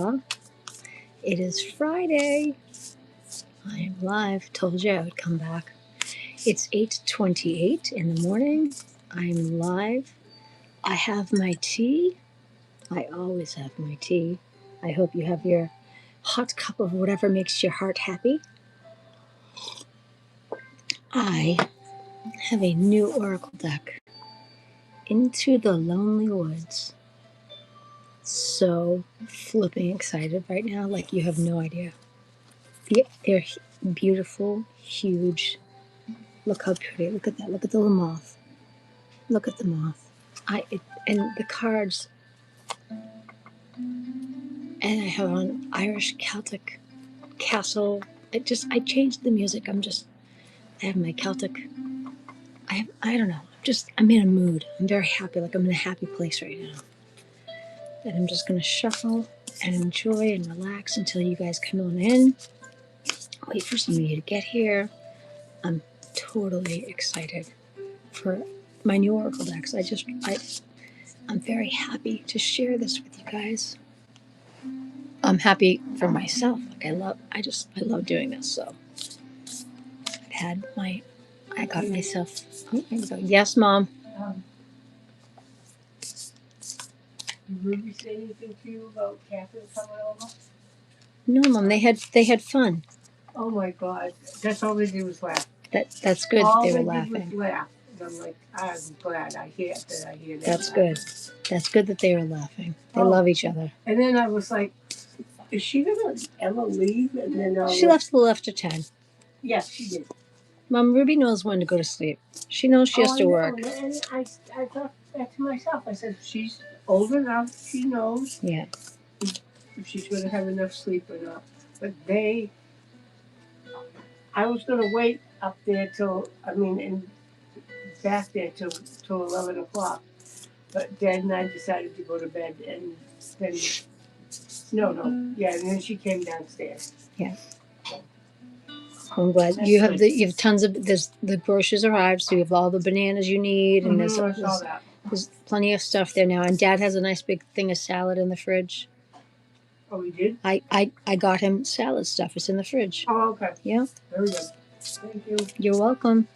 Hola. It is Friday. I am live. Told you I would come back. It's 8:28 in the morning. I'm live. I have my tea. I always have my tea. I hope you have your hot cup of whatever makes your heart happy. I have a new oracle deck, Into the Lonely Woods. So flipping excited right now, like you have no idea. They're beautiful, huge. Look how pretty. Look at that. Look at the little moth. Look at the moth. And the cards. And I have an Irish Celtic castle. I changed the music. I have my Celtic. I don't know. I'm in a mood. I'm very happy. Like I'm in a happy place right now. And I'm just going to shuffle and enjoy and relax until you guys come on in. Wait for some of you to get here. I'm totally excited for my new oracle decks. I'm very happy to share this with you guys. I'm happy for myself. Like I love doing this. So I got myself. Oh, there we go. Yes, Mom. Did Ruby say anything to you about Catherine coming over? No, Mom. They had fun. Oh my God, that's all they did was laugh. That's good. All that they were did laughing. was laugh. And I'm like, I'm glad I hear that. That's good. That's good that they were laughing. They love each other. And then I was like, is she gonna ever leave? And then she left a little after 10. Yes, she did. Mom, Ruby knows when to go to sleep. She knows she has to work. And I thought that to myself. I said, she's old enough. She knows. Yeah. If she's gonna have enough sleep or not. But I was gonna wait up there and back there till 11 o'clock. But Dad and I decided to go to bed, and then and then she came downstairs. Yeah. I'm glad you have tons of the groceries arrived, so you have all the bananas you need, and there's plenty of stuff there now. And Dad has a nice big thing of salad in the fridge. Oh, he did? I got him salad stuff. It's in the fridge. Oh, okay. Yeah. Very good. Thank you. You're welcome.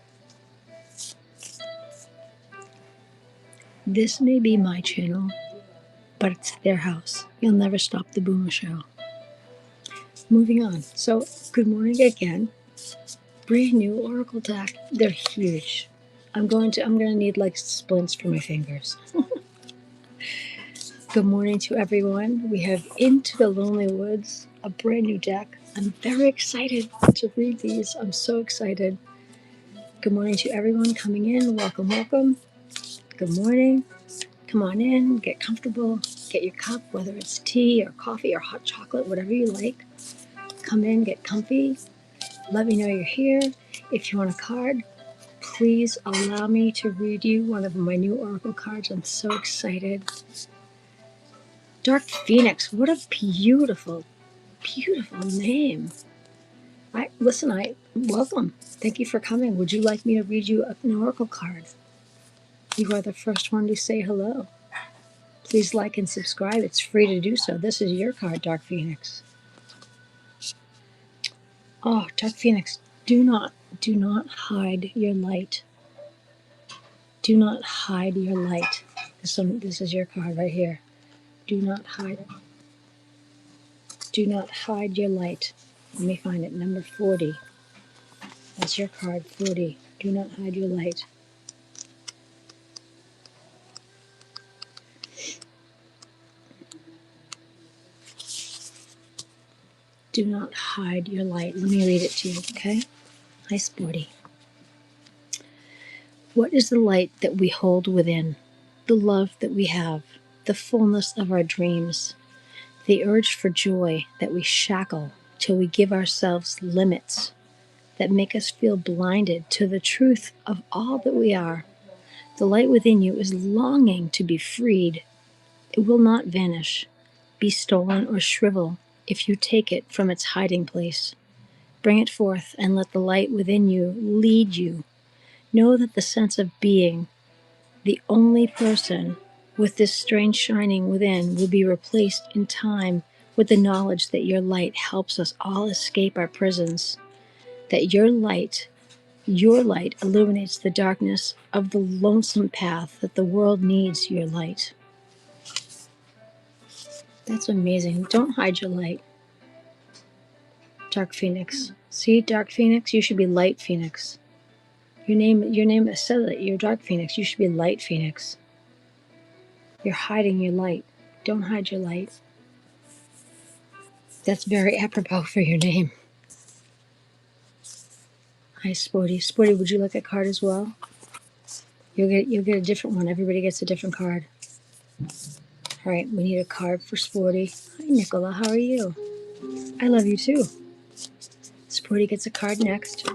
This may be my channel, but it's their house. You'll never stop the Boomer Show. Moving on. So, good morning again. Brand new oracle deck. They're huge. I'm gonna need like splints for my fingers. Good morning to everyone. We have Into the Lonely Woods, a brand new deck. I'm very excited to read these. I'm so excited. Good morning to everyone coming in. Welcome, welcome. Good morning. Come on in, get comfortable, get your cup, whether it's tea or coffee or hot chocolate, whatever you like. Come in, get comfy. Let me know you're here. If you want a card, please allow me to read you one of my new oracle cards. I'm so excited. Dark Phoenix, what a beautiful, beautiful name. Welcome. Thank you for coming. Would you like me to read you an oracle card? You are the first one to say hello. Please like and subscribe. It's free to do so. This is your card, Dark Phoenix. Oh, Dark Phoenix, do not hide your light. Do not hide your light. This is your card right here. Do not hide. Do not hide your light. Let me find it. Number 40. That's your card, 40. Do not hide your light. Do not hide your light. Let me read it to you, okay? Hi, Sporty. What is the light that we hold within? The love that we have, the fullness of our dreams, the urge for joy that we shackle till we give ourselves limits that make us feel blinded to the truth of all that we are. The light within you is longing to be freed. It will not vanish, be stolen, or shrivel if you take it from its hiding place. Bring it forth and let the light within you lead you. Know that the sense of being the only person with this strange shining within will be replaced in time with the knowledge that your light helps us all escape our prisons, that your light illuminates the darkness of the lonesome path, that the world needs your light. That's amazing. Don't hide your light, Dark Phoenix. See, Dark Phoenix, you should be Light Phoenix. Your name says it. You're Dark Phoenix. You should be Light Phoenix. You're hiding your light. Don't hide your light. That's very apropos for your name. Hi, Sporty. Sporty, would you like a card as well? You'll get a different one. Everybody gets a different card. All right, we need a card for Sporty. Hi, Nicola. How are you? I love you too. Sporty gets a card next.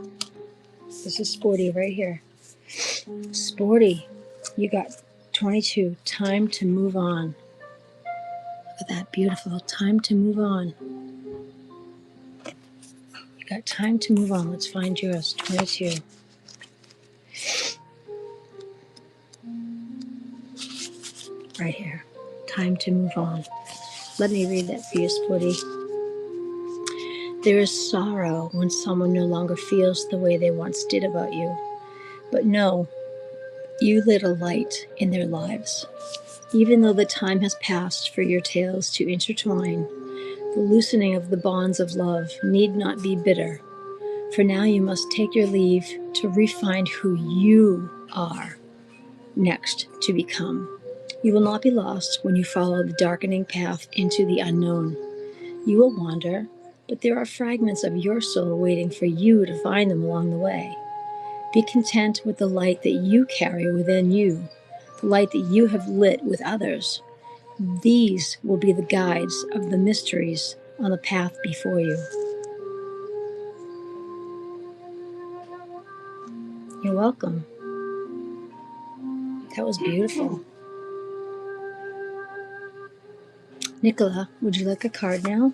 This is Sporty right here. Sporty, you got 22. Time to move on. Look at that. Beautiful. Time to move on. You got time to move on. Let's find yours. 22. Right here. Time to move on. Let me read that for you, Sporty. There is sorrow when someone no longer feels the way they once did about you. But no, you lit a light in their lives. Even though the time has passed for your tales to intertwine, the loosening of the bonds of love need not be bitter. For now you must take your leave to refine who you are next to become. You will not be lost when you follow the darkening path into the unknown. You will wander, but there are fragments of your soul waiting for you to find them along the way. Be content with the light that you carry within you, the light that you have lit with others. These will be the guides of the mysteries on the path before you. You're welcome. That was beautiful. Nicola, would you like a card now?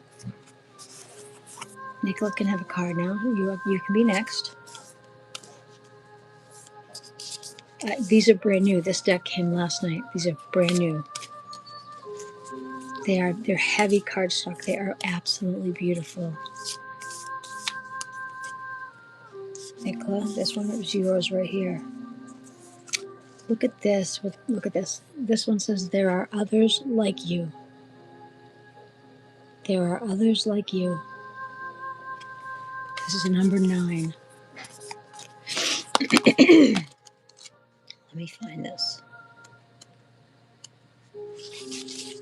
Nicola can have a card now. You can be next. These are brand new. This deck came last night. These are brand new. They're heavy cardstock. They are absolutely beautiful. Nicola, this one is yours right here. Look at this. Look at this. This one says, there are others like you. There are others like you. This is number 9. Let me find this.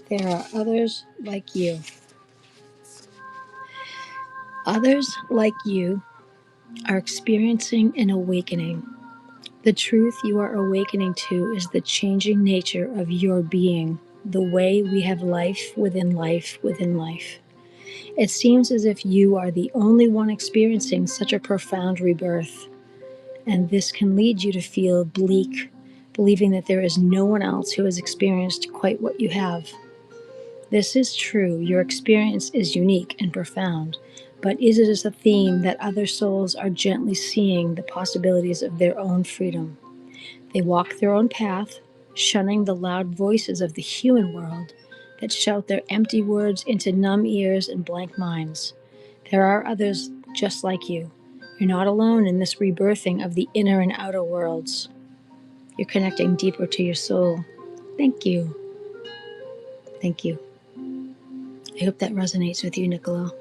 There are others like you. Others like you are experiencing an awakening. The truth you are awakening to is the changing nature of your being, the way we have life within life within life. It seems as if you are the only one experiencing such a profound rebirth, and this can lead you to feel bleak, believing that there is no one else who has experienced quite what you have. This is true. Your experience is unique and profound, but it is a theme that other souls are gently seeing the possibilities of their own freedom. They walk their own path, shunning the loud voices of the human world that shout their empty words into numb ears and blank minds. There are others just like you. You're not alone in this rebirthing of the inner and outer worlds. You're connecting deeper to your soul. Thank you. Thank you. I hope that resonates with you, Nicola.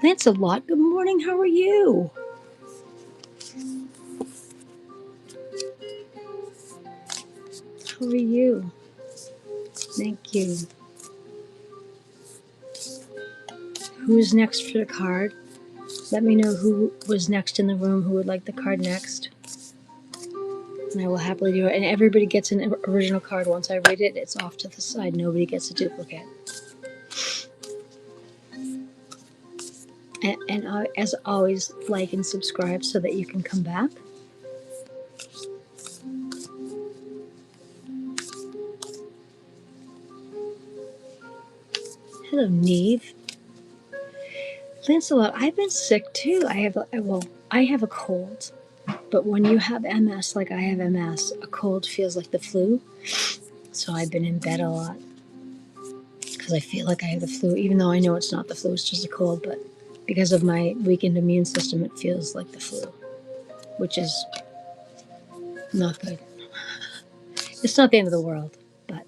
Lancelot, good morning. How are you? How are you? Thank you. Who's next for the card? Let me know who was next in the room, who would like the card next. And I will happily do it. And everybody gets an original card. Once I read it, it's off to the side. Nobody gets a duplicate. And as always, like and subscribe so that you can come back. Hello, Neve. Lancelot, I've been sick too. I have a cold. But when you have MS like I have MS, a cold feels like the flu. So I've been in bed a lot. because I feel like I have the flu, even though I know it's not the flu, it's just a cold, but because of my weakened immune system, it feels like the flu, which is not good. It's not the end of the world, but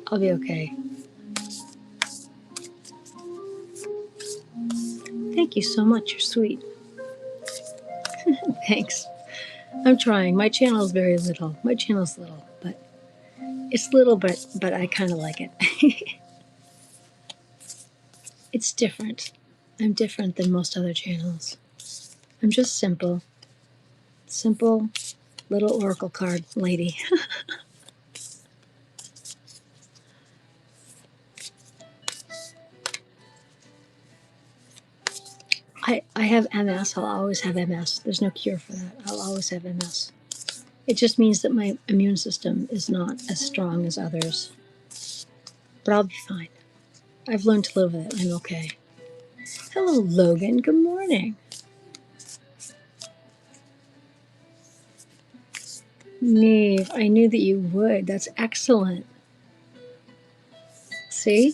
I'll be okay. Thank you so much. You're sweet. Thanks. I'm trying. My channel is very little. My channel's little, but it's little, but I kind of like it. It's different. I'm different than most other channels. I'm just simple. Simple little oracle card lady. I have MS. I'll always have MS. There's no cure for that. I'll always have MS. It just means that my immune system is not as strong as others. But I'll be fine. I've learned to live with it. I'm okay. Hello, Logan. Good morning. Neve, I knew that you would. That's excellent. See?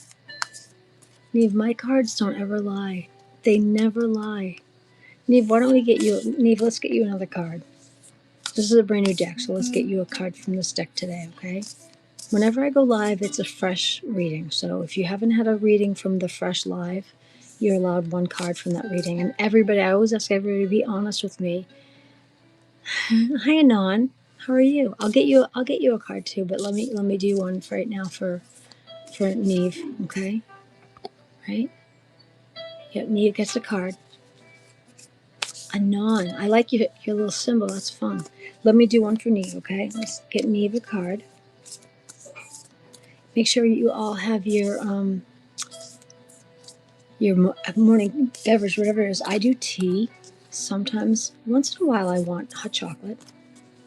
Neve, my cards don't ever lie. They never lie. Neve, why don't we get you... Neve, let's get you another card. This is a brand new deck, so let's get you a card from this deck today, okay? Whenever I go live, it's a fresh reading. So if you haven't had a reading from the fresh live, you're allowed one card from that reading. And everybody, I always ask everybody to be honest with me. Hi, Anon. How are you? I'll get you a card too, but let me do one for right now for Neve, okay? Right? Yep, Neve gets a card. Anon. I like your little symbol. That's fun. Let me do one for Neve, okay? Let's get Neve a card. Make sure you all have your morning beverage, whatever it is. I do tea. Sometimes, once in a while, I want hot chocolate.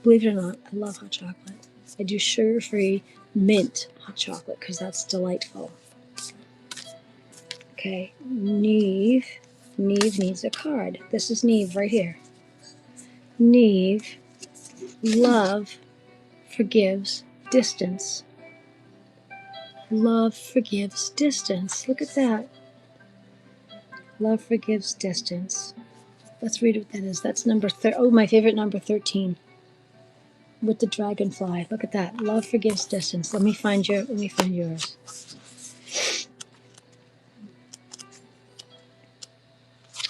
Believe it or not, I love hot chocolate. I do sugar-free mint hot chocolate because that's delightful. Okay, Neve. Neve needs a card. This is Neve right here. Neve, love forgives distance. Love forgives distance. Look at that. Love forgives distance. Let's read what that is. That's number my favorite number 13. With the dragonfly. Look at that. Love forgives distance. Let me find yours.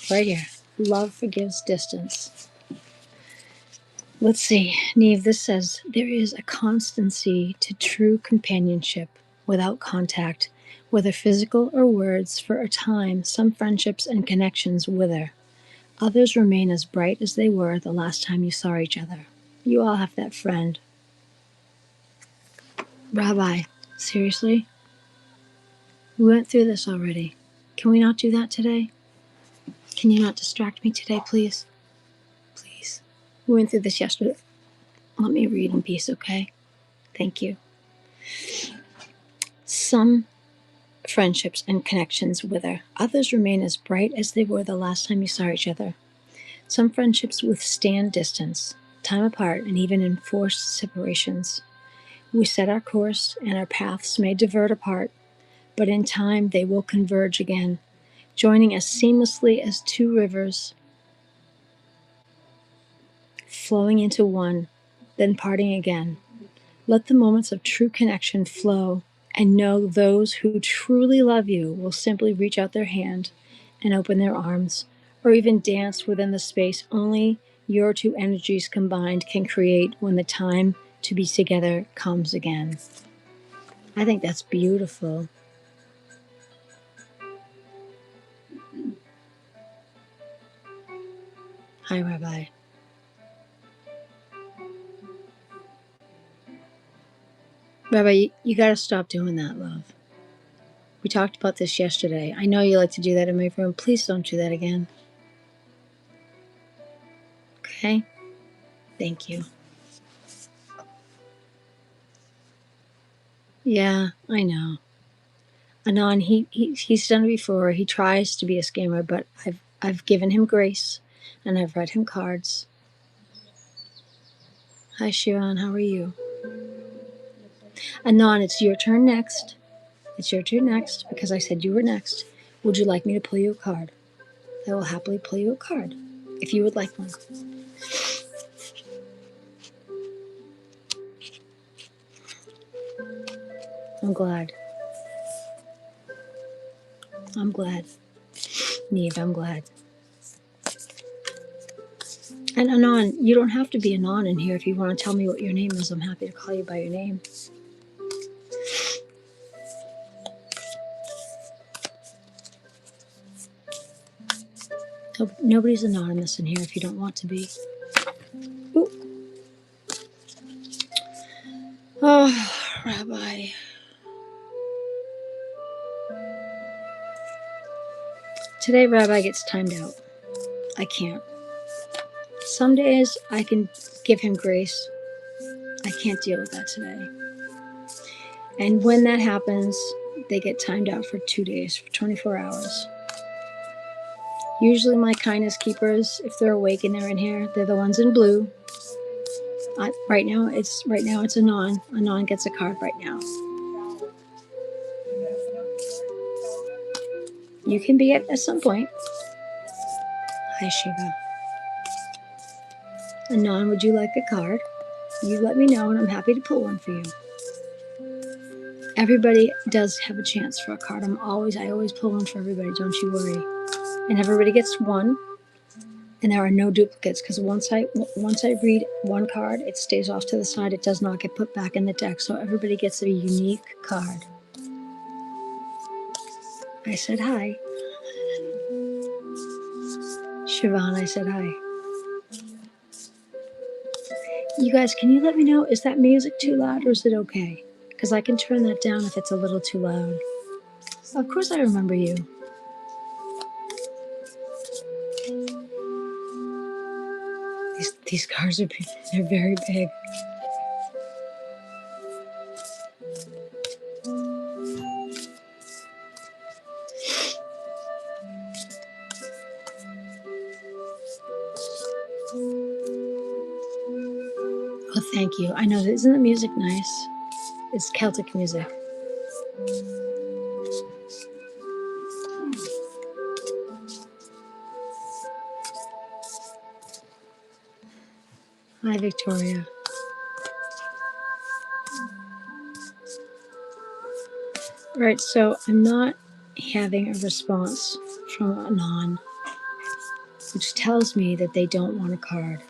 Right here. Love forgives distance. Let's see. Neve, this says there is a constancy to true companionship without contact, whether physical or words. For a time, some friendships and connections wither. Others remain as bright as they were the last time you saw each other. You all have that friend. Rabbi, seriously? We went through this already. Can we not do that today? Can you not distract me today, please? Please. We went through this yesterday. Let me read in peace, okay? Thank you. Some friendships and connections wither. Others remain as bright as they were the last time you saw each other. Some friendships withstand distance, time apart, and even enforced separations. We set our course, and our paths may divert apart, but in time they will converge again, joining as seamlessly as two rivers, flowing into one, then parting again. Let the moments of true connection flow, and know those who truly love you will simply reach out their hand and open their arms, or even dance within the space only your two energies combined can create when the time to be together comes again. I think that's beautiful. Hi, Rabbi. Rabbi, you got to stop doing that, love. We talked about this yesterday. I know you like to do that in my room. Please don't do that again. Okay? Thank you. Yeah, I know. Anon, he's done it before. He tries to be a scammer, but I've given him grace, and I've read him cards. Hi, Shivan. How are you? Anon, it's your turn next. It's your turn next because I said you were next. Would you like me to pull you a card? I will happily pull you a card if you would like one. I'm glad. I'm glad. Neve, I'm glad. And Anon, you don't have to be Anon in here. If you want to tell me what your name is, I'm happy to call you by your name. Nobody's anonymous in here if you don't want to be. Ooh. Oh, Rabbi. Today, Rabbi gets timed out. I can't. Some days I can give him grace. I can't deal with that today. And when that happens, they get timed out for 2 days, for 24 hours. Usually my kindness keepers, if they're awake and they're in here, they're the ones in blue. Right now it's Anon. Anon gets a card right now. You can be at some point. Hi, Shiva. Anon, would you like a card? You let me know and I'm happy to pull one for you. Everybody does have a chance for a card. I always pull one for everybody, don't you worry. And everybody gets one, and there are no duplicates because once I read one card, it stays off to the side. It does not get put back in the deck, so everybody gets a unique card. I said hi. Siobhan, I said hi. You guys, can you let me know, is that music too loud or is it okay? Because I can turn that down if it's a little too loud. Of course I remember you. These cards they're very big. Oh, thank you. I know, isn't the music nice? It's Celtic music. Hi, Victoria. Right, so I'm not having a response from Anon, which tells me that they don't want a card.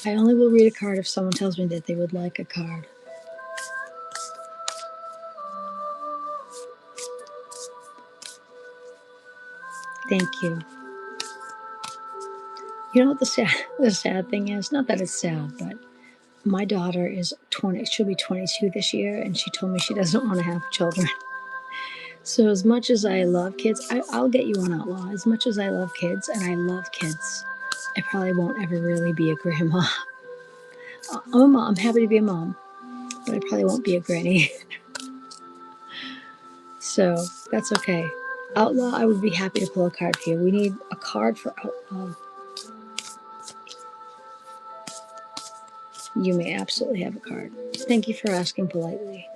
I only will read a card if someone tells me that they would like a card. Thank you. You know what the sad thing is? Not that it's sad, but my daughter is 20. She'll be 22 this year, and she told me she doesn't want to have children. So as much as I love kids, I'll get you one, Outlaw. As much as I love kids, and I love kids, I probably won't ever really be a grandma. I'm a mom. I'm happy to be a mom, but I probably won't be a granny. So that's okay. Outlaw, I would be happy to pull a card for you. We need a card for Outlaw. You may absolutely have a card. Thank you for asking politely.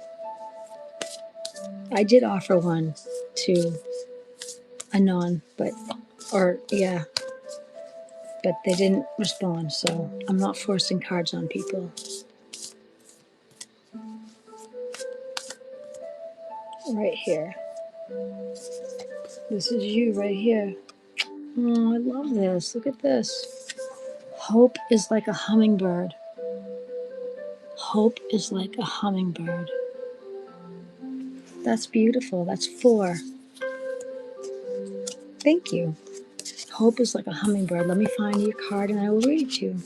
I did offer one to Anon, but they didn't respond, so I'm not forcing cards on people. Right here. This is you right here. Oh, I love this. Look at this. Hope is like a hummingbird. Hope is like a hummingbird. That's beautiful. That's 4. Thank you. Hope is like a hummingbird. Let me find your card and I will read it to you.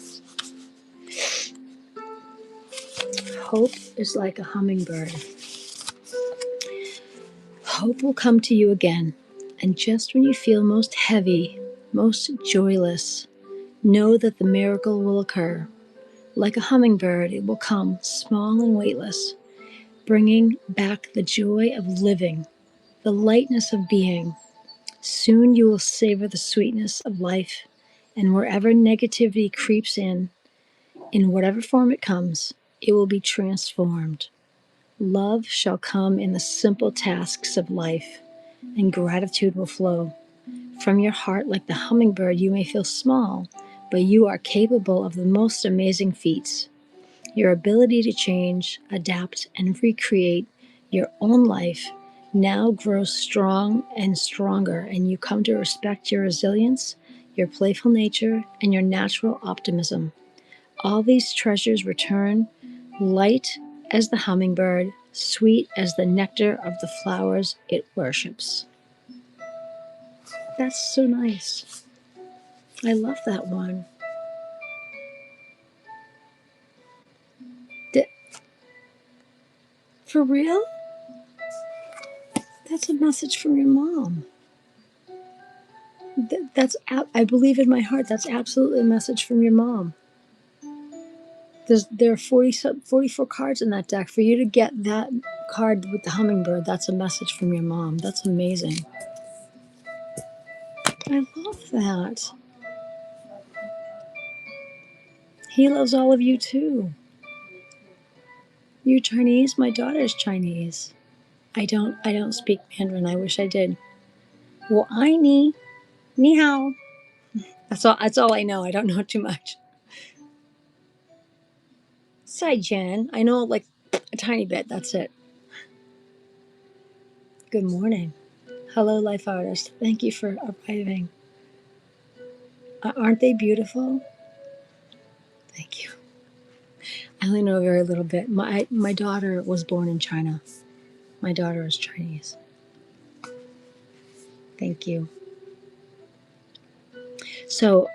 Hope is like a hummingbird. Hope will come to you again, and just when you feel most heavy, most joyless, know that the miracle will occur. Like a hummingbird, it will come, small and weightless, bringing back the joy of living, the lightness of being. Soon you will savor the sweetness of life, and wherever negativity creeps in whatever form it comes, it will be transformed. Love shall come in the simple tasks of life, and gratitude will flow. From your heart, like the hummingbird, you may feel small, but you are capable of the most amazing feats. Your ability to change, adapt, and recreate your own life now grows strong and stronger, and you come to respect your resilience, your playful nature, and your natural optimism. All these treasures return, light as the hummingbird, sweet as the nectar of the flowers it worships. That's so nice. I love that one. Th- for real? That's a message from your mom. I believe in my heart, that's absolutely a message from your mom. There are 44 cards in that deck. For you to get that card with the hummingbird, that's a message from your mom. That's amazing. I love that. He loves all of you too. You're Chinese? My daughter's Chinese. I don't speak Mandarin. I wish I did. Well, I ni hao. That's all I know. I don't know too much. Sai Jen. I know like a tiny bit. That's it. Good morning. Hello, Life Artist. Thank you for arriving. Aren't they beautiful? Thank you. I only know a very little bit. My daughter was born in China. My daughter is Chinese. Thank you. So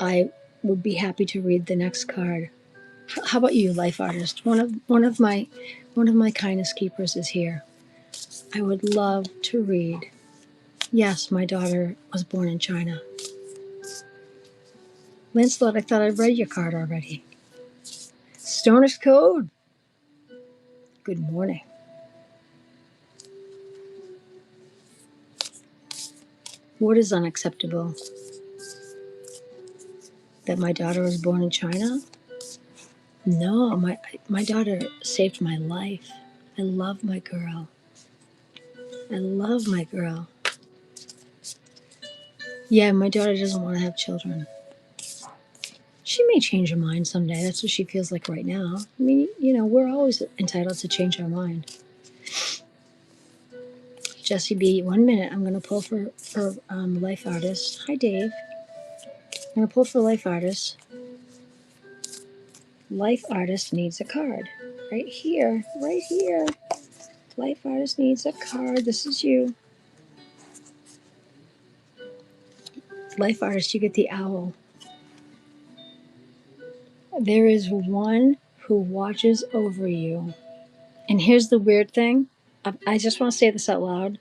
I would be happy to read the next card. How about you, Life Artist? One of my kindness keepers is here. I would love to read. Yes, my daughter was born in China. Lancelot, I thought I'd read your card already. Stoner's Code. Good morning. What is unacceptable? That my daughter was born in China? No, my daughter saved my life. I love my girl. I love my girl. Yeah, my daughter doesn't want to have children. She may change her mind someday. That's what she feels like right now. I mean, we're always entitled to change our mind. Jesse B, 1 minute. I'm going to pull for Life Artist. Hi, Dave. I'm going to pull for Life Artist. Life Artist needs a card. Right here. Right here. Life Artist needs a card. This is you. Life Artist, you get the owl. There is one who watches over you. And here's the weird thing. I just want to say this out loud.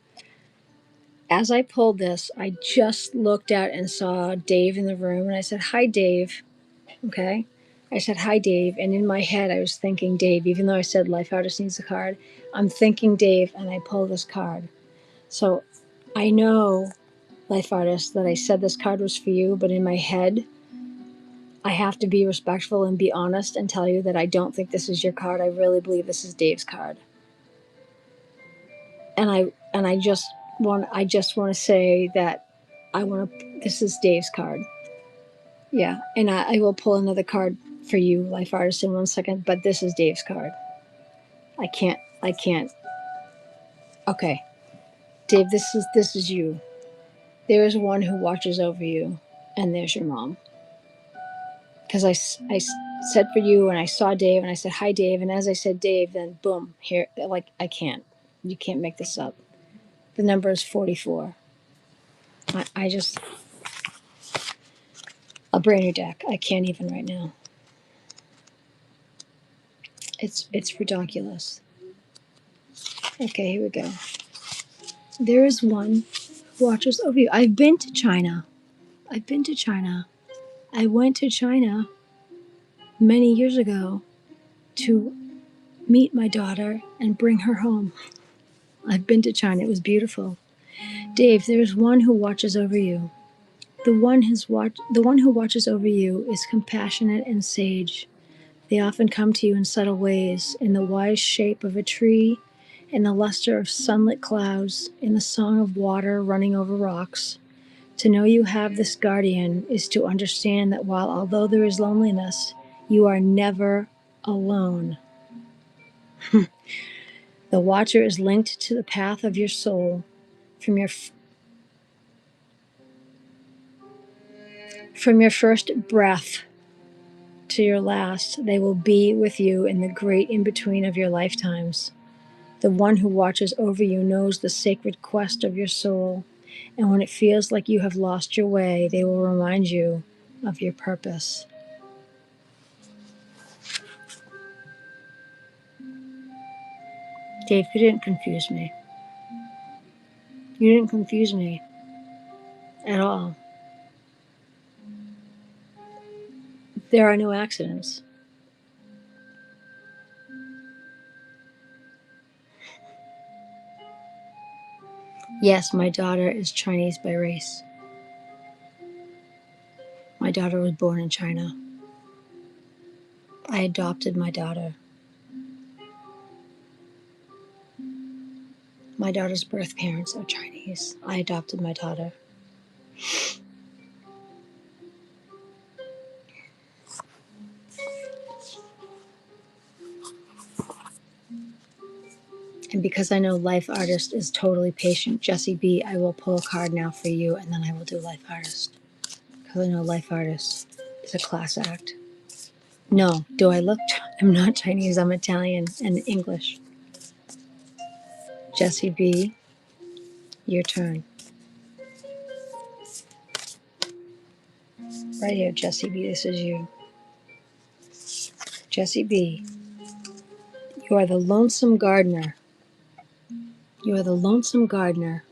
As I pulled this, I just looked out and saw Dave in the room, and I said, "Hi, Dave." Okay? I said, "Hi, Dave." And in my head, I was thinking Dave, even though I said Life Artist needs a card. I'm thinking Dave, and I pull this card. So I know, Life Artist, that I said this card was for you, but in my head, I have to be respectful and be honest and tell you that I don't think this is your card. I really believe this is Dave's card. And I just want to say that this is Dave's card. Yeah, and I will pull another card for you, Life Artist, in 1 second, but this is Dave's card. I can't. Okay. Dave, this is you. There is one who watches over you, and there's your mom. Because I said for you, and I saw Dave, and I said, "Hi, Dave," and as I said Dave, then boom, here, like, I can't. You can't make this up. The number is 44. I just, a brand new deck. I can't even right now. It's ridiculous. Okay, here we go. There is one who watches over you. I've been to China. I went to China many years ago to meet my daughter and bring her home. I've been to China. It was beautiful. Dave, there's one who watches over you. The one who watches over you is compassionate and sage. They often come to you in subtle ways, in the wise shape of a tree, in the luster of sunlit clouds, in the song of water running over rocks. To know you have this guardian is to understand that although there is loneliness, you are never alone. The watcher is linked to the path of your soul. From your first breath to your last, they will be with you in the great in-between of your lifetimes. The one who watches over you knows the sacred quest of your soul, and when it feels like you have lost your way, they will remind you of your purpose. Dave, you didn't confuse me. You didn't confuse me at all. There are no accidents. Yes, my daughter is Chinese by race. My daughter was born in China. I adopted my daughter. My daughter's birth parents are Chinese. I adopted my daughter. And because I know Life Artist is totally patient, Jessie B, I will pull a card now for you, and then I will do Life Artist. Because I know Life Artist is a class act. No, do I look? I'm not Chinese, I'm Italian and English. Jessie B, your turn. Right here, Jessie B, this is you. Jessie B, you are the lonesome gardener. You are the lonesome gardener.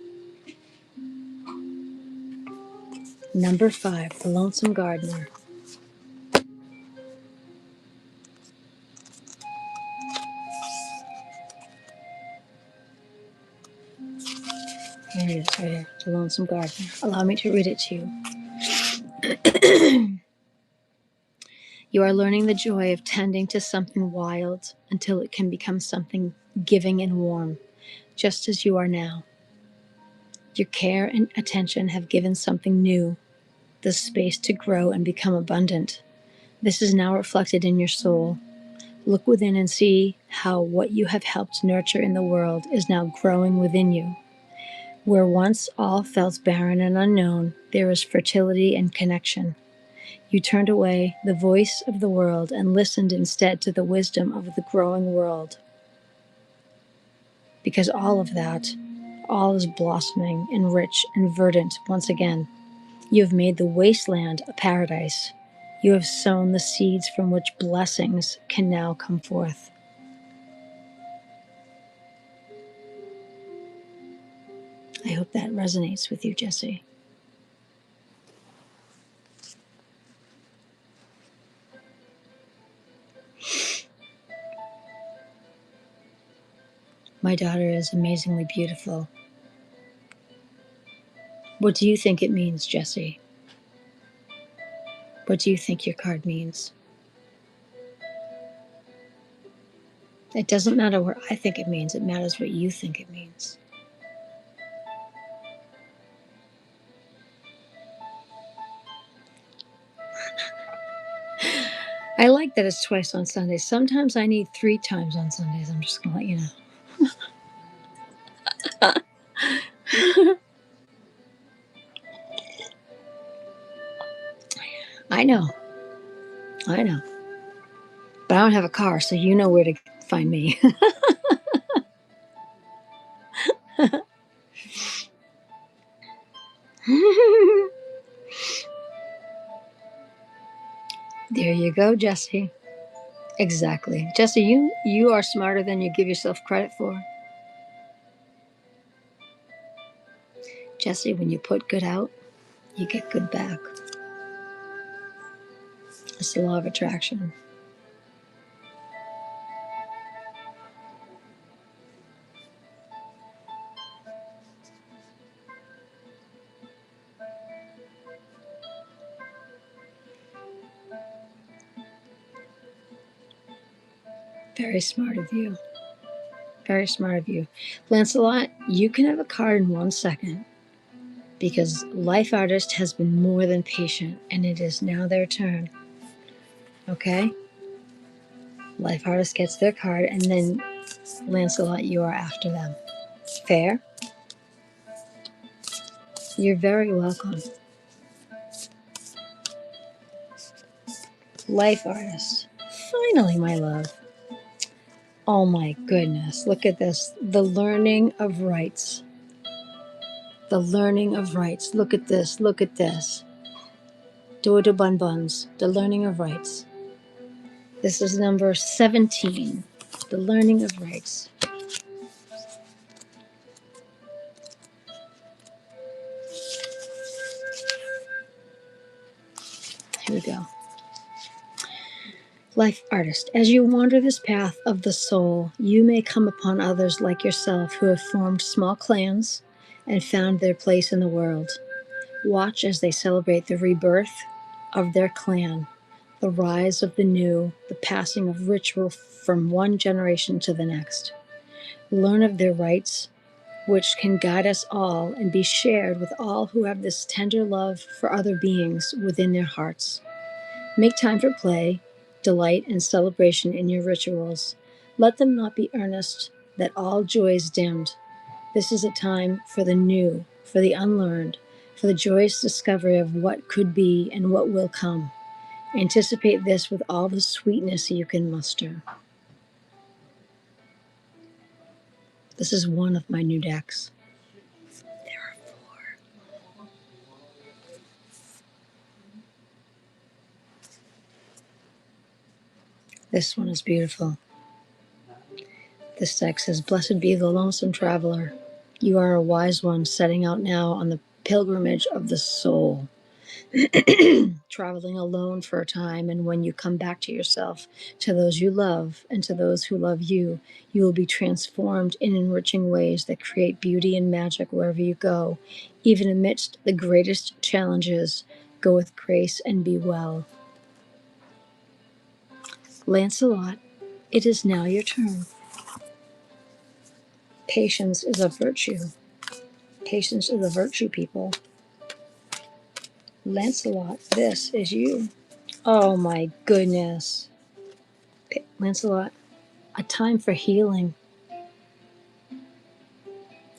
Number 5, the lonesome gardener. Here it is, right here, the lonesome gardener. Allow me to read it to you. You are learning the joy of tending to something wild until it can become something giving and warm, just as you are now. Your care and attention have given something new the space to grow and become abundant. This is now reflected in your soul. Look within and see how what you have helped nurture in the world is now growing within you. Where once all felt barren and unknown, there is fertility and connection. You turned away the voice of the world and listened instead to the wisdom of the growing world. Because all of that, all is blossoming and rich and verdant once again. You have made the wasteland a paradise. You have sown the seeds from which blessings can now come forth. I hope that resonates with you, Jessie. My daughter is amazingly beautiful. What do you think it means, Jessie? What do you think your card means? It doesn't matter what I think it means. It matters what you think it means. I like that it's twice on Sundays. Sometimes I need 3 times on Sundays. I'm just going to let you know. I know. I know. But I don't have a car, so you know where to find me. There you go, Jessie. Exactly. Jessie, you are smarter than you give yourself credit for. Jessie, when you put good out, you get good back. It's the law of attraction. Very smart of you. Very smart of you. Lancelot, you can have a card in 1 second because Life Artist has been more than patient and it is now their turn. Okay? Life Artist gets their card and then Lancelot, you are after them. Fair? You're very welcome. Life Artist. Finally, my love. Oh my goodness. Look at this. The learning of rights. The learning of rights. Look at this. Look at this. Dodo Bun Buns. The learning of rights. This is number 17. The learning of rights. Here we go. Life Artist, as you wander this path of the soul, you may come upon others like yourself who have formed small clans and found their place in the world. Watch as they celebrate the rebirth of their clan, the rise of the new, the passing of ritual from one generation to the next. Learn of their rights, which can guide us all and be shared with all who have this tender love for other beings within their hearts. Make time for play, delight, and celebration in your rituals. Let them not be earnest, that all joy is dimmed. This is a time for the new, for the unlearned, for the joyous discovery of what could be and what will come. Anticipate this with all the sweetness you can muster. This is one of my new decks. There are 4. This one is beautiful. This deck says, Blessed be the lonesome traveler. You are a wise one setting out now on the pilgrimage of the soul. Traveling alone for a time, and when you come back to yourself, to those you love, and to those who love you, you will be transformed in enriching ways that create beauty and magic wherever you go. Even amidst the greatest challenges, go with grace and be well. Lancelot, it is now your turn. Patience is a virtue. Patience is a virtue, people. Lancelot, this is you. Oh my goodness. Lancelot, a time for healing.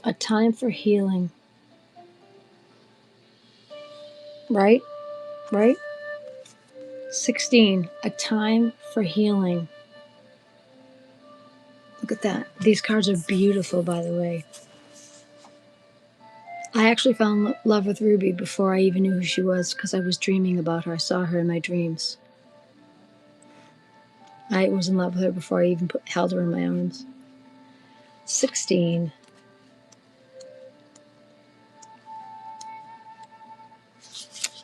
A time for healing. Right? Right? 16, a time for healing. Look at that. These cards are beautiful, by the way. I actually fell in love with Ruby before I even knew who she was because I was dreaming about her. I saw her in my dreams. I was in love with her before I even held her in my arms. 16.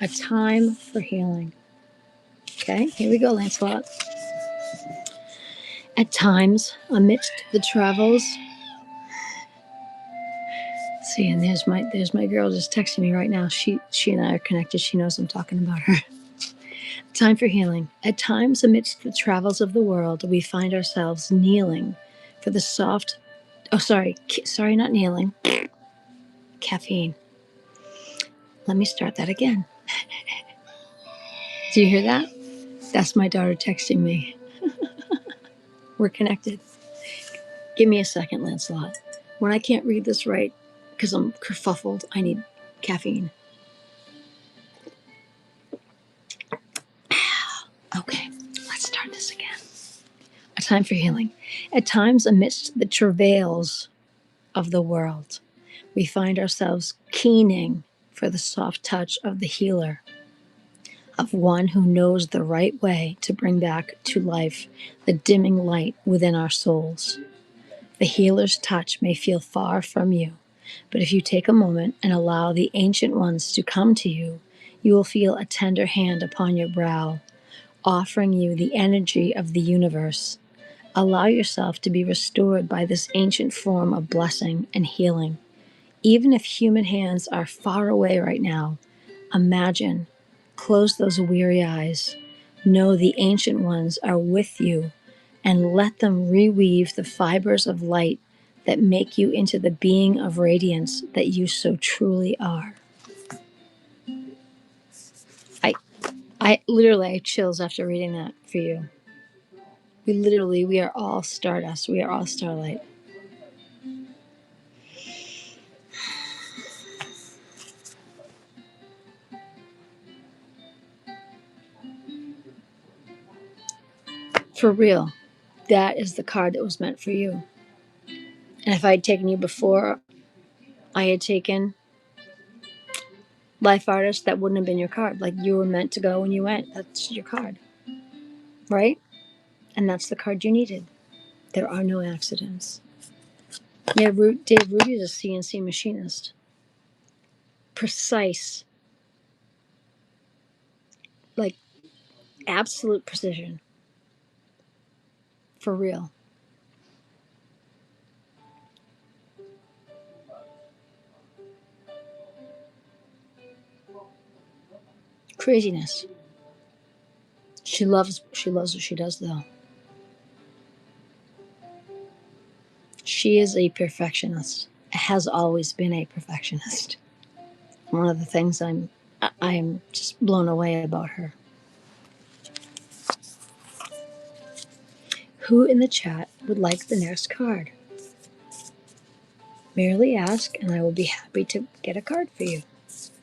A time for healing. Okay, here we go, Lancelot. At times, amidst the travels. See, and there's my girl just texting me right now. She and I are connected. She knows I'm talking about her. Time for healing. At times, amidst the travels of the world, we find ourselves kneeling for the soft. Oh, sorry, not kneeling. Caffeine. Let me start that again. Do you hear that? That's my daughter texting me. We're connected. Give me a second, Lancelot. When I can't read this right, because I'm kerfuffled, I need caffeine. Okay, let's start this again. A time for healing. At times, amidst the travails of the world, we find ourselves keening for the soft touch of the healer, of one who knows the right way to bring back to life the dimming light within our souls. The healer's touch may feel far from you, but if you take a moment and allow the ancient ones to come to you, you will feel a tender hand upon your brow, offering you the energy of the universe. Allow yourself to be restored by this ancient form of blessing and healing. Even if human hands are far away right now, imagine, close those weary eyes, know the ancient ones are with you and let them reweave the fibers of light that make you into the being of radiance that you so truly are. I literally have chills after reading that for you. We are all stardust. We are all starlight. For real. That is the card that was meant for you. And if I had taken you before I had taken Life Artist, that wouldn't have been your card. Like, you were meant to go and you went. That's your card. Right? And that's the card you needed. There are no accidents. Yeah, Dave Rudy is a CNC machinist. Precise. Like, absolute precision. For real. Craziness. She loves what she does, though. She is a perfectionist. Has always been a perfectionist. One of the things I'm just blown away about her. Who in the chat would like the next card? Merely ask, and I will be happy to get a card for you.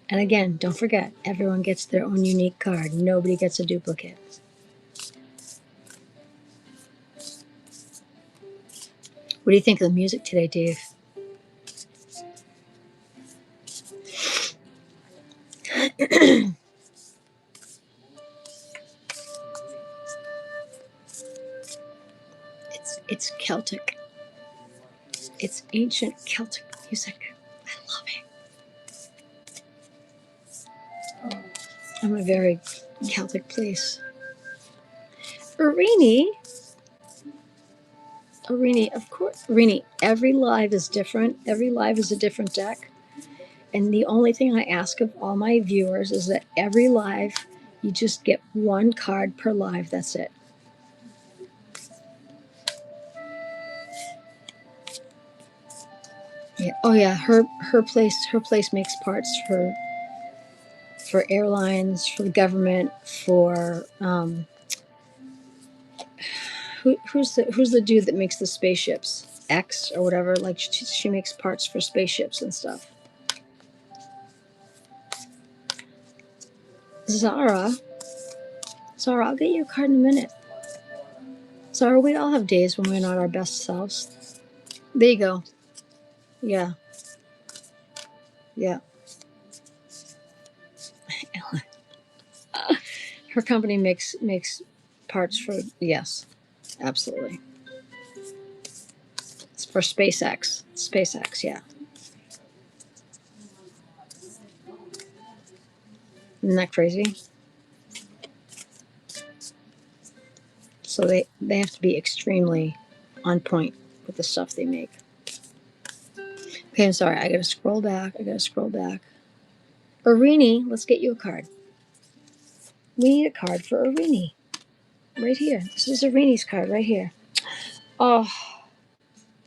And again, don't forget, everyone gets their own unique card. Nobody gets a duplicate. What do you think of the music today, Dave? It's Celtic. It's ancient Celtic music. I love it. I'm a very Celtic place. Irini, of course. Irini, every live is different. Every live is a different deck. And the only thing I ask of all my viewers is that every live, you just get one card per live. That's it. Yeah. Oh yeah. Her place makes parts for airlines, for the government, for who's the dude that makes the spaceships? X or whatever. Like she makes parts for spaceships and stuff. Zara, I'll get you a card in a minute. Zara, we all have days when we're not our best selves. There you go. Yeah. Yeah. Her company makes parts for, yes, absolutely. It's for SpaceX. Yeah. Isn't that crazy? So they have to be extremely on point with the stuff they make. Okay, I'm sorry. I gotta scroll back. Irini, let's get you a card. We need a card for Irini. Right here. This is Irini's card right here. Oh,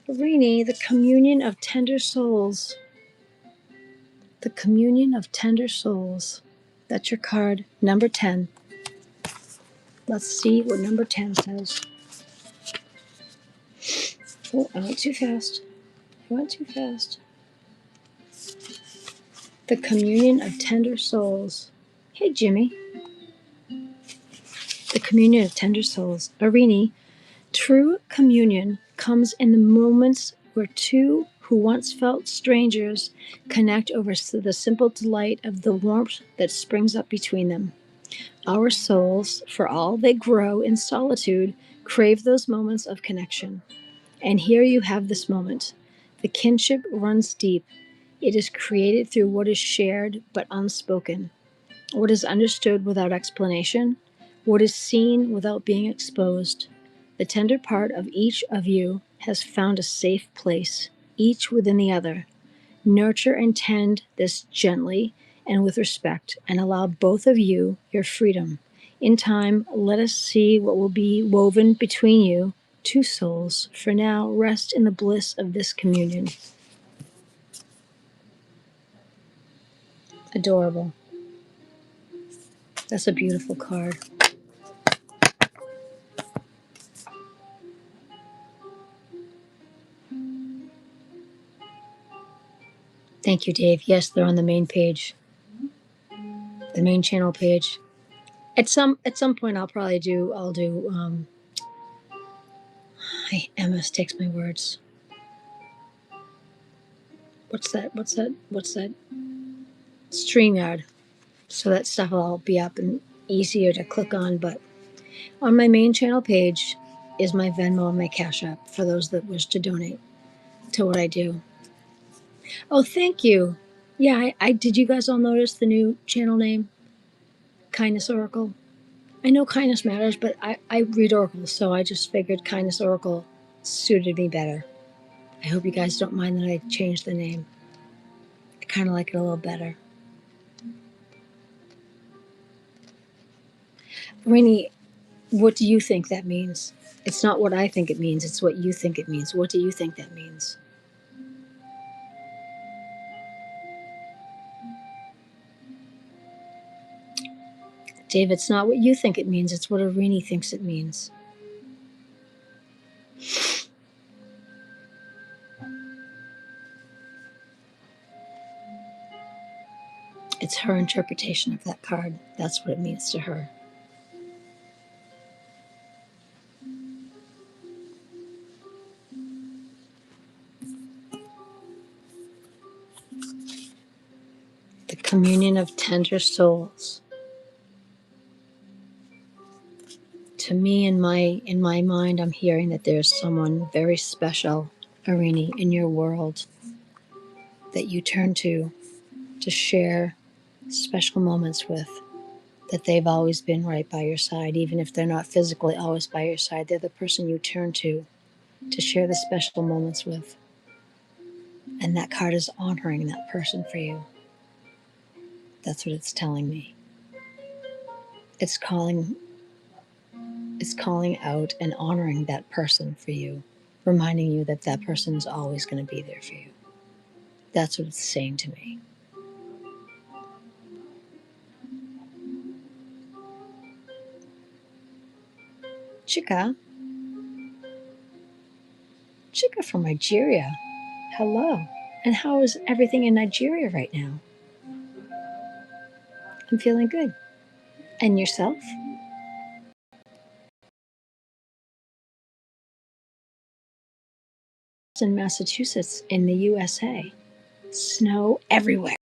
Irini, the communion of tender souls. The communion of tender souls. That's your card, number 10. Let's see what number 10 says. Oh, I went too fast. The communion of tender souls. Hey, Jimmy. The communion of tender souls. Irini, true communion comes in the moments where two who once felt strangers connect over the simple delight of the warmth that springs up between them. Our souls, for all they grow in solitude, crave those moments of connection. And here you have this moment. The kinship runs deep. It is created through what is shared but unspoken, what is understood without explanation, what is seen without being exposed. The tender part of each of you has found a safe place, each within the other. Nurture and tend this gently and with respect, and allow both of you your freedom. In time, let us see what will be woven between you two souls, for now, rest in the bliss of this communion. Adorable. That's a beautiful card. Thank you, Dave. Yes, they're on the main page, the main channel page. At some point, I'll do. MS takes my words. What's that? StreamYard. So that stuff will all be up and easier to click on. But on my main channel page is my Venmo and my Cash App for those that wish to donate to what I do. Oh, thank you. Yeah, I did. You guys all notice the new channel name, Kindness Oracle? I know kindness matters, but I read oracles, so I just figured Kindness Oracle suited me better. I hope you guys don't mind that I changed the name. I kind of like it a little better. Rainey, what do you think that means? It's not what I think it means, it's what you think it means. What do you think that means? Dave, it's not what you think it means, it's what Arini thinks it means. It's her interpretation of that card. That's what it means to her. The communion of tender souls. To me, in my mind, I'm hearing that there's someone very special, Arini, in your world that you turn to share special moments with, that they've always been right by your side, even if they're not physically always by your side. They're the person you turn to share the special moments with. And that card is honoring that person for you. That's what it's telling me. It's calling out and honoring that person for you, reminding you that that person is always going to be there for you. That's what it's saying to me. Chika from Nigeria. Hello. And how is everything in Nigeria right now? I'm feeling good. And yourself? In Massachusetts, in the USA. Snow everywhere.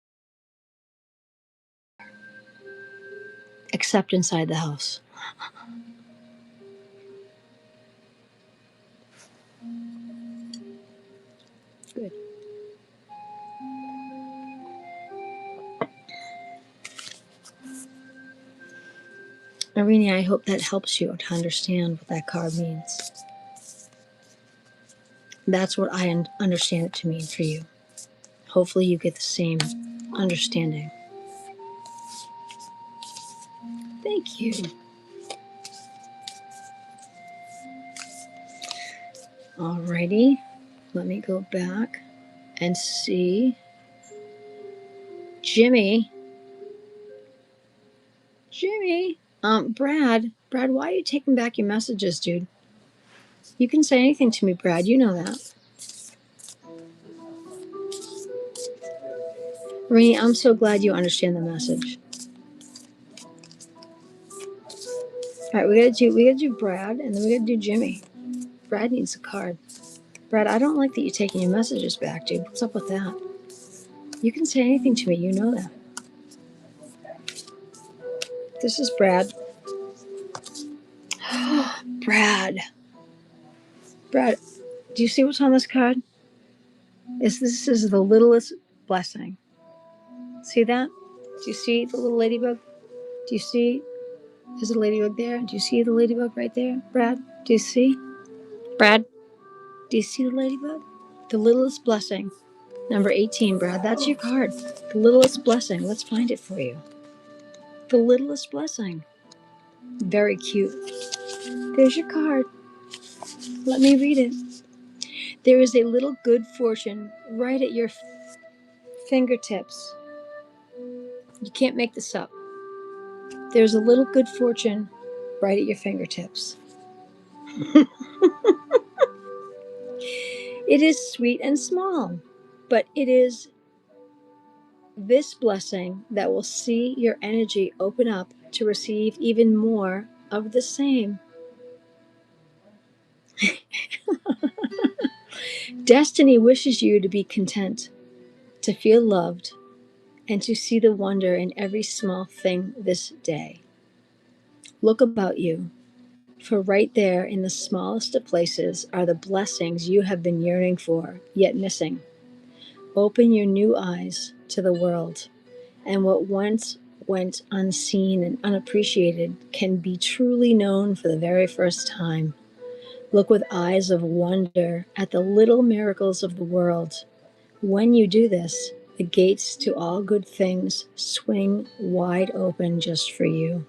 Except inside the house. Good. Arini, I hope that helps you to understand what that card means. That's what I understand it to mean for you. Hopefully you get the same understanding. Thank you. Alrighty, let me go back and see. Jimmy, Brad, why are you taking back your messages, dude? You can say anything to me, Brad, you know that. Rainey, I'm so glad you understand the message. Alright, we gotta do Brad, and then we gotta do Jimmy. Brad needs a card. Brad, I don't like that you're taking your messages back, dude. What's up with that? You can say anything to me, you know that. This is Brad. Brad, do you see what's on this card? This is the littlest blessing. See that? Do you see the little ladybug? Do you see? There's a ladybug there. Do you see the ladybug right there, Brad? Do you see? Brad, do you see the ladybug? The littlest blessing. Number 18, Brad. That's your card. The littlest blessing. Let's find it for you. The littlest blessing. Very cute. There's your card. Let me read it. There is a little good fortune right at your fingertips. You can't make this up. There's a little good fortune right at your fingertips. It is sweet and small, but it is this blessing that will see your energy open up to receive even more of the same. Destiny wishes you to be content, to feel loved, and to see the wonder in every small thing this day. Look about you, for right there in the smallest of places are the blessings you have been yearning for, yet missing. Open your new eyes to the world, and what once went unseen and unappreciated can be truly known for the very first time. Look with eyes of wonder at the little miracles of the world. When you do this, the gates to all good things swing wide open just for you.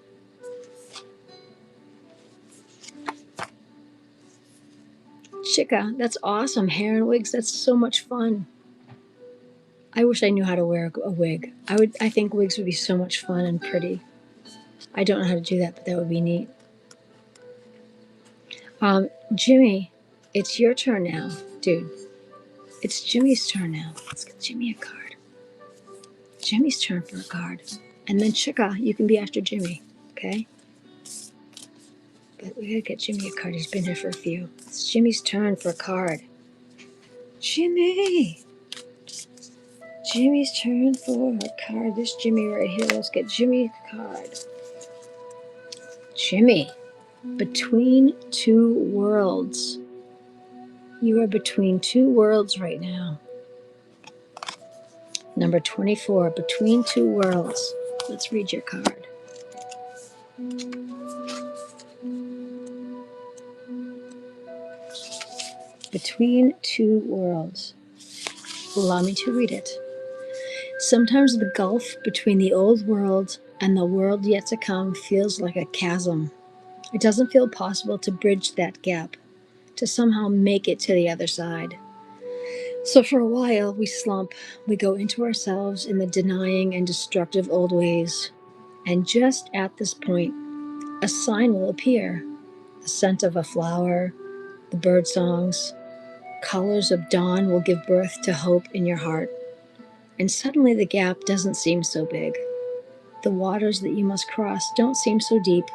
Chica, that's awesome. Hair and wigs, that's so much fun. I wish I knew how to wear a wig. I think wigs would be so much fun and pretty. I don't know how to do that, but that would be neat. Jimmy, it's your turn now, dude. It's Jimmy's turn now. Let's get Jimmy a card. Jimmy's turn for a card. And then Chica, you can be after Jimmy, okay? But we gotta get Jimmy a card. He's been here for a few. It's Jimmy's turn for a card. Jimmy! Jimmy's turn for a card. This Jimmy right here. Let's get Jimmy a card. Jimmy, between two worlds. You are between two worlds right now. Number 24, between two worlds. Let's read your card. Between two worlds. Allow me to read it. Sometimes the gulf between the old world and the world yet to come feels like a chasm. It doesn't feel possible to bridge that gap, to somehow make it to the other side. So for a while, we slump. We go into ourselves in the denying and destructive old ways. And just at this point, a sign will appear. The scent of a flower, the bird songs, colors of dawn will give birth to hope in your heart. And suddenly the gap doesn't seem so big. The waters that you must cross don't seem so deep,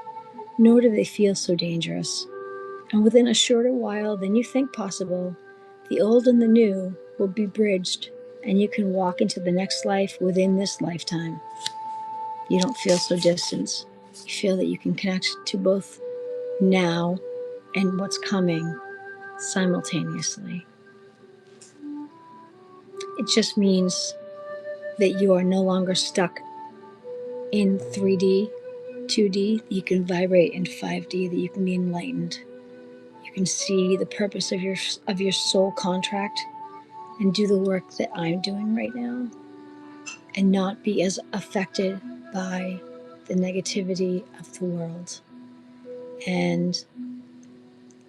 nor do they feel so dangerous. And within a shorter while than you think possible, the old and the new will be bridged, and you can walk into the next life within this lifetime. You don't feel so distant. You feel that you can connect to both now and what's coming simultaneously. It just means that you are no longer stuck in 3D, 2D. You can vibrate in 5D, that you can be enlightened. You can see the purpose of your soul contract and do the work that I'm doing right now, and not be as affected by the negativity of the world and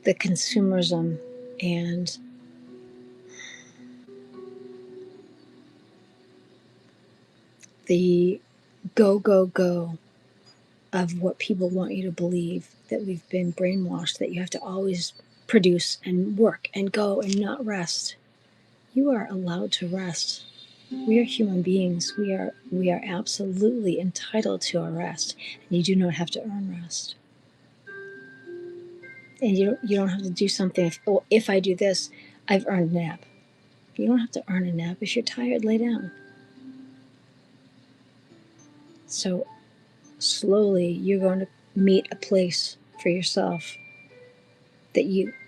the consumerism and the go, go, go of what people want you to believe, that we've been brainwashed, that you have to always produce and work and go and not rest. You are allowed to rest. We are human beings. We are absolutely entitled to our rest, and you do not have to earn rest. And you don't have to do something. If I do this, I've earned a nap. You don't have to earn a nap. If you're tired, lay down. So slowly, you're going to meet a place for yourself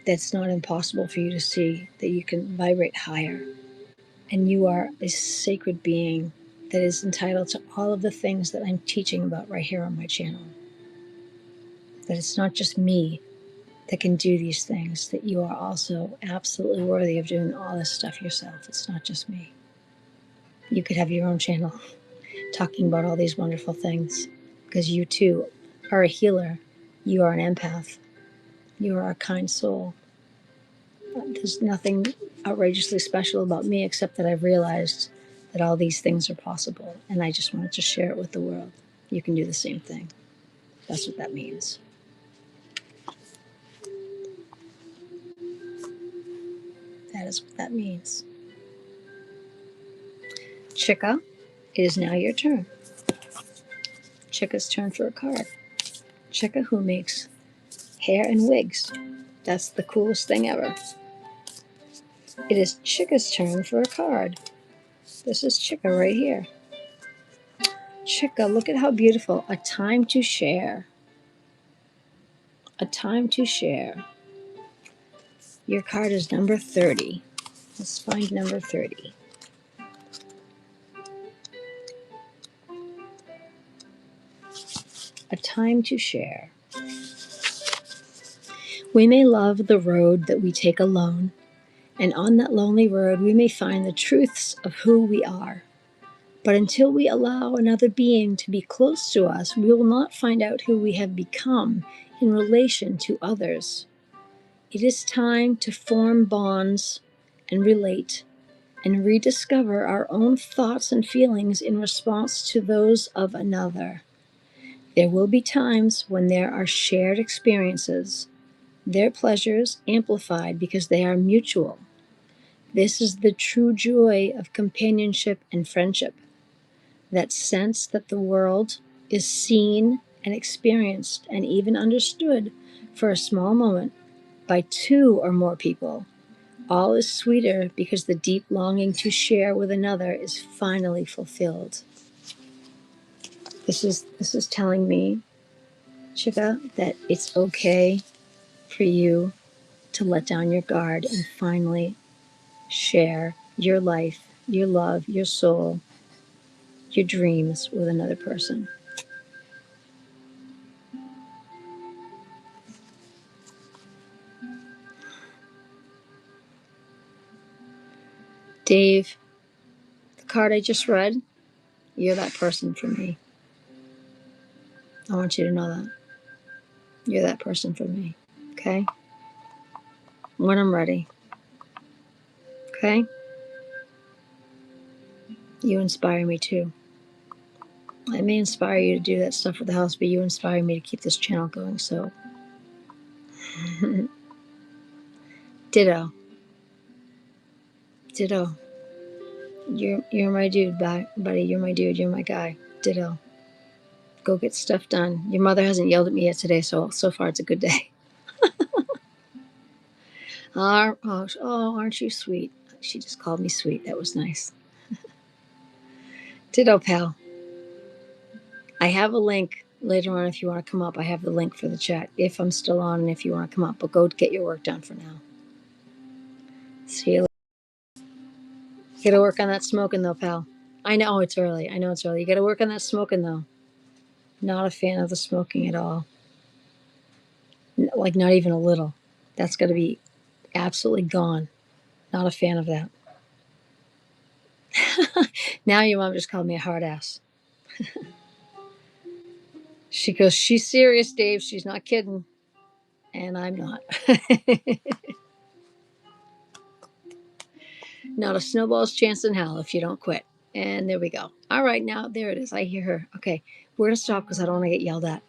that's not impossible for you to see, that you can vibrate higher. And you are a sacred being that is entitled to all of the things that I'm teaching about right here on my channel. That it's not just me that can do these things, that you are also absolutely worthy of doing all this stuff yourself. It's not just me. You could have your own channel talking about all these wonderful things, because you too are a healer. You are an empath. You are a kind soul. There's nothing outrageously special about me except that I've realized that all these things are possible, and I just wanted to share it with the world. You can do the same thing. That's what that means. That is what that means. Chica, it is now your turn. Chica's turn for a card. Chica, who makes hair and wigs. That's the coolest thing ever. It is Chica's turn for a card. This is Chica right here. Chica, look at how beautiful. A time to share. A time to share. Your card is number 30. Let's find number 30. A time to share. We may love the road that we take alone, and on that lonely road we may find the truths of who we are. But until we allow another being to be close to us, we will not find out who we have become in relation to others. It is time to form bonds and relate and rediscover our own thoughts and feelings in response to those of another. There will be times when there are shared experiences, their pleasures amplified because they are mutual. This is the true joy of companionship and friendship. That sense that the world is seen and experienced and even understood for a small moment by two or more people. All is sweeter because the deep longing to share with another is finally fulfilled. This is telling me, Chica, that it's okay for you to let down your guard and finally share your life, your love, your soul, your dreams with another person. Dave, the card I just read, you're that person for me. I want you to know that. You're that person for me. Okay? When I'm ready. Okay? You inspire me too. I may inspire you to do that stuff with the house, but you inspire me to keep this channel going, so. Ditto. Ditto. You're my dude, buddy. You're my dude. You're my guy. Ditto. Go get stuff done. Your mother hasn't yelled at me yet today, so far it's a good day. Aren't you sweet? She just called me sweet. That was nice. Ditto, pal. I have a link later on if you want to come up. I have the link for the chat if I'm still on and if you want to come up. But go get your work done for now. See you later. You gotta work on that smoking though, pal. I know it's early. You gotta work on that smoking though. Not a fan of the smoking at all. Like not even a little. That's gotta be absolutely gone. Not a fan of that. Now your mom just called me a hard ass. She goes, she's serious, Dave. She's not kidding. And I'm not. Not a snowball's chance in hell if you don't quit. And there we go. All right, now there it is. I hear her. Okay, we're going to stop because I don't want to get yelled at.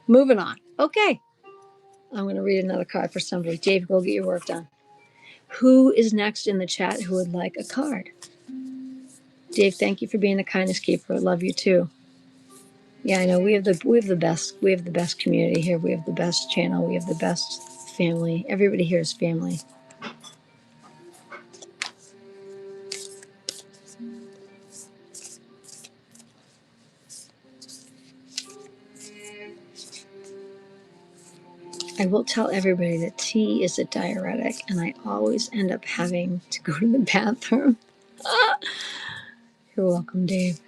Moving on. Okay. I'm going to read another card for somebody. Dave, go get your work done. Who is next in the chat who would like a card? Dave, thank you for being a kindness keeper. I love you too. Yeah, I know we have the best community here. We have the best channel. We have the best family. Everybody here is family. I will tell everybody that tea is a diuretic, and I always end up having to go to the bathroom. You're welcome, Dave.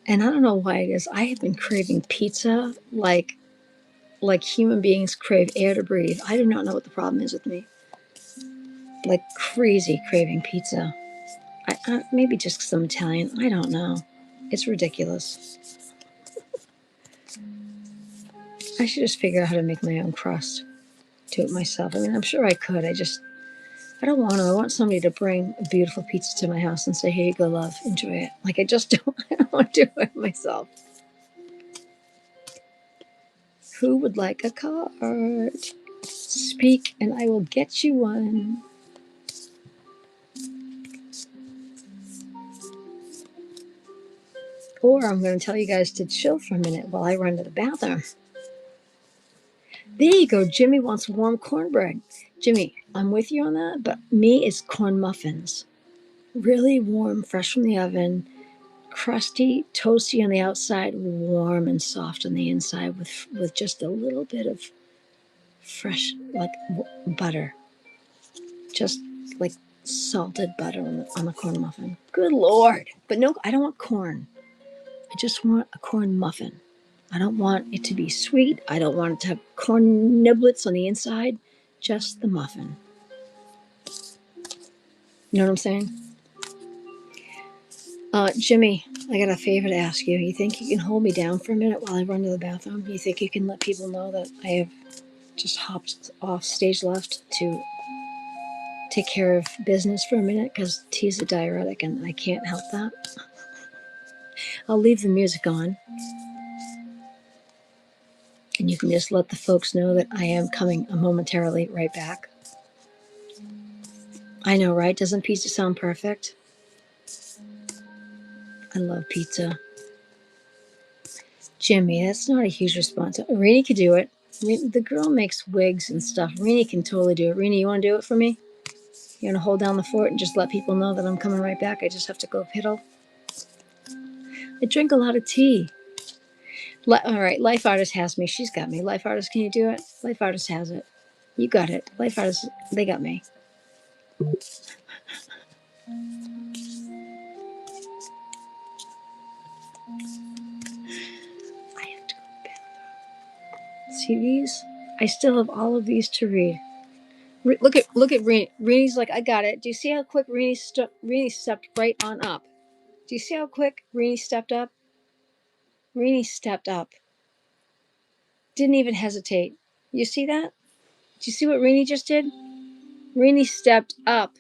And I don't know why it is. I have been craving pizza like human beings crave air to breathe. I do not know what the problem is with me. Like crazy craving pizza. Maybe just because I'm Italian. I don't know. It's ridiculous. I should just figure out how to make my own crust. Do it myself. I mean, I'm sure I could. I don't want to. I want somebody to bring a beautiful pizza to my house and say, "Here you go, love. Enjoy it." Like, I just don't, I don't want to do it myself. Who would like a card? Speak and I will get you one. Or I'm going to tell you guys to chill for a minute while I run to the bathroom. There you go. Jimmy wants warm cornbread. Jimmy, I'm with you on that, but me is corn muffins. Really warm, fresh from the oven, crusty, toasty on the outside, warm and soft on the inside with just a little bit of fresh, like butter. Just like salted butter on the corn muffin. Good Lord. But no, I don't want corn. I just want a corn muffin. I don't want it to be sweet. I don't want it to have corn niblets on the inside. Just the muffin. You know what I'm saying? Jimmy, I got a favor to ask you. You think you can hold me down for a minute while I run to the bathroom? You think you can let people know that I have just hopped off stage left to take care of business for a minute? Because tea's a diuretic and I can't help that. I'll leave the music on. And you can just let the folks know that I am coming momentarily right back. I know, right? Doesn't pizza sound perfect? I love pizza. Jimmy, that's not a huge response. Rini could do it. The girl makes wigs and stuff. Rini can totally do it. Rini, you want to do it for me? You want to hold down the fort and just let people know that I'm coming right back? I just have to go piddle. I drink a lot of tea. All right, Life Artist has me. She's got me. Life Artist, can you do it? Life Artist has it. You got it. Life Artist, they got me. I have to go back. See these? I still have all of these to read. Look at Rini. Rini's like, I got it. Do you see how quick Rini stepped right on up? Do you see how quick Rini stepped up? Rini stepped up. Didn't even hesitate. You see that? Do you see what Rini just did? Rini stepped up.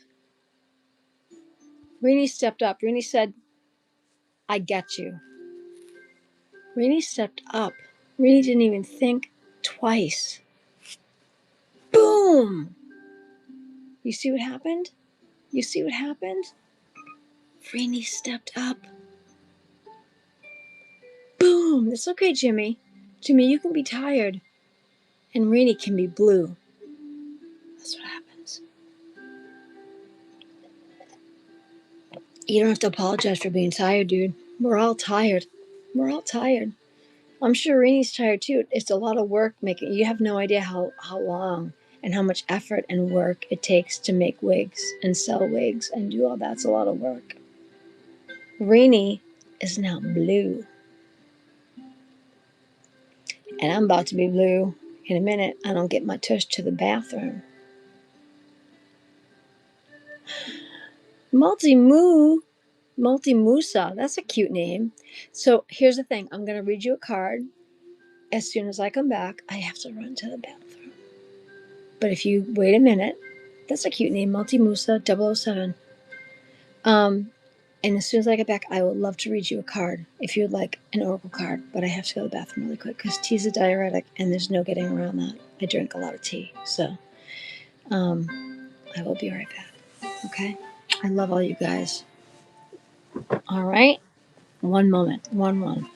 Rini stepped up. Rini said, I get you. Rini stepped up. Rini didn't even think twice. Boom! You see what happened? You see what happened? Rini stepped up. Boom! It's okay, Jimmy. Jimmy, you can be tired. And Rini can be blue. That's what happens. You don't have to apologize for being tired, dude. We're all tired. We're all tired. I'm sure Rini's tired too. It's a lot of work making. You have no idea how long and how much effort and work it takes to make wigs and sell wigs and do all that. It's a lot of work. Rini is now blue. And I'm about to be blue in a minute. I don't get my tush to the bathroom. Multi-Musa. That's a cute name. So here's the thing. I'm going to read you a card. As soon as I come back, I have to run to the bathroom. But if you wait a minute, that's a cute name, Multi-Musa 007. And as soon as I get back, I would love to read you a card if you'd like an oracle card. But I have to go to the bathroom really quick because tea's a diuretic and there's no getting around that. I drink a lot of tea. So I will be right back. Okay? I love all you guys. All right? One moment. One.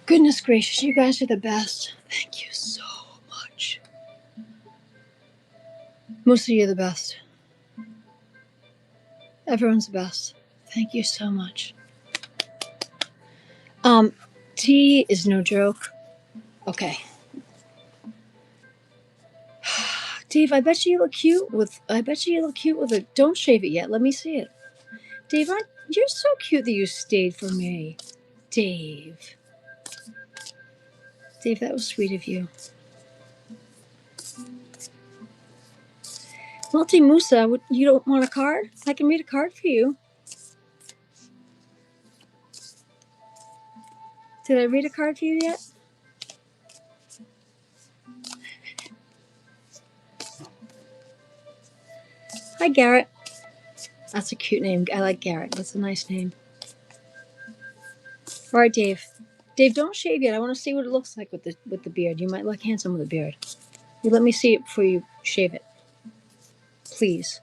Goodness gracious, you guys are the best. Thank you so much. Mostly you're the best. Everyone's the best. Thank you so much. Tea is no joke. Okay. Dave, I bet you look cute with a, don't shave it yet. Let me see it. Dave, you're so cute that you stayed for me. Dave. Dave, that was sweet of you. Multi Musa, you don't want a card? I can read a card for you. Did I read a card for you yet? Hi, Garrett. That's a cute name. I like Garrett. That's a nice name. All right, Dave. Dave, don't shave yet. I want to see what it looks like with the beard. You might look handsome with a beard. You let me see it before you shave it, please.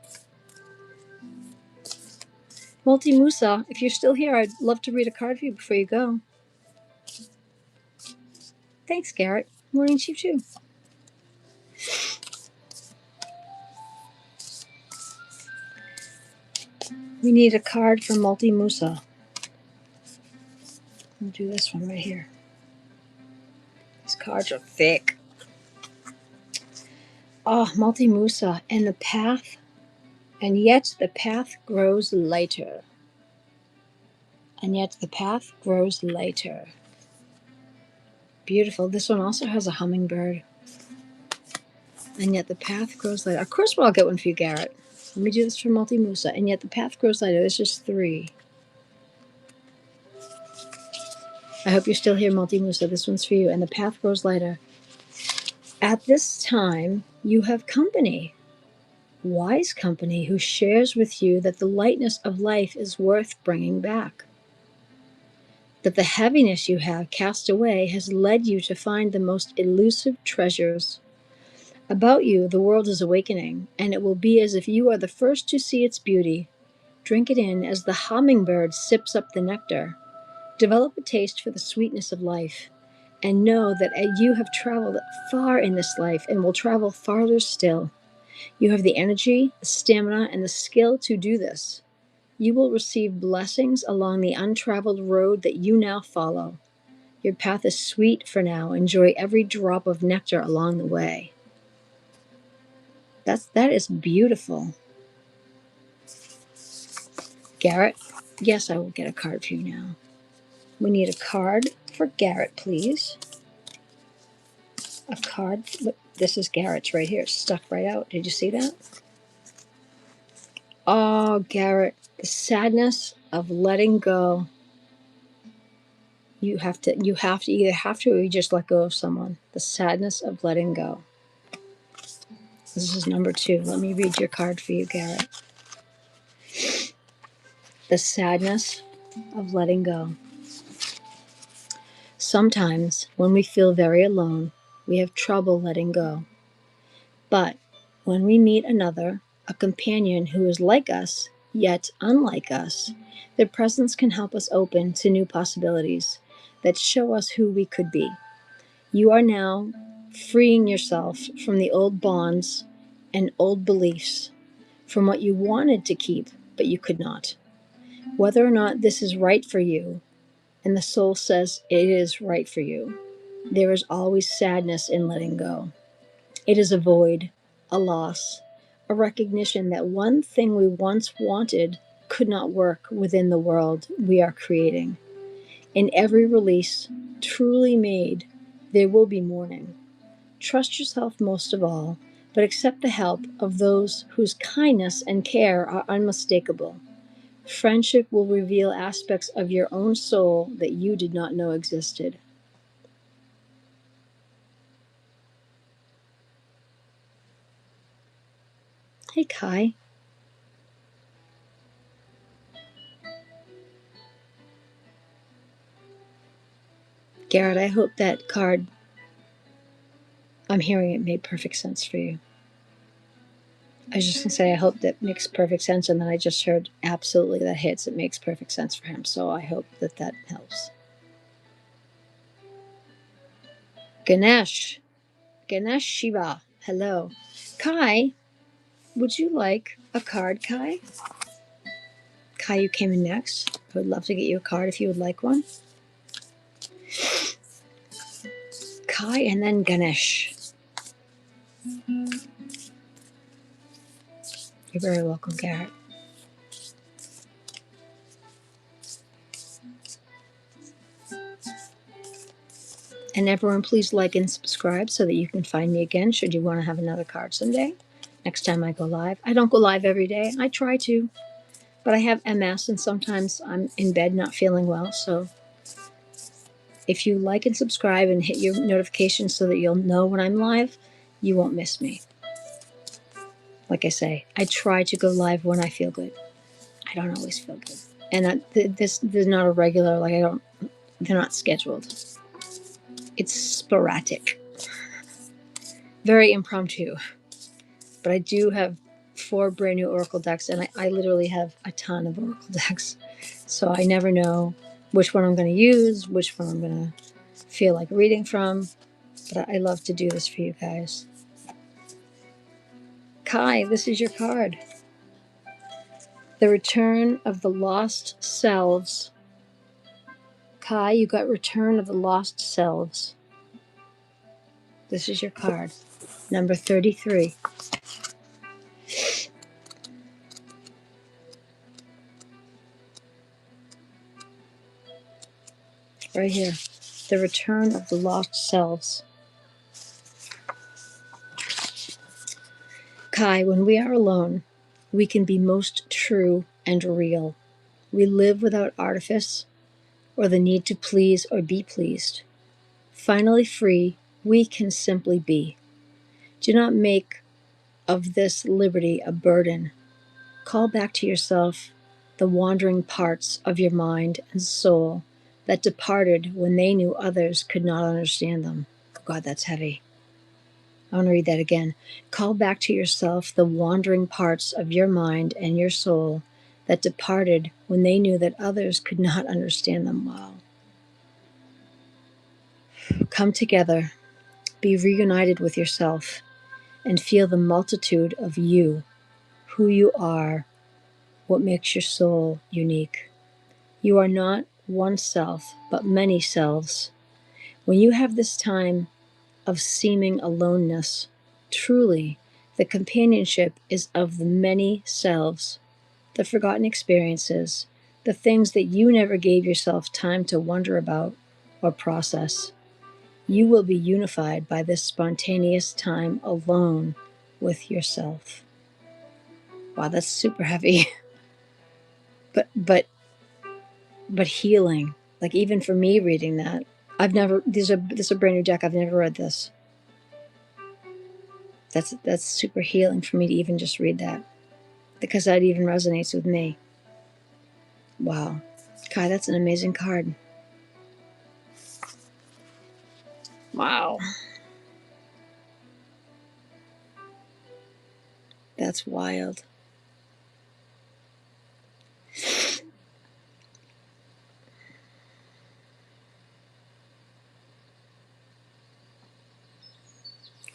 Multi Musa, if you're still here, I'd love to read a card for you before you go. Thanks, Garrett. Morning, Chief too. We need a card for Multi Musa. I'll do this one right here. These cards are thick. Oh, Multi Musa, and the path, and yet the path grows lighter. And yet the path grows lighter. Beautiful. This one also has a hummingbird. And yet the path grows lighter. Of course, I'll get one for you, Garrett. Let me do this for Multi Musa. And yet the path grows lighter. There's just 3. I hope you're still here, Multi Musa. This one's for you. And the path grows lighter. At this time, you have company. Wise company who shares with you that the lightness of life is worth bringing back. That the heaviness you have cast away has led you to find the most elusive treasures. About you, the world is awakening, and it will be as if you are the first to see its beauty. Drink it in as the hummingbird sips up the nectar. Develop a taste for the sweetness of life, and know that you have traveled far in this life and will travel farther still. You have the energy, the stamina, and the skill to do this. You will receive blessings along the untraveled road that you now follow. Your path is sweet for now. Enjoy every drop of nectar along the way. That is beautiful. Garrett, yes, I will get a card for you now. We need a card for Garrett, please. A card. Look, this is Garrett's right here. It's stuck right out. Did you see that? Oh, Garrett, the sadness of letting go. You have to either have to or you just let go of someone. The sadness of letting go. This is number 2. Let me read your card for you, Garrett. The sadness of letting go. Sometimes when we feel very alone, we have trouble letting go. But when we meet a companion who is like us, yet unlike us, their presence can help us open to new possibilities that show us who we could be. You are now freeing yourself from the old bonds and old beliefs, from what you wanted to keep, but you could not. Whether or not this is right for you, and the soul says it is right for you, there is always sadness in letting go. It is a void, a loss, a recognition that one thing we once wanted could not work within the world we are creating. In every release truly made, there will be mourning. Trust yourself most of all, but accept the help of those whose kindness and care are unmistakable. Friendship will reveal aspects of your own soul that you did not know existed. Hey, Kai. Garrett, I hope that card, I'm hearing it made perfect sense for you. I was just going to say, I hope that makes perfect sense. And then I just heard absolutely that hits. It makes perfect sense for him. So I hope that that helps. Ganesh. Ganesh Shiva. Hello. Kai, would you like a card, Kai? Kai, you came in next. I would love to get you a card if you would like one. Kai and then Ganesh. You're very welcome, Garrett. And everyone, please like and subscribe so that you can find me again should you want to have another card someday. Next time I go live. I don't go live every day. I try to, but I have MS and sometimes I'm in bed not feeling well. So if you like and subscribe and hit your notifications so that you'll know when I'm live, you won't miss me. Like I say, I try to go live when I feel good. I don't always feel good. And this is not a regular, they're not scheduled. It's sporadic. Very impromptu. But I do have 4 brand new Oracle decks, and I literally have a ton of Oracle decks. So I never know which one I'm going to use, which one I'm going to feel like reading from. But I love to do this for you guys. Kai, this is your card. The Return of the Lost Selves. Kai, you got Return of the Lost Selves. This is your card. Number 33. Right here. The Return of the Lost Selves. Kai, when we are alone, we can be most true and real. We live without artifice or the need to please or be pleased. Finally free, we can simply be. Do not make of this liberty a burden. Call back to yourself the wandering parts of your mind and soul that departed when they knew others could not understand them. Oh God, that's heavy. I want to read that again. Call back to yourself the wandering parts of your mind and your soul that departed when they knew that others could not understand them. Wow. Come together, be reunited with yourself, and feel the multitude of you, who you are, what makes your soul unique. You are not one self, but many selves. When you have this time of seeming aloneness, truly, the companionship is of the many selves, the forgotten experiences, the things that you never gave yourself time to wonder about or process. You will be unified by this spontaneous time alone with yourself. Wow, that's super heavy. but healing. Like even for me reading that, this is a brand new deck. I've never read this. That's super healing for me to even just read that, because that even resonates with me. Wow. Kai, that's an amazing card. Wow. That's wild.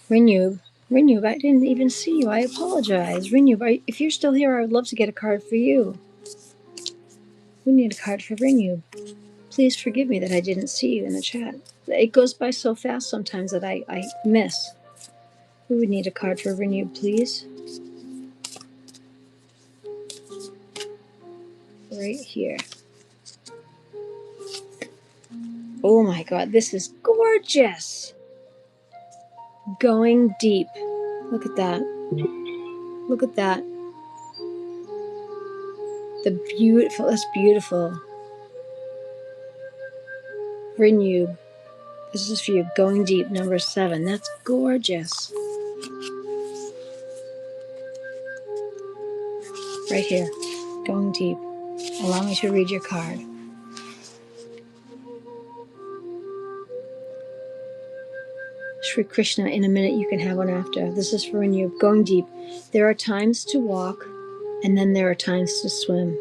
Renewed, I didn't even see you. I apologize. Renewed, if you're still here, I would love to get a card for you. We need a card for Renewed. Please forgive me that I didn't see you in the chat. It goes by so fast sometimes that I miss. We would need a card for Renewed, please. Right here. Oh my God, this is gorgeous. Going deep. Look at that. Look at that. That's beautiful. Renewed. This is for you. Going deep, number 7. That's gorgeous. Right here. Going deep. Allow me to read your card. Sri Krishna, in a minute you can have one after. This is for when you're going deep. There are times to walk, and then there are times to swim.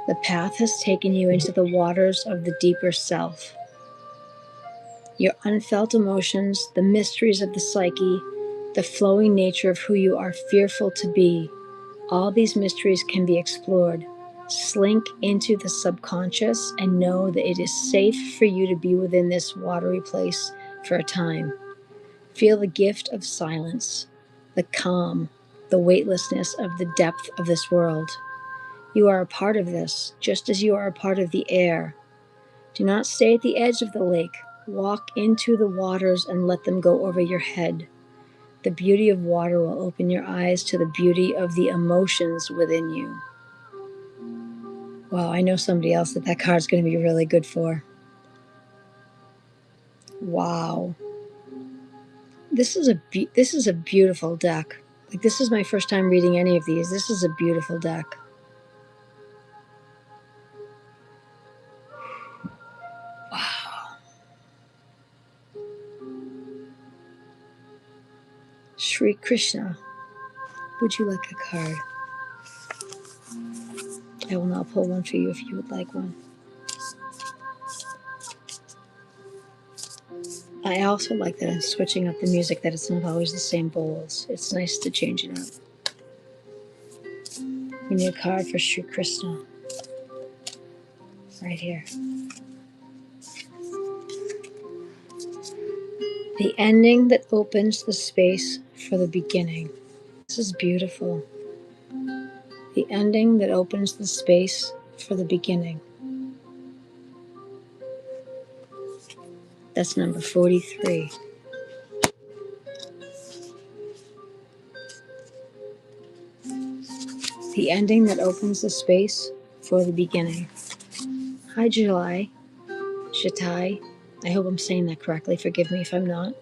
The path has taken you into the waters of the deeper self. Your unfelt emotions, the mysteries of the psyche, the flowing nature of who you are fearful to be, all these mysteries can be explored. Slink into the subconscious and know that it is safe for you to be within this watery place for a time. Feel the gift of silence, the calm, the weightlessness of the depth of this world. You are a part of this, just as you are a part of the air. Do not stay at the edge of the lake. Walk into the waters and let them go over your head. The beauty of water will open your eyes to the beauty of the emotions within you. Wow, I know somebody else that card's going to be really good for. Wow. This is a beautiful deck. Like, this is my first time reading any of these. This is a beautiful deck. Wow. Sri Krishna, would you like a card? I will now pull one for you if you would like one. I also like that I'm switching up the music, that it's not always the same bowls. It's nice to change it up. We need a card for Sri Krishna. Right here. The ending that opens the space for the beginning. This is beautiful. The ending that opens the space for the beginning. That's number 43. The ending that opens the space for the beginning. Hi, July. Shatai. I hope I'm saying that correctly. Forgive me if I'm not.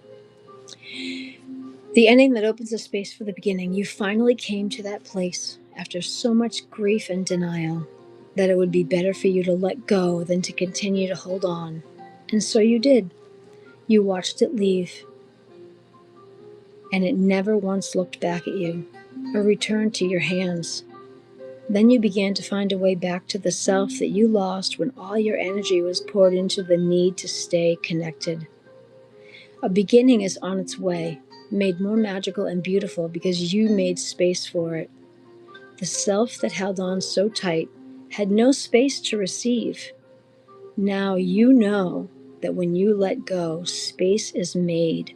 The ending that opens the space for the beginning. You finally came to that place after so much grief and denial that it would be better for you to let go than to continue to hold on. And so you did. You watched it leave, and it never once looked back at you or returned to your hands. Then you began to find a way back to the self that you lost when all your energy was poured into the need to stay connected. A beginning is on its way, made more magical and beautiful because you made space for it. The self that held on so tight had no space to receive. Now you know that when you let go, space is made,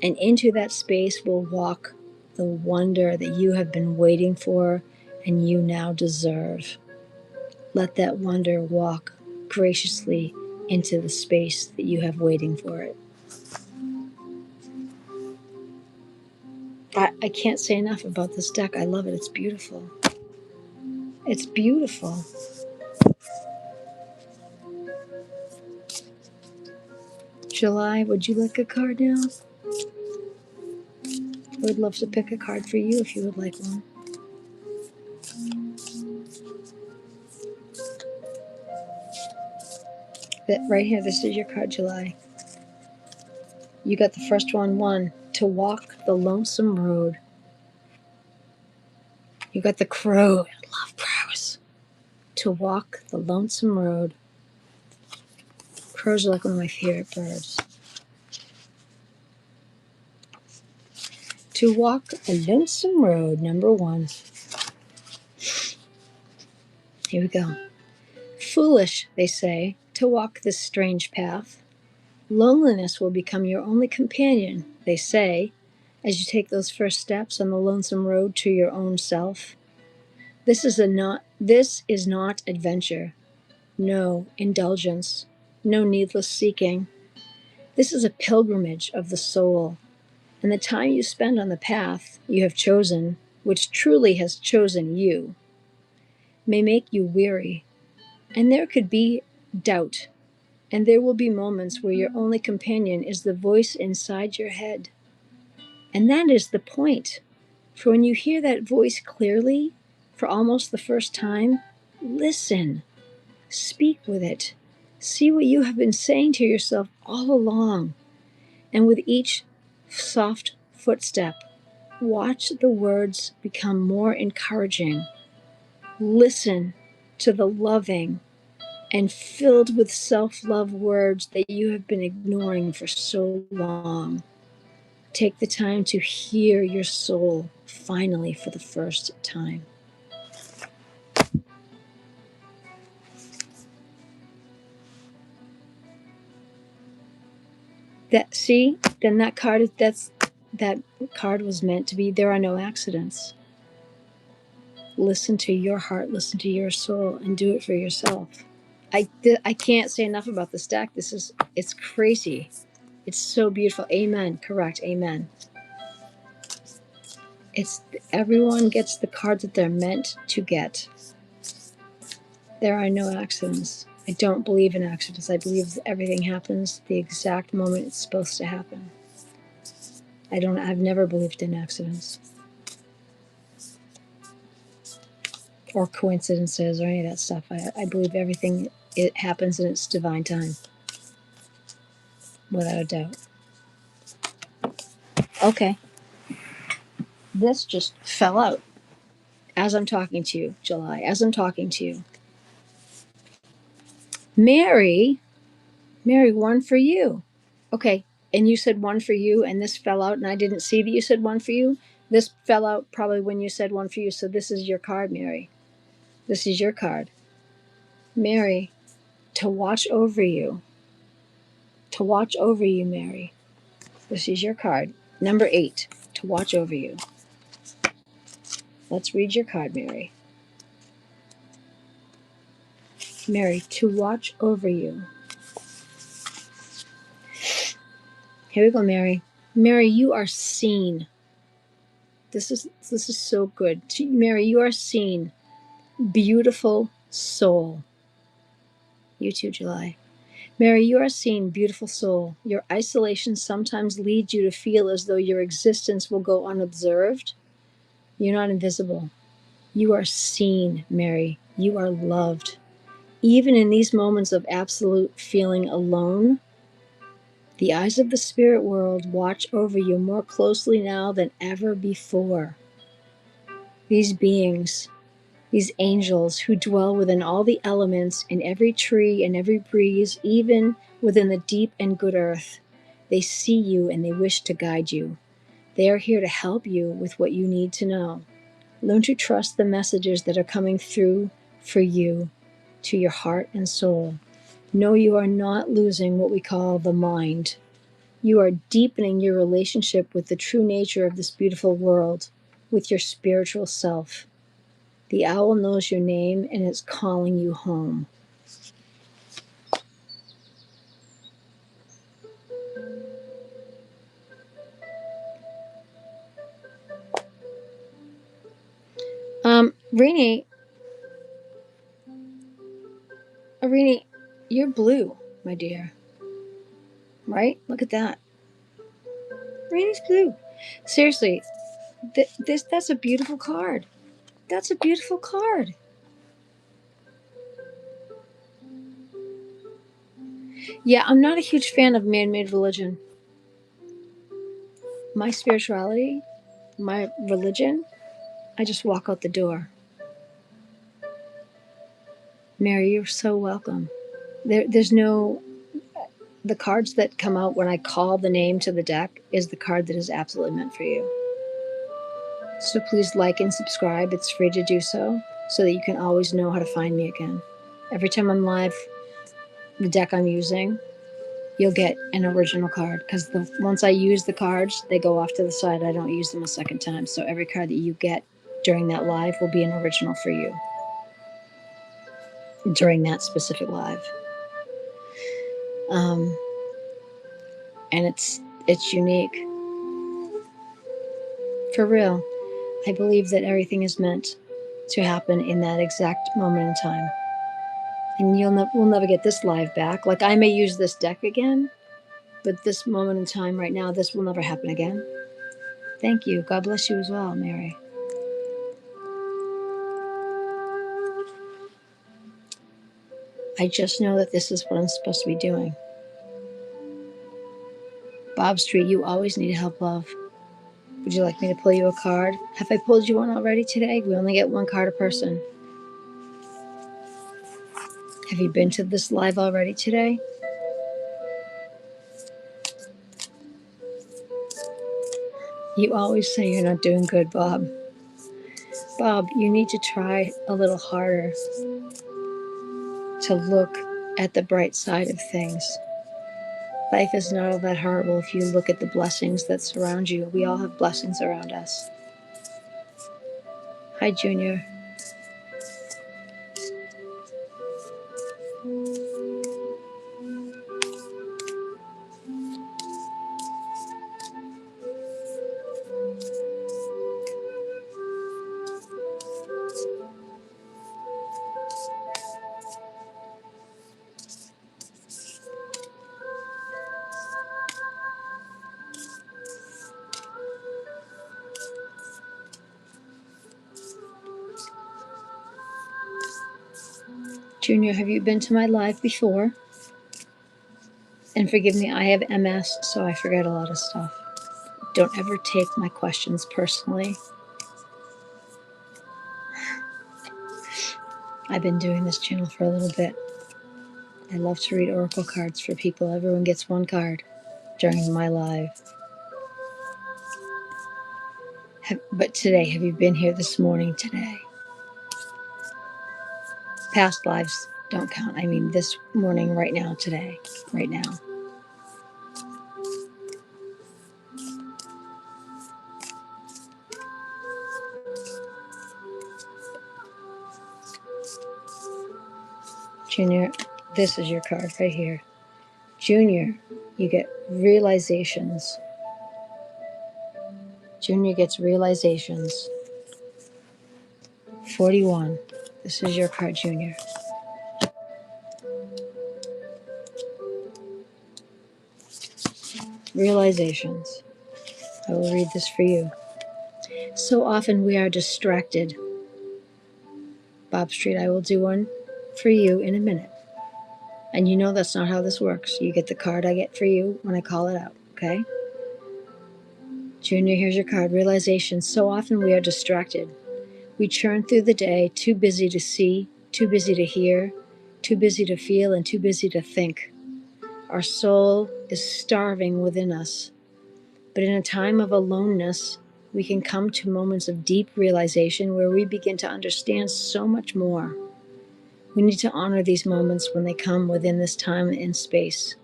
and into that space will walk the wonder that you have been waiting for and you now deserve. Let that wonder walk graciously into the space that you have waiting for it. I can't say enough about this deck. I love it. It's beautiful. It's beautiful. July, would you like a card now? I would love to pick a card for you if you would like one. Right here, this is your card, July. You got the first one, to walk the lonesome road. You got the crow. I love crows. To walk the lonesome road. Crows are like one of my favorite birds. To walk a lonesome road, number 1. Here we go. Foolish, they say, to walk this strange path. Loneliness will become your only companion, they say, as you take those first steps on the lonesome road to your own self. This is not adventure. No indulgence. No needless seeking. This is a pilgrimage of the soul. And the time you spend on the path you have chosen, which truly has chosen you, may make you weary. And there could be doubt. And there will be moments where your only companion is the voice inside your head. And that is the point. For when you hear that voice clearly, for almost the first time, listen. Speak with it. See what you have been saying to yourself all along. And with each soft footstep. Watch the words become more encouraging. Listen to the loving and filled with self-love words that you have been ignoring for so long. Take the time to hear your soul finally for the first time. Then that card was meant to be there are no accidents. Listen to your heart, listen to your soul, and do it for yourself. I can't say enough about this deck. It's crazy. It's so beautiful. Amen. Correct. Amen. It's everyone gets the cards that they're meant to get. There are no accidents. I don't believe in accidents. I believe that everything happens the exact moment it's supposed to happen. I've never believed in accidents or coincidences or any of that stuff. I believe everything, it happens in its divine time. Without a doubt. Okay. This just fell out as I'm talking to you, July, as I'm talking to you. Mary, one for you. Okay. And you said one for you, and this fell out, and I didn't see that you said one for you. This fell out probably when you said one for you. So this is your card, Mary. This is your card. Mary, to watch over you. To watch over you, Mary. This is your card. Number 8, to watch over you. Let's read your card, Mary. Mary, to watch over you. Here we go, Mary. Mary, you are seen. This is so good. Mary, you are seen. Beautiful soul. You too, July. Mary, you are seen, beautiful soul. Your isolation sometimes leads you to feel as though your existence will go unobserved. You're not invisible. You are seen, Mary. You are loved. Even in these moments of absolute feeling alone, the eyes of the spirit world watch over you more closely now than ever before. These beings, these angels who dwell within all the elements, in every tree and every breeze, even within the deep and good earth, they see you and they wish to guide you. They are here to help you with what you need to know. Learn to trust the messages that are coming through for you to your heart and soul. Know you are not losing what we call the mind. You are deepening your relationship with the true nature of this beautiful world, with your spiritual self. The owl knows your name and is calling you home. Rini, you're blue, my dear. Right? Look at that. Rini's blue. Seriously, that's a beautiful card. That's a beautiful card. Yeah, I'm not a huge fan of man-made religion. My spirituality, my religion, I just walk out the door. Mary, you're so welcome. There's no... The cards that come out when I call the name to the deck is the card that is absolutely meant for you. So please like and subscribe. It's free to do so that you can always know how to find me again. Every time I'm live, the deck I'm using, you'll get an original card, because once I use the cards, they go off to the side. I don't use them a second time. So every card that you get during that live will be an original for you during that specific live. And it's unique. For real. I believe that everything is meant to happen in that exact moment in time. And we'll never get this live back. Like, I may use this deck again, but this moment in time right now, this will never happen again. Thank you. God bless you as well, Mary. I just know that this is what I'm supposed to be doing. Bob Street, you always need help, love. Would you like me to pull you a card? Have I pulled you one already today? We only get one card a person. Have you been to this live already today? You always say you're not doing good, Bob. Bob, you need to try a little harder to look at the bright side of things. Life is not all that horrible if you look at the blessings that surround you. We all have blessings around us. Hi, Junior. Junior, have you been to my live before? And forgive me, I have MS, so I forget a lot of stuff. Don't ever take my questions personally. I've been doing this channel for a little bit. I love to read oracle cards for people. Everyone gets one card during my live. But today, have you been here this morning today? Past lives don't count. I mean this morning, right now, today, right now. Junior, this is your card right here. Junior, you get realizations. Junior gets realizations. 41. This is your card, Junior. Realizations. I will read this for you. So often we are distracted. Bob Street, I will do one for you in a minute. And you know that's not how this works. You get the card I get for you when I call it out, okay? Junior, here's your card. Realization. So often we are distracted. We churn through the day, too busy to see, too busy to hear, too busy to feel, and too busy to think. Our soul is starving within us. But in a time of aloneness, we can come to moments of deep realization where we begin to understand so much more. We need to honor these moments when they come within this time and space.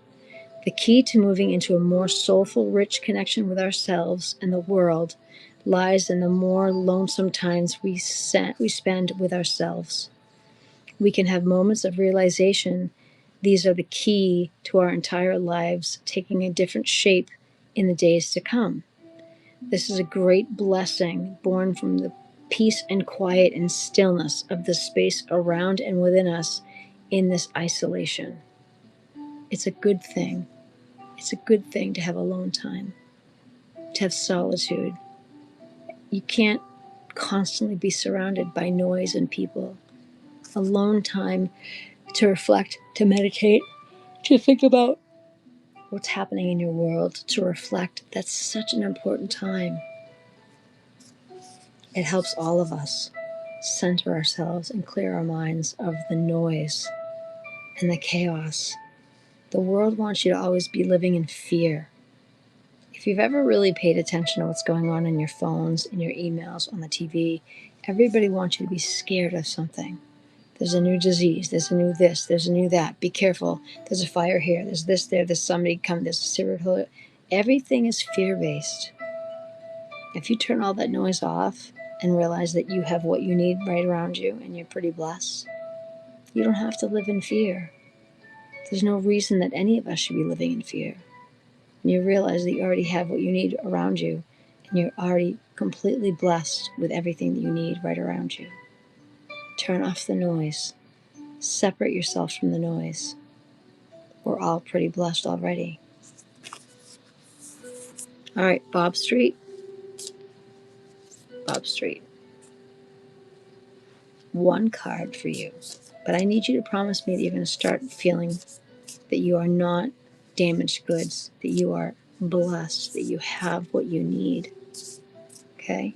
The key to moving into a more soulful, rich connection with ourselves and the world lies in the more lonesome times we spend with ourselves. We can have moments of realization. These are the key to our entire lives taking a different shape in the days to come. This is a great blessing born from the peace and quiet and stillness of the space around and within us in this isolation. It's a good thing. It's a good thing to have alone time, to have solitude. You can't constantly be surrounded by noise and people. Alone time to reflect, to meditate, to think about what's happening in your world, to reflect. That's such an important time. It helps all of us center ourselves and clear our minds of the noise and the chaos. The world wants you to always be living in fear. If you've ever really paid attention to what's going on in your phones, in your emails, on the TV, everybody wants you to be scared of something. There's a new disease, there's a new this, there's a new that. Be careful. There's a fire here, there's this there, there's somebody coming, there's a serial killer. Everything is fear-based. If you turn all that noise off and realize that you have what you need right around you and you're pretty blessed, you don't have to live in fear. There's no reason that any of us should be living in fear. And you realize that you already have what you need around you and you're already completely blessed with everything that you need right around you. Turn off the noise. Separate yourself from the noise. We're all pretty blessed already. All right, Bob Street. Bob Street. One card for you. But I need you to promise me that you're going to start feeling that you are not damaged goods, that you are blessed that you have what you need. Okay?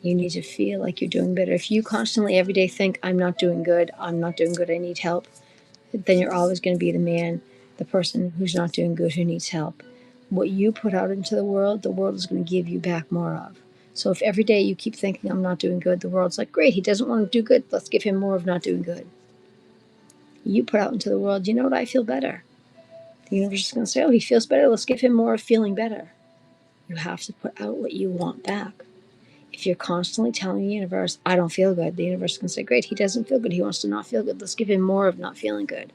You need to feel like you're doing better. If you constantly every day think, I'm not doing good, I need help, then you're always going to be the person who's not doing good, who needs help. What you put out into the world is going to give you back more of. So if every day you keep thinking, I'm not doing good, the world's like, great, he doesn't want to do good. Let's give him more of not doing good. You put out into the world, you know what, I feel better. The universe is going to say, oh, he feels better. Let's give him more of feeling better. You have to put out what you want back. If you're constantly telling the universe, I don't feel good, the universe is going to say, great, he doesn't feel good. He wants to not feel good. Let's give him more of not feeling good.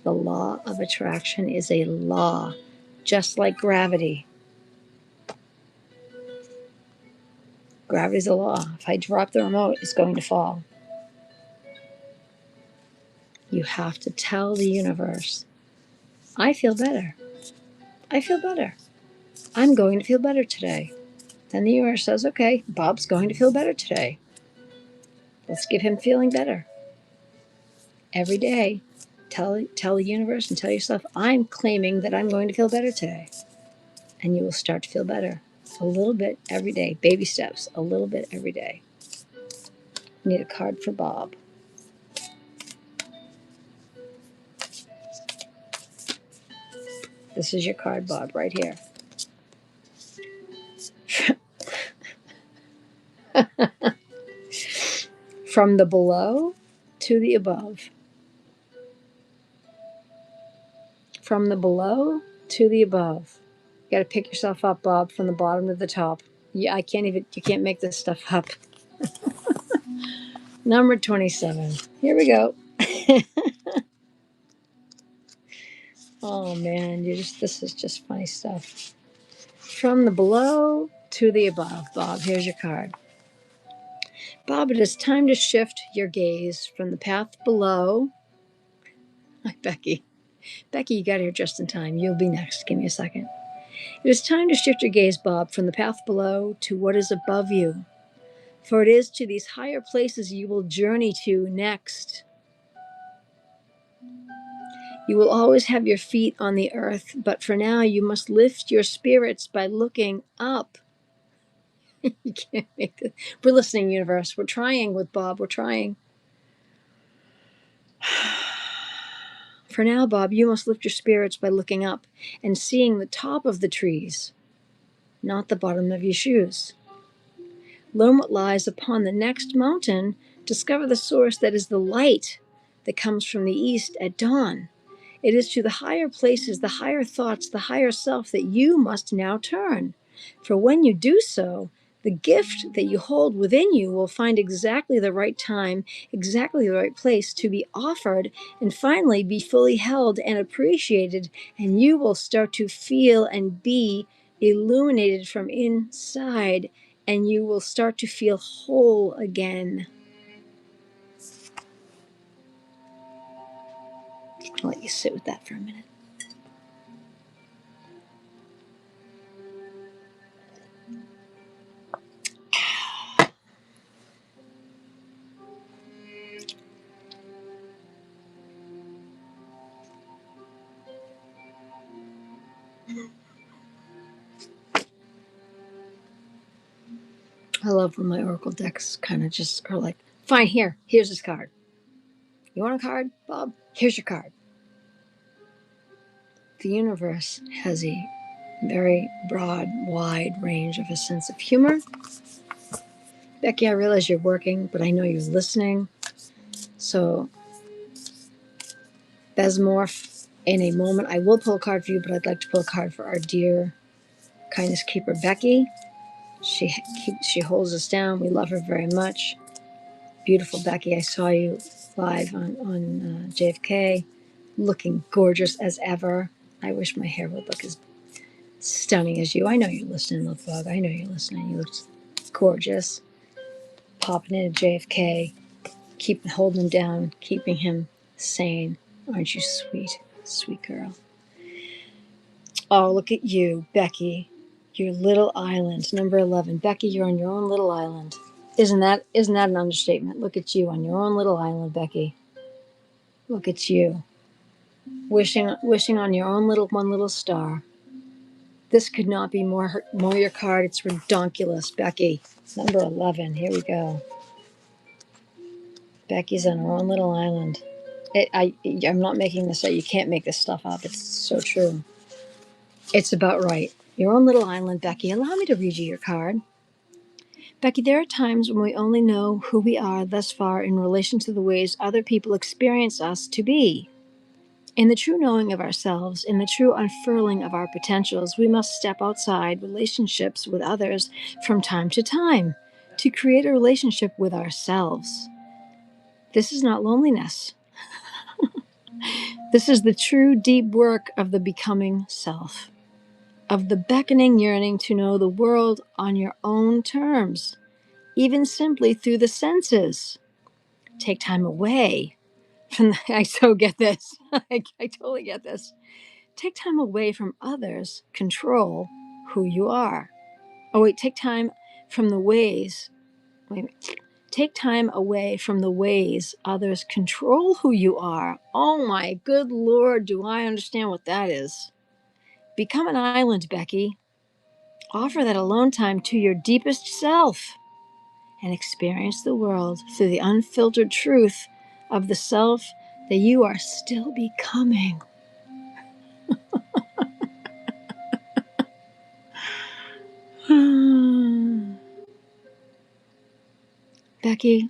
The law of attraction is a law, just like gravity. Gravity is a law. If I drop the remote, it's going to fall. You have to tell the universe, I feel better. I feel better. I'm going to feel better today. Then the universe says, okay, Bob's going to feel better today. Let's give him feeling better. Every day, tell the universe and tell yourself, I'm claiming that I'm going to feel better today. And you will start to feel better. A little bit every day. Baby steps. A little bit every day. Need a card for Bob. This is your card, Bob, right here. From the below to the above. From the below to the above. You got to pick yourself up, Bob, from the bottom to the top. Yeah, you can't make this stuff up. Number 27. Here we go. Oh man, this is just funny stuff. From the below to the above, Bob, here's your card. Bob, it is time to shift your gaze from the path below. Hi, Becky. Becky, you got here just in time. You'll be next. Give me a second. It is time to shift your gaze, Bob, from the path below to what is above you. For it is to these higher places you will journey to next. You will always have your feet on the earth, but for now you must lift your spirits by looking up. You can't make this. We're listening, universe. We're trying with Bob. We're trying. For now, Bob, you must lift your spirits by looking up and seeing the top of the trees, not the bottom of your shoes. Learn what lies upon the next mountain. Discover the source that is the light that comes from the east at dawn. It is to the higher places, the higher thoughts, the higher self that you must now turn. For when you do so, the gift that you hold within you will find exactly the right time, exactly the right place to be offered, and finally be fully held and appreciated, and you will start to feel and be illuminated from inside, and you will start to feel whole again. I'll let you sit with that for a minute. I love when my oracle decks kind of just are like, fine, here's this card. You want a card, Bob? Here's your card. The universe has a very broad, wide range of a sense of humor. Becky, I realize you're working, but I know you're listening. So, Besmorph, in a moment, I will pull a card for you, but I'd like to pull a card for our dear kindness keeper, Becky. She holds us down. We love her very much. Beautiful Becky. I saw you live on JFK, looking gorgeous as ever. I wish my hair would look as stunning as you. I know you're listening, Love Bug. I know you're listening. You look gorgeous. Popping into JFK, holding him down, keeping him sane. Aren't you sweet, sweet girl? Oh, look at you, Becky. Your little island, number 11. Becky, you're on your own little island. Isn't that an understatement? Look at you on your own little island, Becky. Look at you. Wishing on your own one little star. This could not be more your card. It's redonkulous, Becky. Number 11. Here we go. Becky's on her own little island. I'm not making this up. You can't make this stuff up. It's so true. It's about right. Your own little island, Becky. Allow me to read you your card. Becky, there are times when we only know who we are thus far in relation to the ways other people experience us to be. In the true knowing of ourselves, in the true unfurling of our potentials, we must step outside relationships with others from time to time to create a relationship with ourselves. This is not loneliness. This is the true deep work of the becoming self, of the beckoning yearning to know the world on your own terms, even simply through the senses. Take time away from I so get this. I totally get this. Take time away from others. Control who you are. Oh wait, take time from the ways. Wait, take time away from the ways others control who you are. Oh my good Lord, do I understand what that is? Become an island, Becky. Offer that alone time to your deepest self and experience the world through the unfiltered truth of the self that you are still becoming. Becky,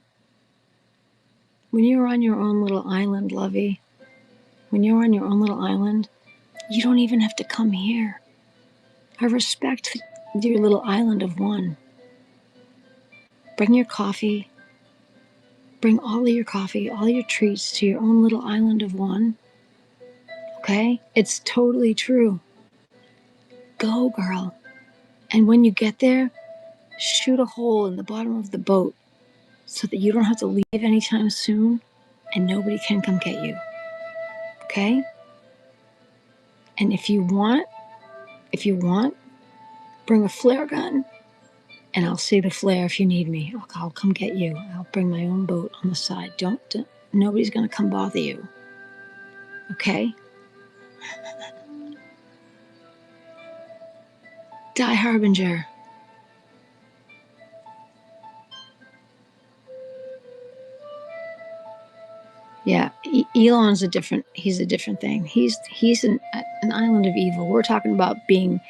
when you're on your own little island, lovey, when you're on your own little island, you don't even have to come here. I respect your little island of one. Bring your coffee. Bring all of your coffee, all your treats to your own little island of one. Okay? It's totally true. Go, girl. And when you get there, shoot a hole in the bottom of the boat so that you don't have to leave anytime soon and nobody can come get you. Okay? And if you want, bring a flare gun and I'll see the flare if you need me. I'll come get you. I'll bring my own boat on the side. Nobody's going to come bother you. Okay? Die Harbinger. Yeah, Elon's he's a different thing. He's an island of evil. We're talking about being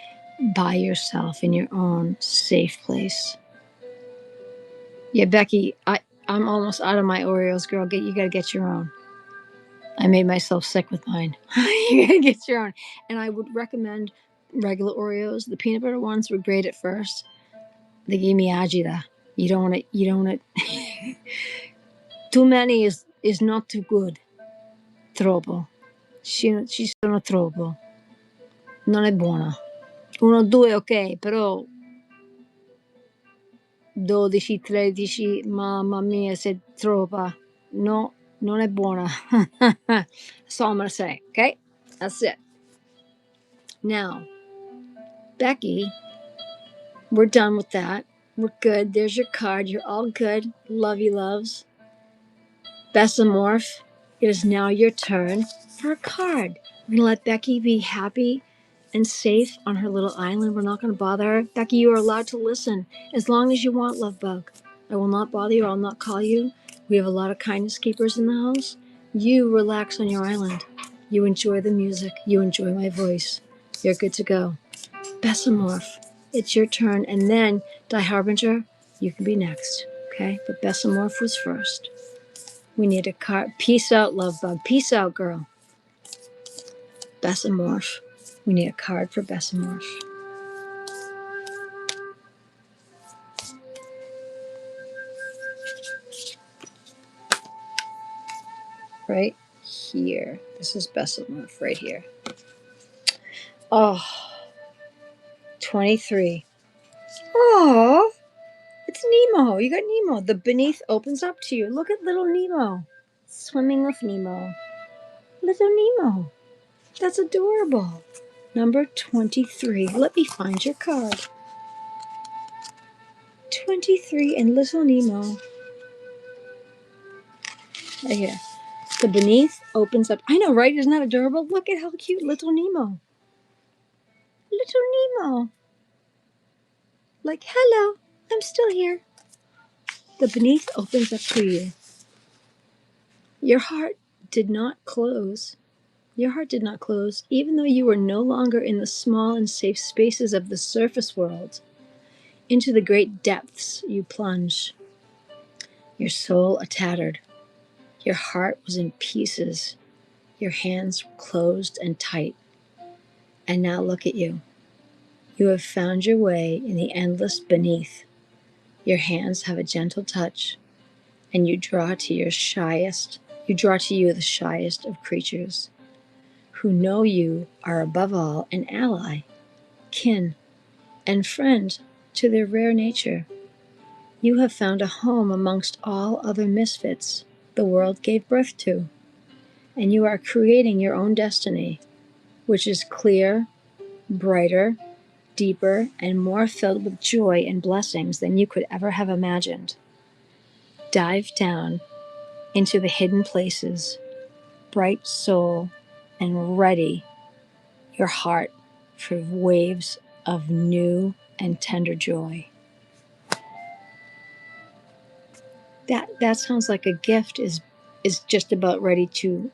by yourself in your own safe place. Yeah, Becky, I'm almost out of my Oreos, girl. You gotta get your own. I made myself sick with mine. You gotta get your own. And I would recommend regular Oreos. The peanut butter ones were great at first. They gave me agita. You don't want to too many is not too good. Troppo. Ci sono troppo. Non è buona. 1, 2 ok, però 12, 13, mamma mia, sei troppa. No, non è buona. That's all I'm going to say, okay? That's it. Now, Becky, we're done with that. We're good. There's your card. You're all good. Love you, loves. Bessamorph, it is now your turn for a card. We're going to let Becky be happy and safe on her little island. We're not going to bother her. Becky, you are allowed to listen as long as you want, love bug. I will not bother you. I'll not call you. We have a lot of kindness keepers in the house. You relax on your island. You enjoy the music. You enjoy my voice. You're good to go. Bessamorph, it's your turn. And then, Die Harbinger, you can be next. Okay? But Bessamorph was first. We need a card. Peace out, love bug. Peace out, girl. Bessamorph. We need a card for Bessamorph. Right here. This is Bessamorph right here. Oh, 23. Oh, it's Nemo. You got Nemo. The beneath opens up to you. Look at little Nemo. Swimming with Nemo. Little Nemo. That's adorable. Number 23. Let me find your card. 23 and Little Nemo. Right here. The beneath opens up. I know, right? Isn't that adorable? Look at how cute Little Nemo. Little Nemo. Like, hello, I'm still here. The beneath opens up to you. Your heart did not close. Your heart did not close, even though you were no longer in the small and safe spaces of the surface world. Into the great depths you plunge. Your soul a tattered. Your heart was in pieces. Your hands closed and tight. And now look at you. You have found your way in the endless beneath. Your hands have a gentle touch, and you draw to you the shyest of creatures, who know you are above all an ally, kin, and friend to their rare nature. You have found a home amongst all other misfits the world gave birth to, and you are creating your own destiny, which is clear, brighter, deeper, and more filled with joy and blessings than you could ever have imagined. Dive down into the hidden places, bright soul, and ready your heart for waves of new and tender joy. That sounds like a gift is just about ready to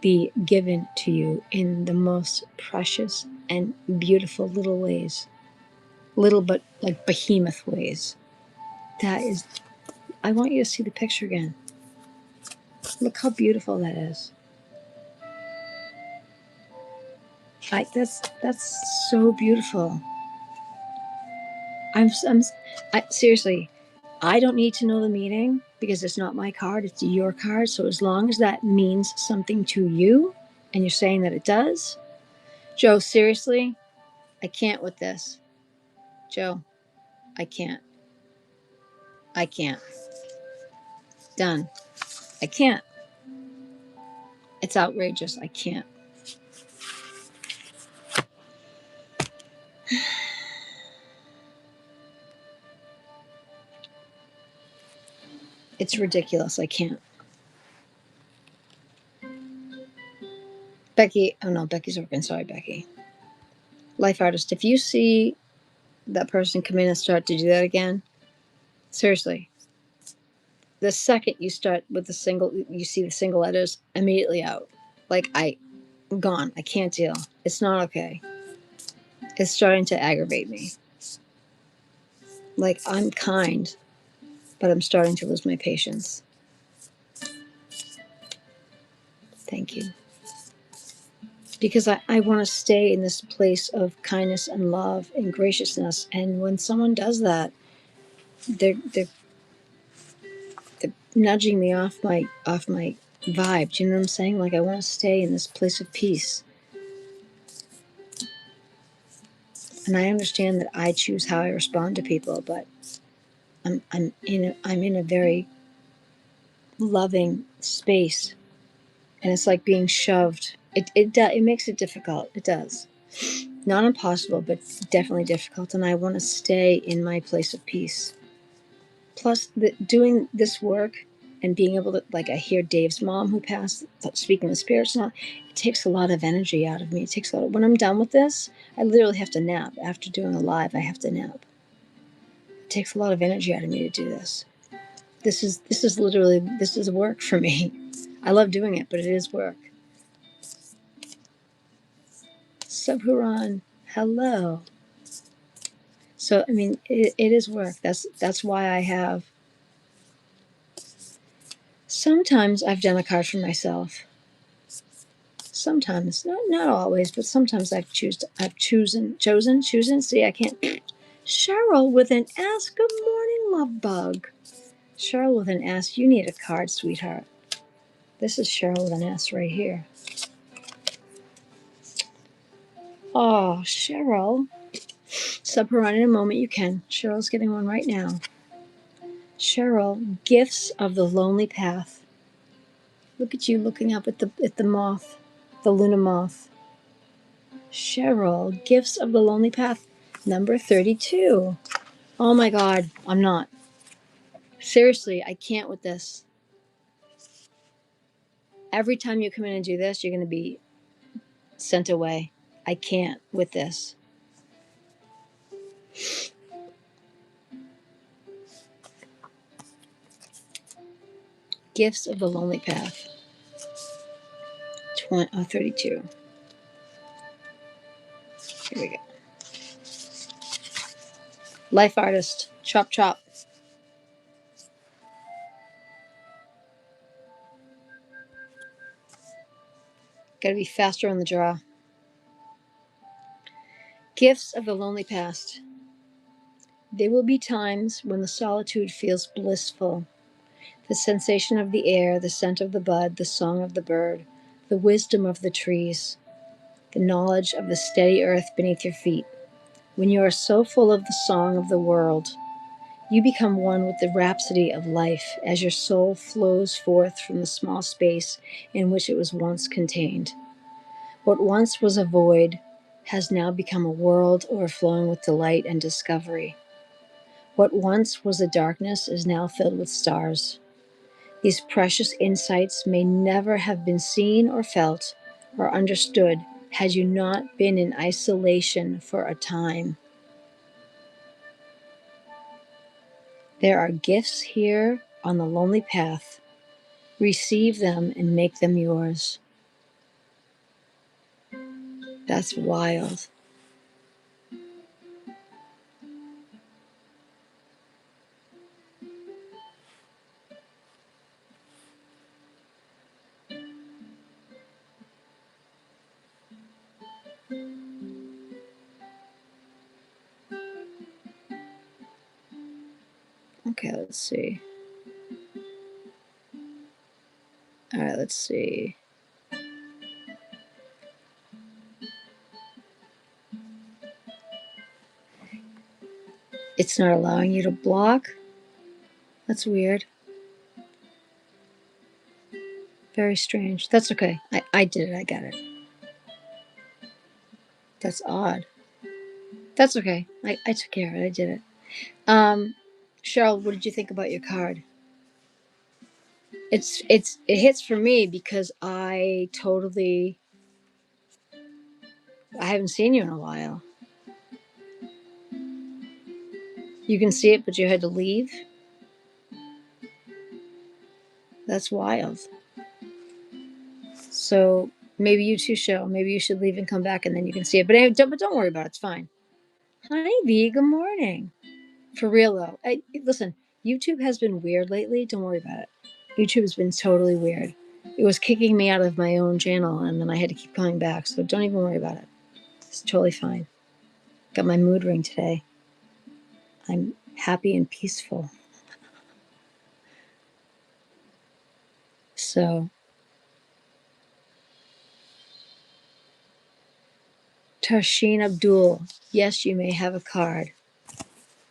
be given to you in the most precious and beautiful little ways. Little but like behemoth ways. That is, I want you to see the picture again. Look how beautiful that is. That's so beautiful. Seriously, I don't need to know the meaning because it's not my card, it's your card. So as long as that means something to you and you're saying that it does, Joe, seriously, I can't with this. Joe, I can't. I can't. Done. I can't. It's outrageous. I can't. It's ridiculous. I can't. Becky, oh no, Becky's working. Sorry, Becky. Life artist, if you see that person come in and start to do that again, seriously, the second you start with you see the single letters, immediately out. Like, I'm gone. I can't deal. It's not okay. It's starting to aggravate me. Like, I'm kind, but I'm starting to lose my patience. Thank you. Because I want to stay in this place of kindness and love and graciousness. And when someone does that, they're nudging me off my vibe. Do you know what I'm saying? Like, I want to stay in this place of peace. And I understand that I choose how I respond to people, but I'm in a very loving space, and it's like being shoved. It makes it difficult. It does. Not impossible, but definitely difficult. And I want to stay in my place of peace. Plus, doing this work and being able to, like, I hear Dave's mom who passed, speaking of spirits, now it takes a lot of energy out of me. It takes a lot. When I'm done with this, I literally have to nap. After doing a live, I have to nap. It takes a lot of energy out of me to do this. This is work for me. I love doing it, but it is work. Subhuran, hello. So I mean, it is work. That's why I have. Sometimes I've done a card for myself. Sometimes, not always, but sometimes I've chosen. See, I can't. Cheryl with an S. Good morning, love bug. Cheryl with an S. You need a card, sweetheart. This is Cheryl with an S right here. Oh, Cheryl. Sub her on in a moment. You can. Cheryl's getting one right now. Cheryl, gifts of the lonely path. Look at you looking up at the moth, the Luna moth. Cheryl, gifts of the lonely path, number 32. Oh my God, I'm not. Seriously, I can't with this. Every time you come in and do this, you're going to be sent away. I can't with this. Gifts of the Lonely Path. 32. Here we go. Life artist. Chop chop. Gotta be faster on the draw. Gifts of the Lonely Past. There will be times when the solitude feels blissful. The sensation of the air, the scent of the bud, the song of the bird, the wisdom of the trees, the knowledge of the steady earth beneath your feet. When you are so full of the song of the world, you become one with the rhapsody of life as your soul flows forth from the small space in which it was once contained. What once was a void has now become a world overflowing with delight and discovery. What once was a darkness is now filled with stars. These precious insights may never have been seen or felt or understood had you not been in isolation for a time. There are gifts here on the lonely path. Receive them and make them yours. That's wild. Okay, let's see. All right, let's see. It's not allowing you to block. That's weird. Very strange. That's okay. I did it. I got it. That's odd. That's okay. I took care of it. I did it. Cheryl, what did you think about your card? It hits for me because I haven't seen you in a while. You can see it, but you had to leave. That's wild. So maybe you too, Cheryl. Maybe you should leave and come back, and then you can see it. But anyway, don't worry about it. It's fine. Hi, V. Good morning. For real though, listen. YouTube has been weird lately. Don't worry about it. YouTube has been totally weird. It was kicking me out of my own channel, and then I had to keep coming back. So don't even worry about it. It's totally fine. Got my mood ring today. I'm happy and peaceful. So, Tarsheen Abdul, yes, you may have a card.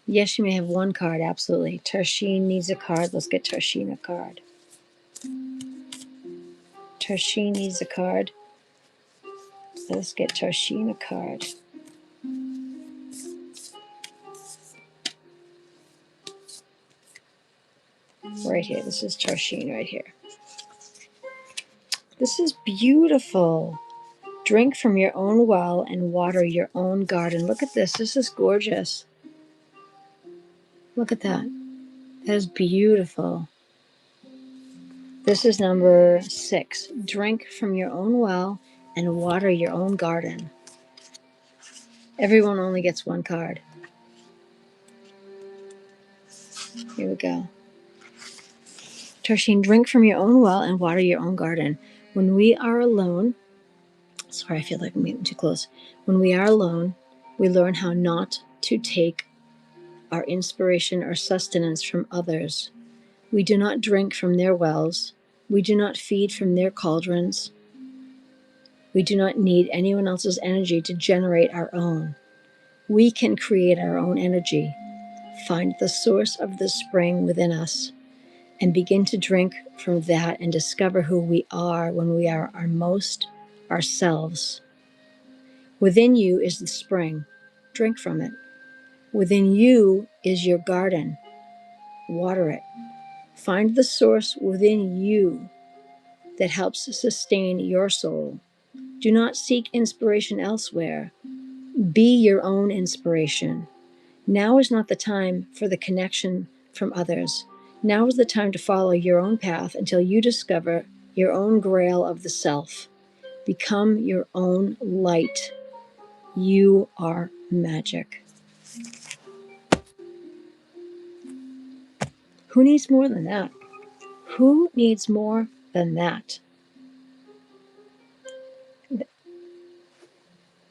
Yes, you may have one card, absolutely. Tarsheen needs a card. Let's get Tarsheen a card. Tarsheen needs a card. Let's get Tarsheen a card. Right here. This is Tarsheen right here. This is beautiful. Drink from your own well and water your own garden. Look at this. This is gorgeous. Look at that. That is beautiful. This is number 6. Drink from your own well and water your own garden. Everyone only gets one card. Here we go. Tarsheen, drink from your own well and water your own garden. When we are alone, sorry, I feel like I'm getting too close. When we are alone, we learn how not to take our inspiration or sustenance from others. We do not drink from their wells. We do not feed from their cauldrons. We do not need anyone else's energy to generate our own. We can create our own energy, find the source of the spring within us, and begin to drink from that and discover who we are when we are our most ourselves. Within you is the spring. Drink from it. Within you is your garden. Water it. Find the source within you that helps sustain your soul. Do not seek inspiration elsewhere. Be your own inspiration. Now is not the time for the connection from others. Now is the time to follow your own path until you discover your own grail of the self. Become your own light. You are magic. Who needs more than that? Who needs more than that?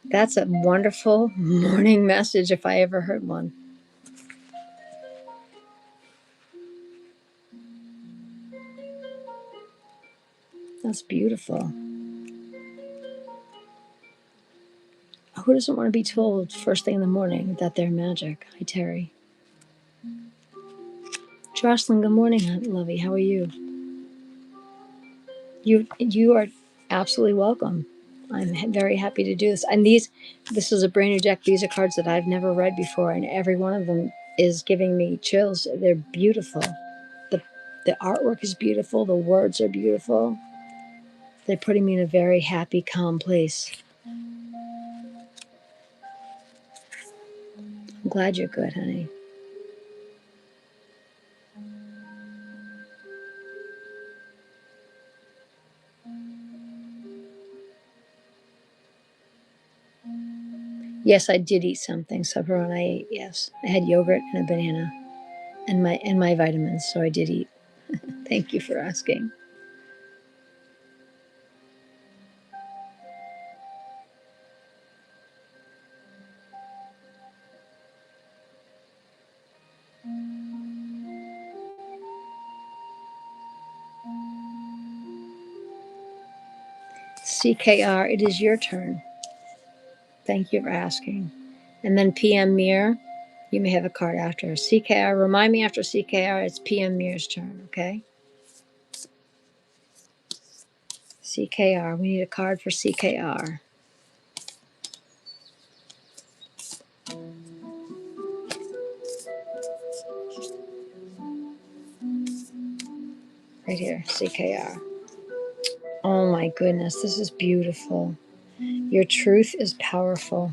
That's a wonderful morning message if I ever heard one. That's beautiful. Who doesn't want to be told first thing in the morning that they're magic? Hi, Terry. Jocelyn, good morning, lovey. How are you? You are absolutely welcome. I'm very happy to do this. And this is a brand new deck. These are cards that I've never read before, and every one of them is giving me chills. They're beautiful. The artwork is beautiful. The words are beautiful. They're putting me in a very happy, calm place. I'm glad you're good, honey. Yes, I did eat something. Supper when I ate. Yes, I had yogurt and a banana, and my vitamins. So I did eat. Thank you for asking. CKR, it is your turn. Thank you for asking. And then PM Mir, you may have a card after. CKR, remind me after CKR, it's PM Mir's turn, okay? CKR, we need a card for CKR. Right here, CKR. Oh my goodness, this is beautiful. Your truth is powerful.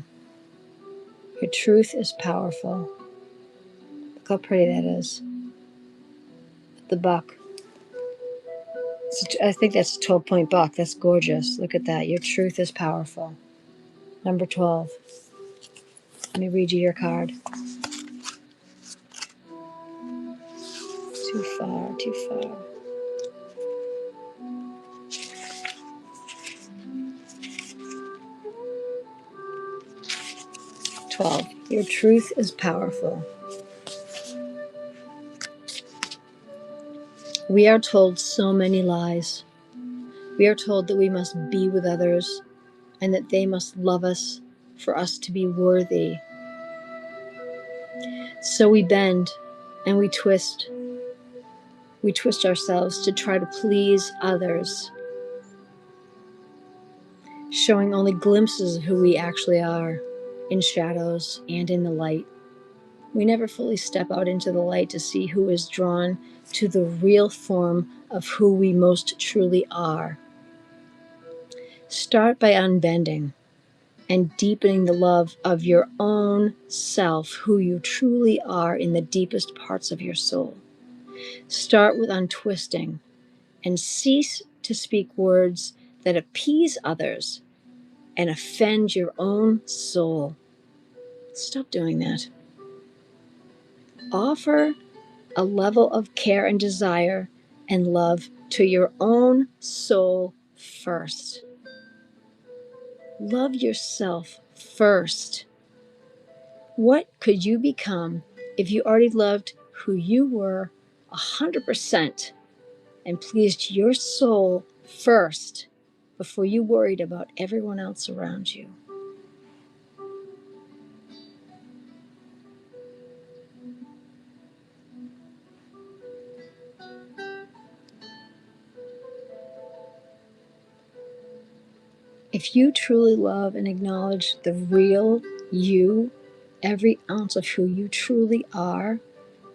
Your truth is powerful. Look how pretty that is. The buck. I think that's a 12-point buck. That's gorgeous. Look at that. Your truth is powerful. Number 12. Let me read you your card. Too far, too far. 12. Your truth is powerful. We are told so many lies. We are told that we must be with others and that they must love us for us to be worthy. So we bend and we twist. We twist ourselves to try to please others, showing only glimpses of who we actually are in shadows and in the light. We never fully step out into the light to see who is drawn to the real form of who we most truly are. Start by unbending and deepening the love of your own self, who you truly are in the deepest parts of your soul. Start with untwisting and cease to speak words that appease others and offend your own soul. Stop doing that. Offer a level of care and desire and love to your own soul first. Love yourself first. What could you become if you already loved who you were 100% and pleased your soul first before you worried about everyone else around you? If you truly love and acknowledge the real you, every ounce of who you truly are,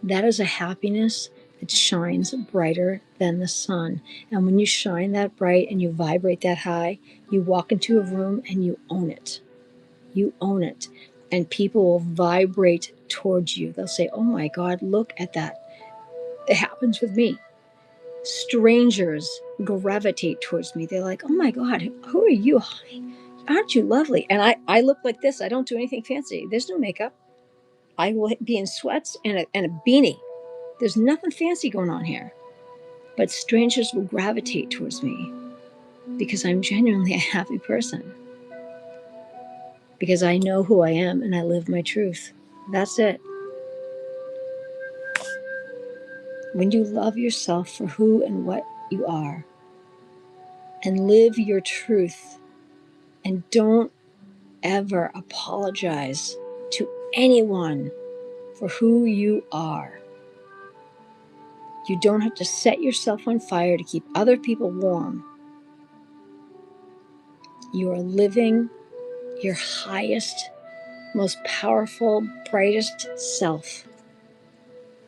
that is a happiness It shines brighter than the sun. And when you shine that bright and you vibrate that high, you walk into a room and you own it. You own it. And people will vibrate towards you. They'll say, oh my God, look at that. It happens with me. Strangers gravitate towards me. They're like, oh my God, who are you? Aren't you lovely? And I look like this. I don't do anything fancy. There's no makeup. I will be in sweats and a beanie. There's nothing fancy going on here. But strangers will gravitate towards me because I'm genuinely a happy person. Because I know who I am and I live my truth. That's it. When you love yourself for who and what you are and live your truth and don't ever apologize to anyone for who you are. You don't have to set yourself on fire to keep other people warm. You are living your highest, most powerful, brightest self,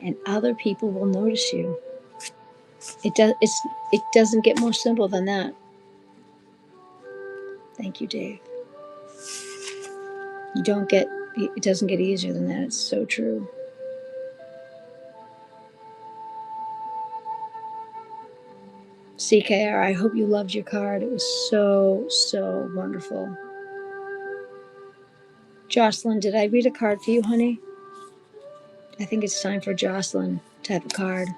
and other people will notice you. It doesn't get more simple than that. Thank you, Dave. It doesn't get easier than that. It's so true. CKR, I hope you loved your card. It was so wonderful. Jocelyn, did I read a card for you, honey? I think it's time for Jocelyn to have a card.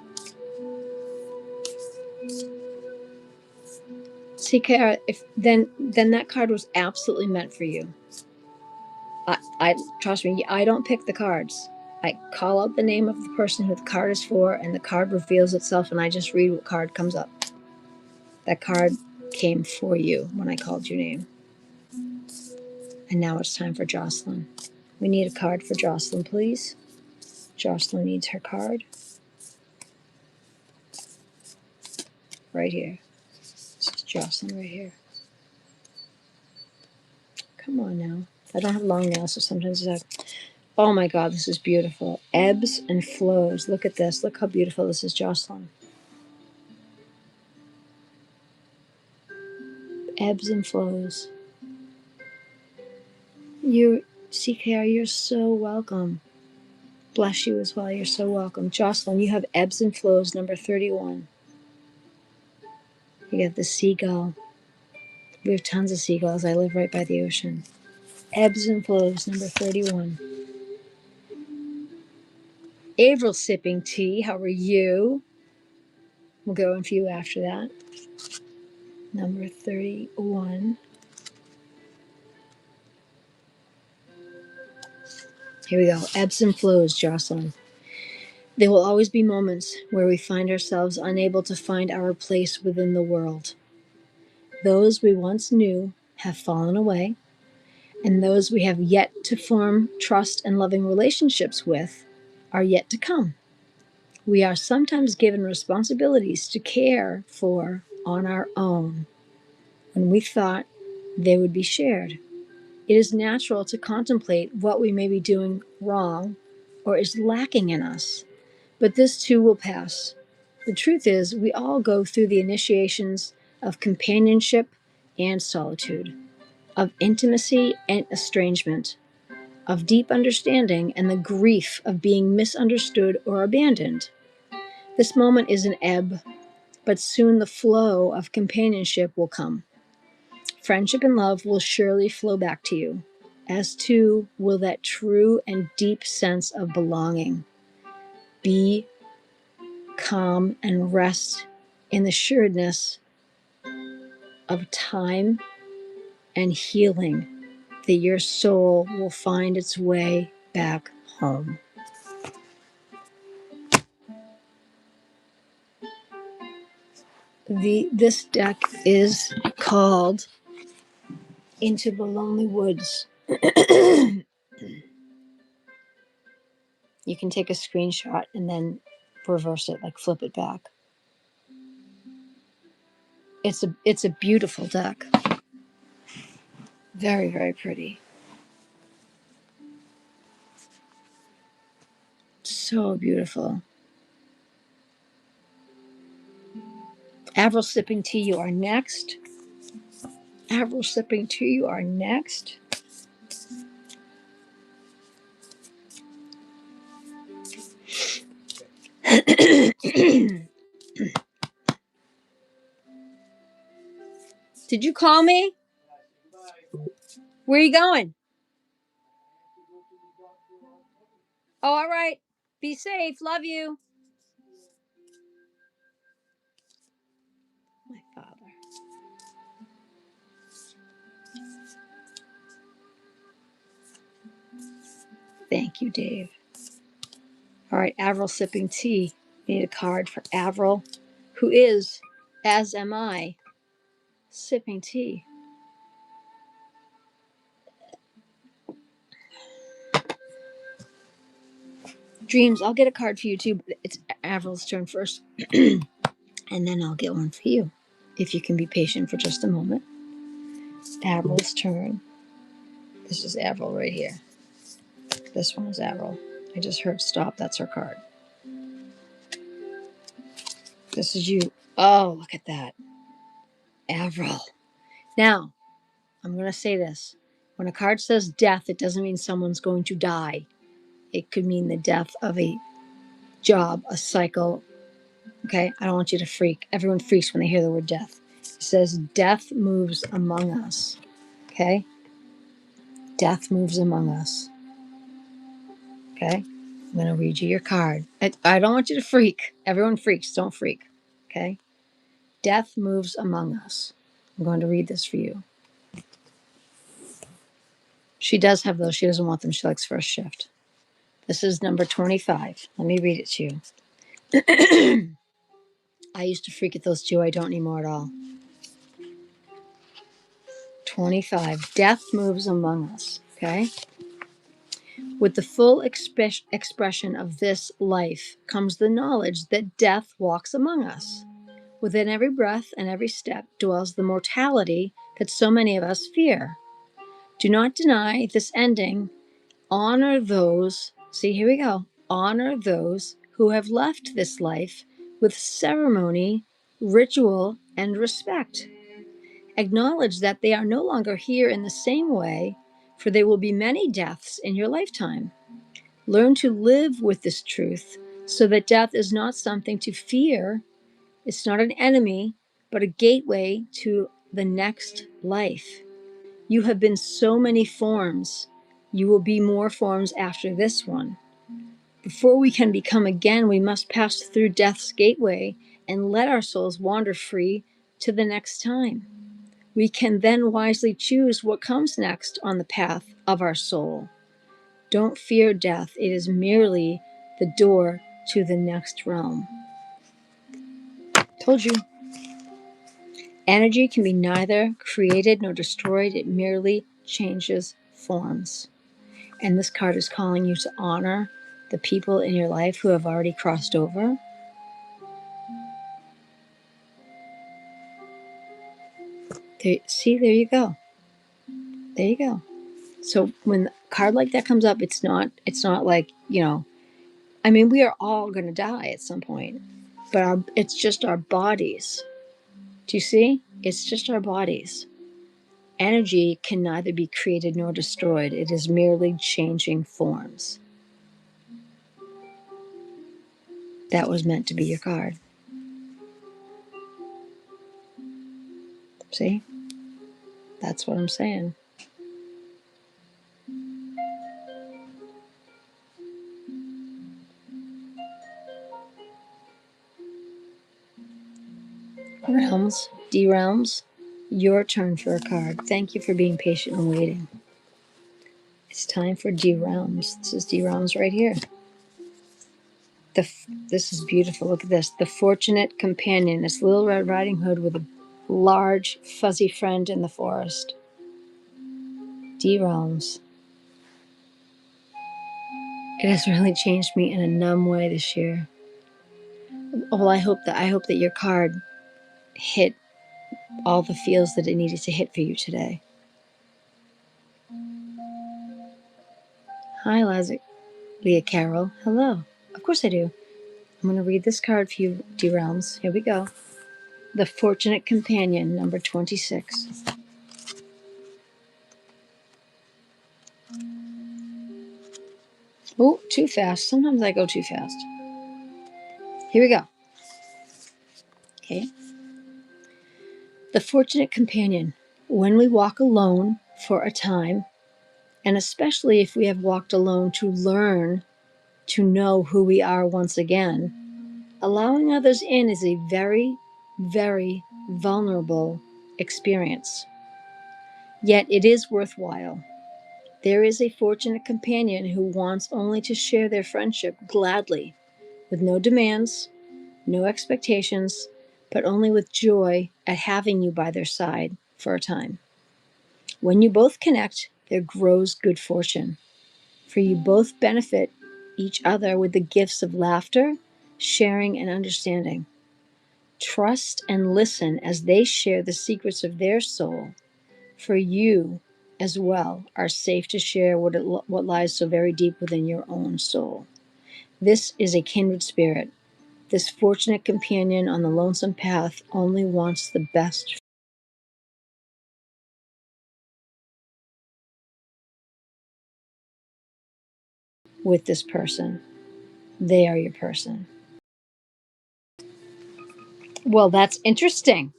CKR, then that card was absolutely meant for you. I trust me, I don't pick the cards. I call out the name of the person who the card is for, and the card reveals itself, and I just read what card comes up. That card came for you when I called your name. And now it's time for Jocelyn. We need a card for Jocelyn, please. Jocelyn needs her card. Right here. This is Jocelyn right here. Come on now. I don't have long nails, so sometimes it's like, oh my God, this is beautiful. Ebbs and flows. Look at this. Look how beautiful this is, Jocelyn. Ebbs and flows. You, CKR, you're so welcome. Bless you as well. You're so welcome. Jocelyn, you have ebbs and flows, number 31. You got the seagull. We have tons of seagulls. I live right by the ocean. Ebbs and flows, number 31. Avril sipping tea. How are you? We'll go in for you after that. Number 31. Here we go. Ebbs and flows, Jocelyn. There will always be moments where we find ourselves unable to find our place within the world. Those we once knew have fallen away, and those we have yet to form trust and loving relationships with are yet to come. We are sometimes given responsibilities to care for on our own when we thought they would be shared. It is natural to contemplate what we may be doing wrong or is lacking in us, but this too will pass. The truth is, we all go through the initiations of companionship and solitude, of intimacy and estrangement, of deep understanding and the grief of being misunderstood or abandoned. This moment is an ebb, but soon the flow of companionship will come. Friendship and love will surely flow back to you, as too will that true and deep sense of belonging. Be calm and rest in the assuredness of time and healing that your soul will find its way back home. This deck is called Into the Lonely Woods. You can take a screenshot and then reverse it, like flip it back. It's a beautiful deck. Very, very pretty. So beautiful. Avril sipping tea, you are next. Avril sipping tea, you are next. Did you call me? Where are you going? Oh, all right. Be safe. Love you. My father. Thank you, Dave. All right, Avril sipping tea. We need a card for Avril, who is, as am I, sipping tea. Dreams, I'll get a card for you too, but it's Avril's turn first. And then I'll get one for you. If you can be patient for just a moment. Avril's turn. This is Avril right here. This one is Avril. I just heard stop. That's her card. This is you. Oh, look at that. Avril. Now, I'm going to say this. When a card says death, it doesn't mean someone's going to die. It could mean the death of a job, a cycle. Okay? I don't want you to freak. Everyone freaks when they hear the word death. It says death moves among us. Okay? Death moves among us. Okay? I'm going to read you your card. I don't want you to freak. Everyone freaks. Don't freak. Okay? Death moves among us. I'm going to read this for you. She does have those. She doesn't want them. She likes first shift. This is number 25. Let me read it to you. I used to freak at those too. I don't anymore at all. 25. Death moves among us. Okay? With the full expression of this life comes the knowledge that death walks among us. Within every breath and every step dwells the mortality that so many of us fear. Do not deny this ending. Honor those, see, here we go. Honor those who have left this life with ceremony, ritual, and respect. Acknowledge that they are no longer here in the same way, for there will be many deaths in your lifetime. Learn to live with this truth so that death is not something to fear. It's not an enemy, but a gateway to the next life. You have been so many forms. You will be more forms after this one. Before we can become again, we must pass through death's gateway and let our souls wander free to the next time. We can then wisely choose what comes next on the path of our soul. Don't fear death. It is merely the door to the next realm. Told you. Energy can be neither created nor destroyed. It merely changes forms. And this card is calling you to honor the people in your life who have already crossed over. See, there you go. There you go. So when a card like that comes up, it's not like, I mean, we are all going to die at some point, but it's just our bodies. Do you see? It's just our bodies. Energy can neither be created nor destroyed. It is merely changing forms. That was meant to be your card. See? That's what I'm saying. Realms, D Realms, your turn for a card. Thank you for being patient and waiting. It's time for D Realms. This is D Realms right here. This is beautiful. Look at this. The fortunate companion. It's Little Red Riding Hood with a large, fuzzy friend in the forest. D Realms. It has really changed me in a numb way this year. Well, I hope that your card hit all the feels that it needed to hit for you today. Hi, Leah Carroll. Hello. Of course I do. I'm going to read this card for you, D Realms. Here we go. The Fortunate Companion, number 26. Oh, too fast. Sometimes I go too fast. Here we go. Okay. The Fortunate Companion. When we walk alone for a time, and especially if we have walked alone to learn to know who we are once again, allowing others in is a very, very vulnerable experience. Yet it is worthwhile. There is a fortunate companion who wants only to share their friendship gladly, with no demands, no expectations, but only with joy at having you by their side for a time. When you both connect, there grows good fortune, for you both benefit each other with the gifts of laughter, sharing, and understanding. Trust and listen as they share the secrets of their soul, for you as well are safe to share what lies so very deep within your own soul. This is a kindred spirit. This fortunate companion on the lonesome path only wants the best with this person. They are your person. Well, that's interesting.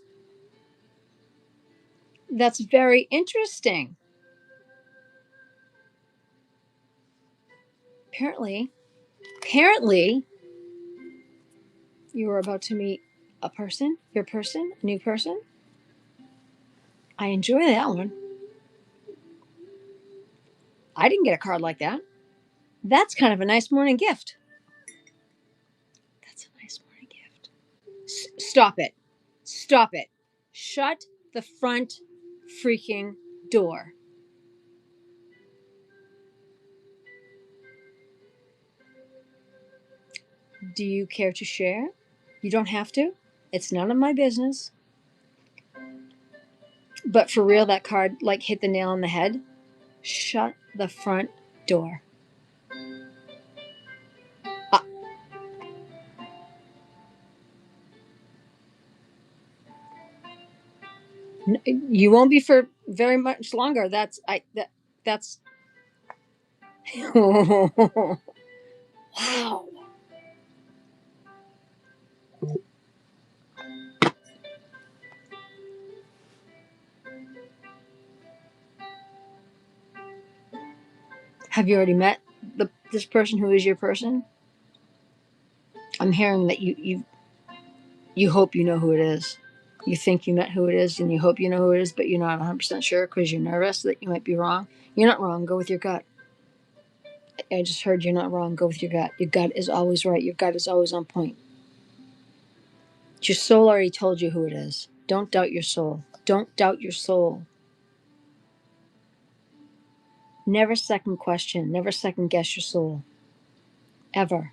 That's very interesting. Apparently, you are about to meet a person, your person, a new person. I enjoy that one. I didn't get a card like that. That's kind of a nice morning gift. That's a nice morning gift. Stop it. Stop it. Shut the front freaking door. Do you care to share? You don't have to. It's none of my business. But for real, that card like hit the nail on the head. Shut the front door. Uh, you won't be for very much longer. That's wow. Have you already met this person who is your person? I'm hearing that you hope you know who it is. You think you met who it is, and you hope you know who it is, but you're not 100% sure because you're nervous that you might be wrong. You're not wrong. Go with your gut. I just heard you're not wrong. Go with your gut. Your gut is always right. Your gut is always on point. Your soul already told you who it is. Don't doubt your soul. Don't doubt your soul. Never second question. Never second guess your soul. Ever.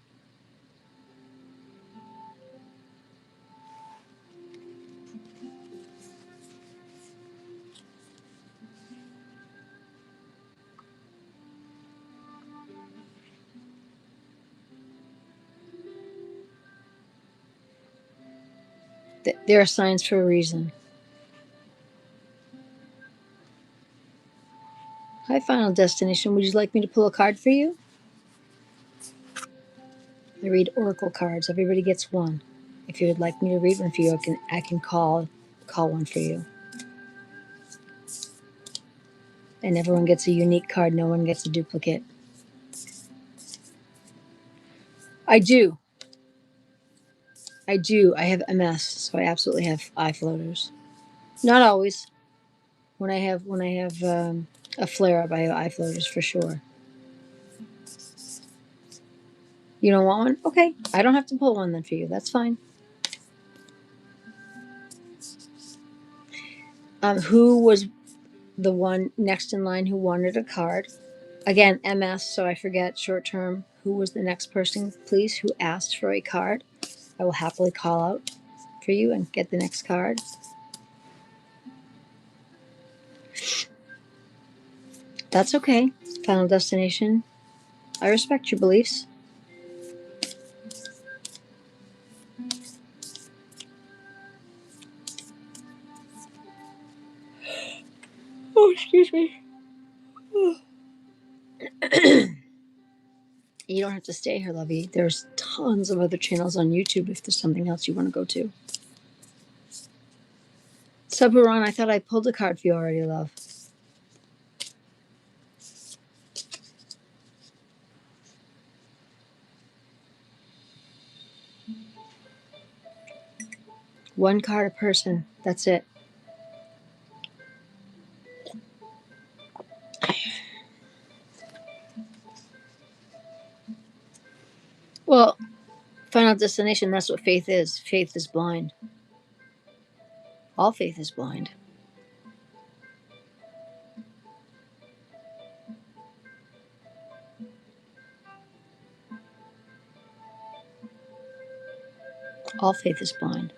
There are signs for a reason. Hi, Final Destination. Would you like me to pull a card for you? I read oracle cards. Everybody gets one. If you would like me to read one for you, I can call one for you. And everyone gets a unique card. No one gets a duplicate. I do. I have MS, so I absolutely have eye floaters. Not always. When I have a flare up, I have eye floaters for sure. You don't want one? Okay, I don't have to pull one then for you. That's fine. Who was the one next in line who wanted a card? Again, MS, so I forget short term. Who was the next person, please, who asked for a card? I will happily call out for you and get the next card. That's okay. Final Destination. I respect your beliefs. excuse me. You don't have to stay here, Lovey. There's tons of other channels on YouTube if there's something else you want to go to. Subharan, I thought I pulled a card for you already, love. One card a person. That's it. Well, Final Destination, that's what faith is. Faith is blind. All faith is blind. All faith is blind.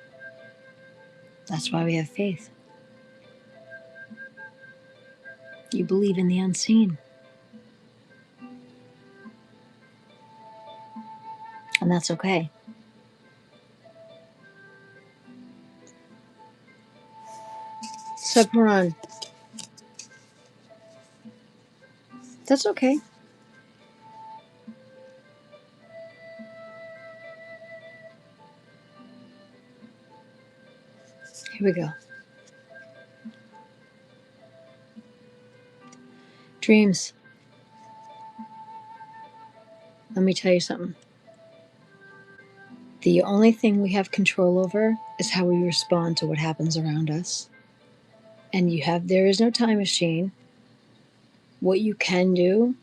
That's why we have faith. You believe in the unseen. And that's okay. Subharan, that's okay. Here we go. Dreams. Let me tell you something. The only thing we have control over is how we respond to what happens around us. And there is no time machine. What you can do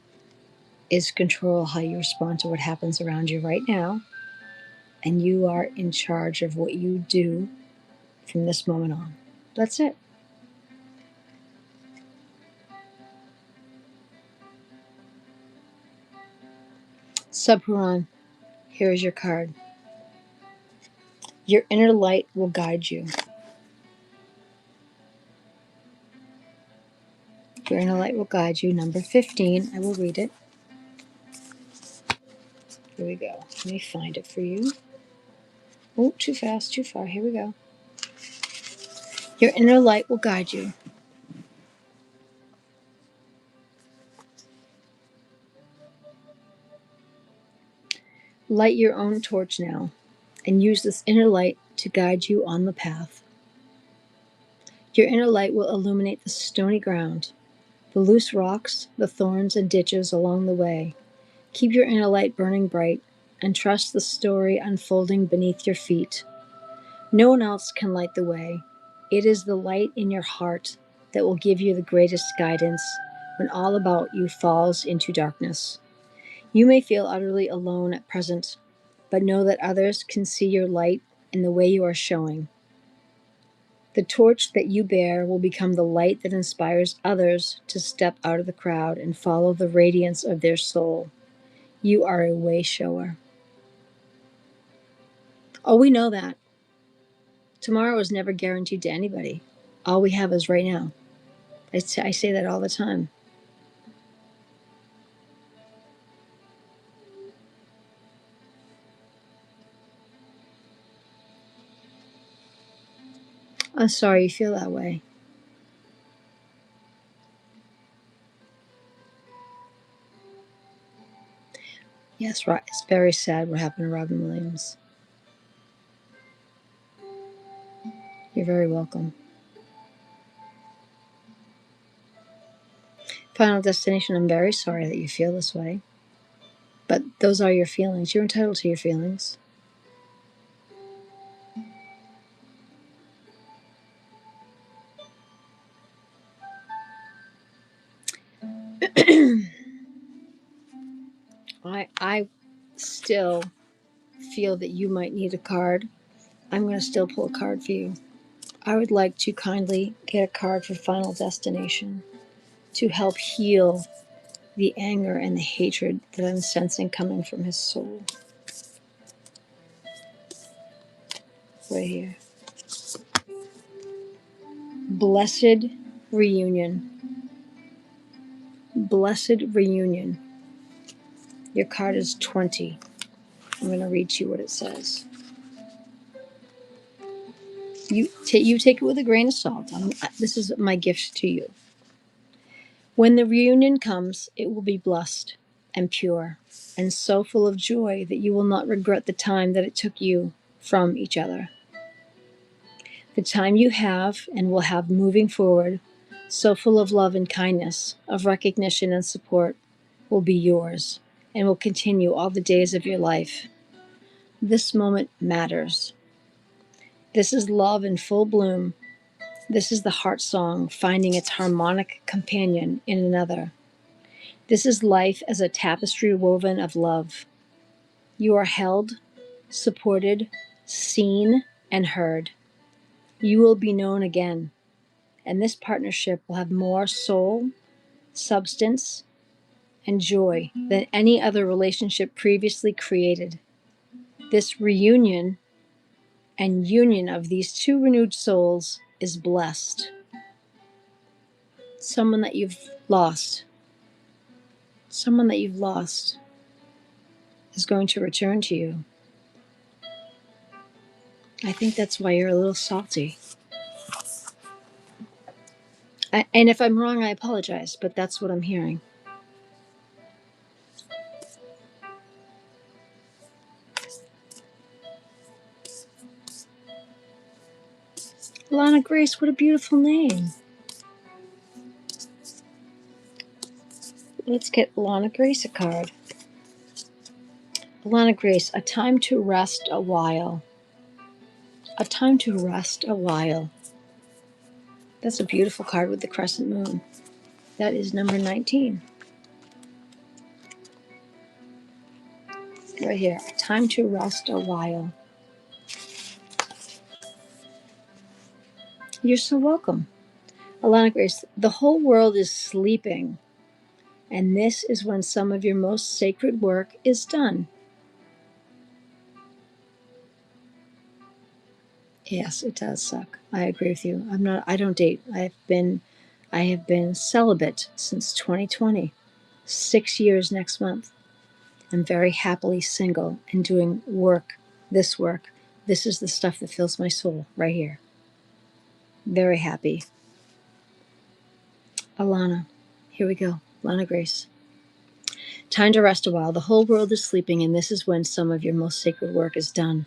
is control how you respond to what happens around you right now. And you are in charge of what you do from this moment on. That's it. Subharan, here is your card. Your inner light will guide you. Your inner light will guide you. Number 15. I will read it. Here we go. Let me find it for you. Oh, too fast, too far. Here we go. Your inner light will guide you. Light your own torch now and use this inner light to guide you on the path. Your inner light will illuminate the stony ground, the loose rocks, the thorns and ditches along the way. Keep your inner light burning bright and trust the story unfolding beneath your feet. No one else can light the way. It is the light in your heart that will give you the greatest guidance when all about you falls into darkness. You may feel utterly alone at present, but know that others can see your light in the way you are showing. The torch that you bear will become the light that inspires others to step out of the crowd and follow the radiance of their soul. You are a way shower. Oh, we know that. Tomorrow is never guaranteed to anybody. All we have is right now. I say that all the time. I'm sorry you feel that way. Yes, right. It's very sad what happened to Robin Williams. You're very welcome. Final Destination, I'm very sorry that you feel this way. But those are your feelings. You're entitled to your feelings. I still feel that you might need a card. I'm going to still pull a card for you. I would like to kindly get a card for Final Destination to help heal the anger and the hatred that I'm sensing coming from his soul. Right here. Blessed reunion. Blessed reunion. Your card is 20. I'm going to read to you what it says. You take it with a grain of salt. This is my gift to you. When the reunion comes, it will be blessed and pure and so full of joy that you will not regret the time that it took you from each other. The time you have and will have moving forward, so full of love and kindness, of recognition and support, will be yours and will continue all the days of your life. This moment matters. This is love in full bloom. This is the heart song finding its harmonic companion in another. This is life as a tapestry woven of love. You are held, supported, seen, and heard. You will be known again, and this partnership will have more soul, substance, and joy than any other relationship previously created. This reunion and union of these two renewed souls is blessed. Someone that you've lost, is going to return to you. I think that's why you're a little salty. And if I'm wrong, I apologize, but that's what I'm hearing. Lana Grace, what a beautiful name. Let's get Lana Grace a card. Lana Grace, a time to rest a while. A time to rest a while. That's a beautiful card with the crescent moon. That is number 19. Right here. A time to rest a while. You're so welcome. Alana Grace, the whole world is sleeping, and this is when some of your most sacred work is done. Yes, it does suck. I agree with you. I don't date. I have been celibate since 2020. 6 years next month. I'm very happily single and doing work. This is the stuff that fills my soul right here. Very happy. Alana, here we go. Lana Grace. Time to rest a while. The whole world is sleeping, and this is when some of your most sacred work is done.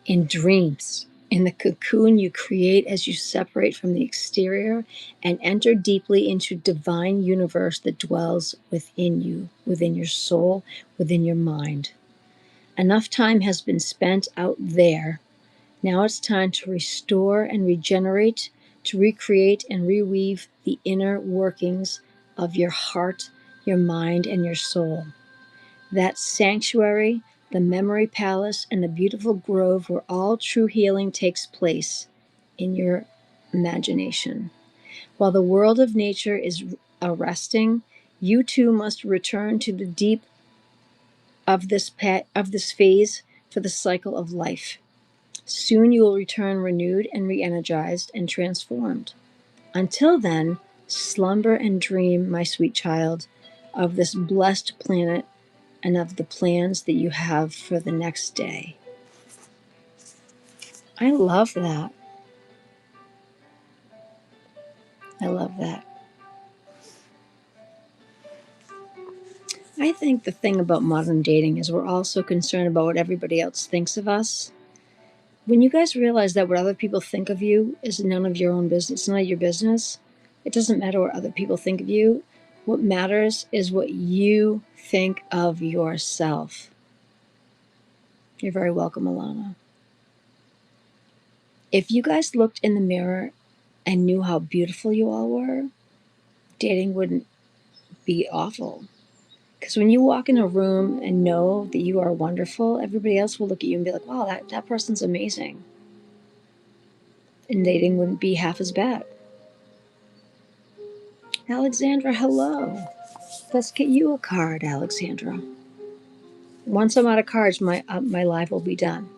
In dreams, in the cocoon you create as you separate from the exterior and enter deeply into divine universe that dwells within you, within your soul, within your mind. Enough time has been spent out there. Now it's time to restore and regenerate, to recreate and reweave the inner workings of your heart, your mind, and your soul. That sanctuary, the memory palace, and the beautiful grove where all true healing takes place in your imagination. While the world of nature is arresting, you too must return to the deep of this phase for the cycle of life. Soon you will return renewed and re-energized and transformed. Until then, slumber and dream, my sweet child, of this blessed planet and of the plans that you have for the next day. I love that. I love that. I think the thing about modern dating is we're all so concerned about what everybody else thinks of us. When you guys realize that what other people think of you is none of your own business, it's none of your business, it doesn't matter what other people think of you. What matters is what you think of yourself. You're very welcome, Alana. If you guys looked in the mirror and knew how beautiful you all were, dating wouldn't be awful. Because when you walk in a room and know that you are wonderful, everybody else will look at you and be like, wow, that person's amazing. And dating wouldn't be half as bad. Alexandra, hello. Let's get you a card, Alexandra. Once I'm out of cards, my live will be done.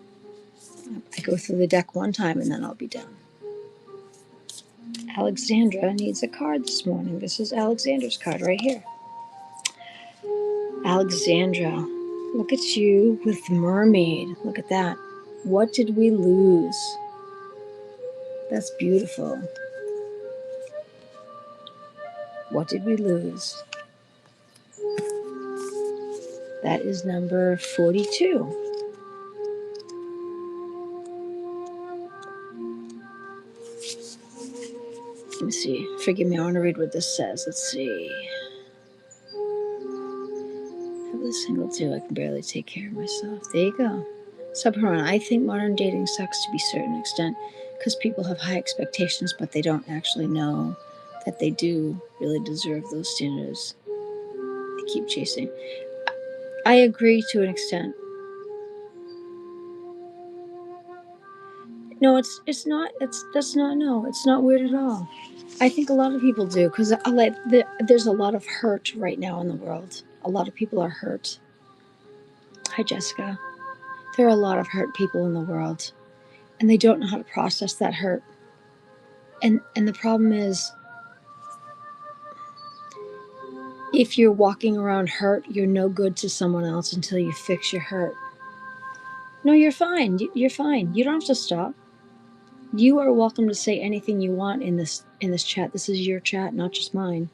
I go through the deck one time and then I'll be done. Alexandra needs a card this morning. This is Alexandra's card right here. Alexandra, look at you with the mermaid. Look at that. What did we lose? That's beautiful. What did we lose? That is number 42. Let me see. Forgive me, I want to read what this says. Let's see. Have a single too. I can barely take care of myself. There you go. Subharan, I think modern dating sucks to be a certain extent because people have high expectations, but they don't actually know that they do really deserve those standards they keep chasing. I agree to an extent. No, it's not. It's not weird at all. I think a lot of people do because there's a lot of hurt right now in the world. A lot of people are hurt. Hi, Jessica. There are a lot of hurt people in the world, and they don't know how to process that hurt. And the problem is, if you're walking around hurt, you're no good to someone else until you fix your hurt. No, you're fine. You're fine. You don't have to stop. You are welcome to say anything you want in this chat. This is your chat, not just mine.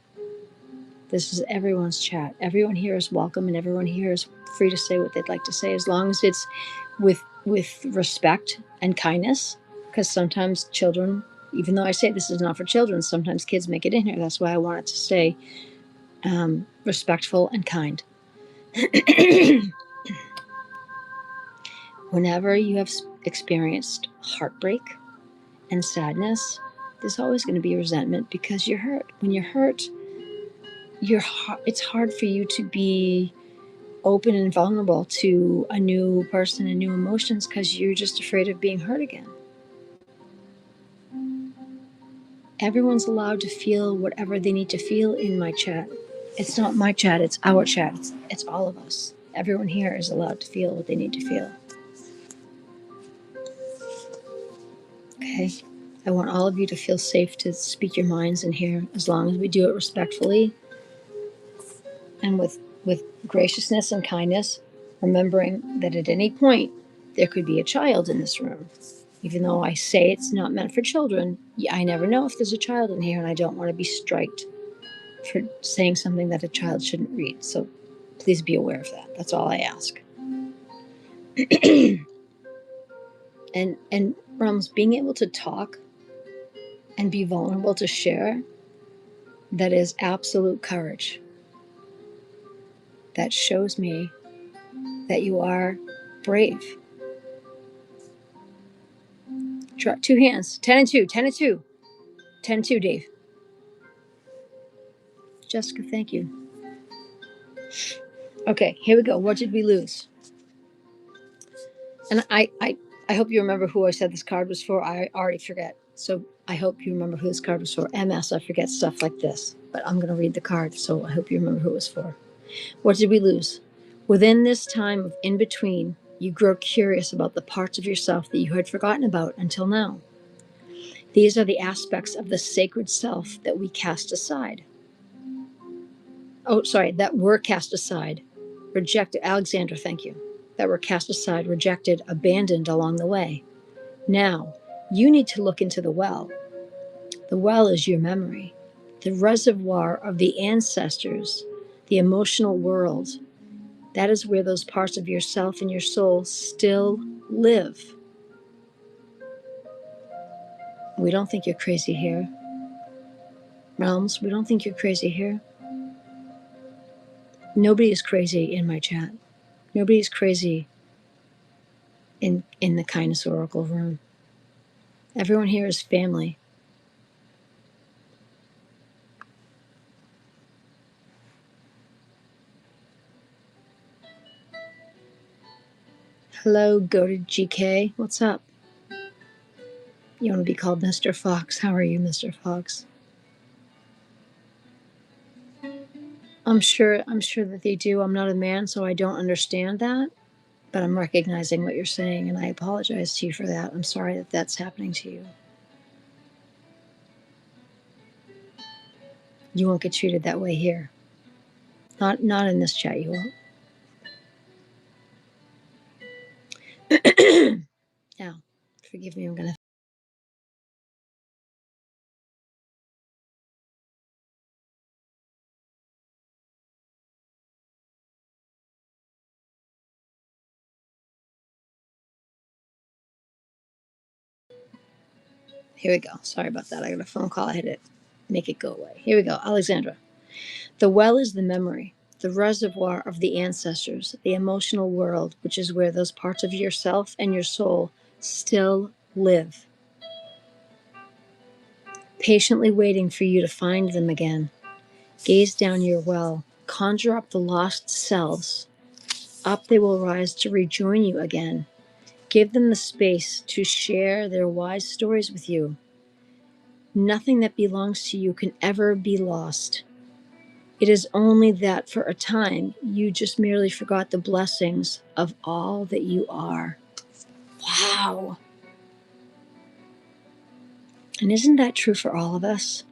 This is everyone's chat. Everyone here is welcome, and everyone here is free to say what they'd like to say, as long as it's with respect and kindness. Because sometimes children, even though I say this is not for children, sometimes kids make it in here. That's why I wanted to stay respectful and kind. Whenever you have experienced heartbreak and sadness, there's always going to be resentment because you're hurt. When you're hurt, it's hard for you to be open and vulnerable to a new person and new emotions because you're just afraid of being hurt again. Everyone's allowed to feel whatever they need to feel in my chat. It's not my chat, it's our chat. It's all of us. Everyone here is allowed to feel what they need to feel. Okay? I want all of you to feel safe to speak your minds in here, as long as we do it respectfully and with graciousness and kindness, remembering that at any point there could be a child in this room. Even though I say it's not meant for children, I never know if there's a child in here, and I don't want to be striked for saying something that a child shouldn't read. So please be aware of that. That's all I ask. and Rums, being able to talk and be vulnerable to share, that is absolute courage. That shows me that you are brave. Two hands. 10 and 2. 10 and 2. 10 and 2, Dave. Jessica, thank you. Okay, here we go. What did we lose? And I hope you remember who I said this card was for. I already forget. So I hope you remember who this card was for. MS, I forget stuff like this. But I'm going to read the card, so I hope you remember who it was for. What did we lose? Within this time of in-between, you grow curious about the parts of yourself that you had forgotten about until now. These are the aspects of the sacred self that we cast aside. That were cast aside. Rejected. Alexandra, thank you. That were cast aside, rejected, abandoned along the way. Now, you need to look into the well. The well is your memory, the reservoir of the ancestors, the emotional world. That is where those parts of yourself and your soul still live. We don't think you're crazy here. Realms, we don't think you're crazy here. Nobody is crazy in my chat. Nobody is crazy in the Kindness Oracle room. Everyone here is family. Hello, Goated GK. What's up? You want to be called Mr. Fox? How are you, Mr. Fox? I'm sure that they do. I'm not a man, so I don't understand that. But I'm recognizing what you're saying, and I apologize to you for that. I'm sorry that that's happening to you. You won't get treated that way here. Not in this chat, you won't. Now, forgive me, I'm going to Here we go. Sorry about that. I got a phone call. I had to make it go away. Here we go. Alexandra. The well is the memory, the reservoir of the ancestors, the emotional world, which is where those parts of yourself and your soul still live, patiently waiting for you to find them again. Gaze down your well, conjure up the lost selves. Up they will rise to rejoin you again. Give them the space to share their wise stories with you. Nothing that belongs to you can ever be lost. It is only that for a time you just merely forgot the blessings of all that you are. Wow. And isn't that true for all of us?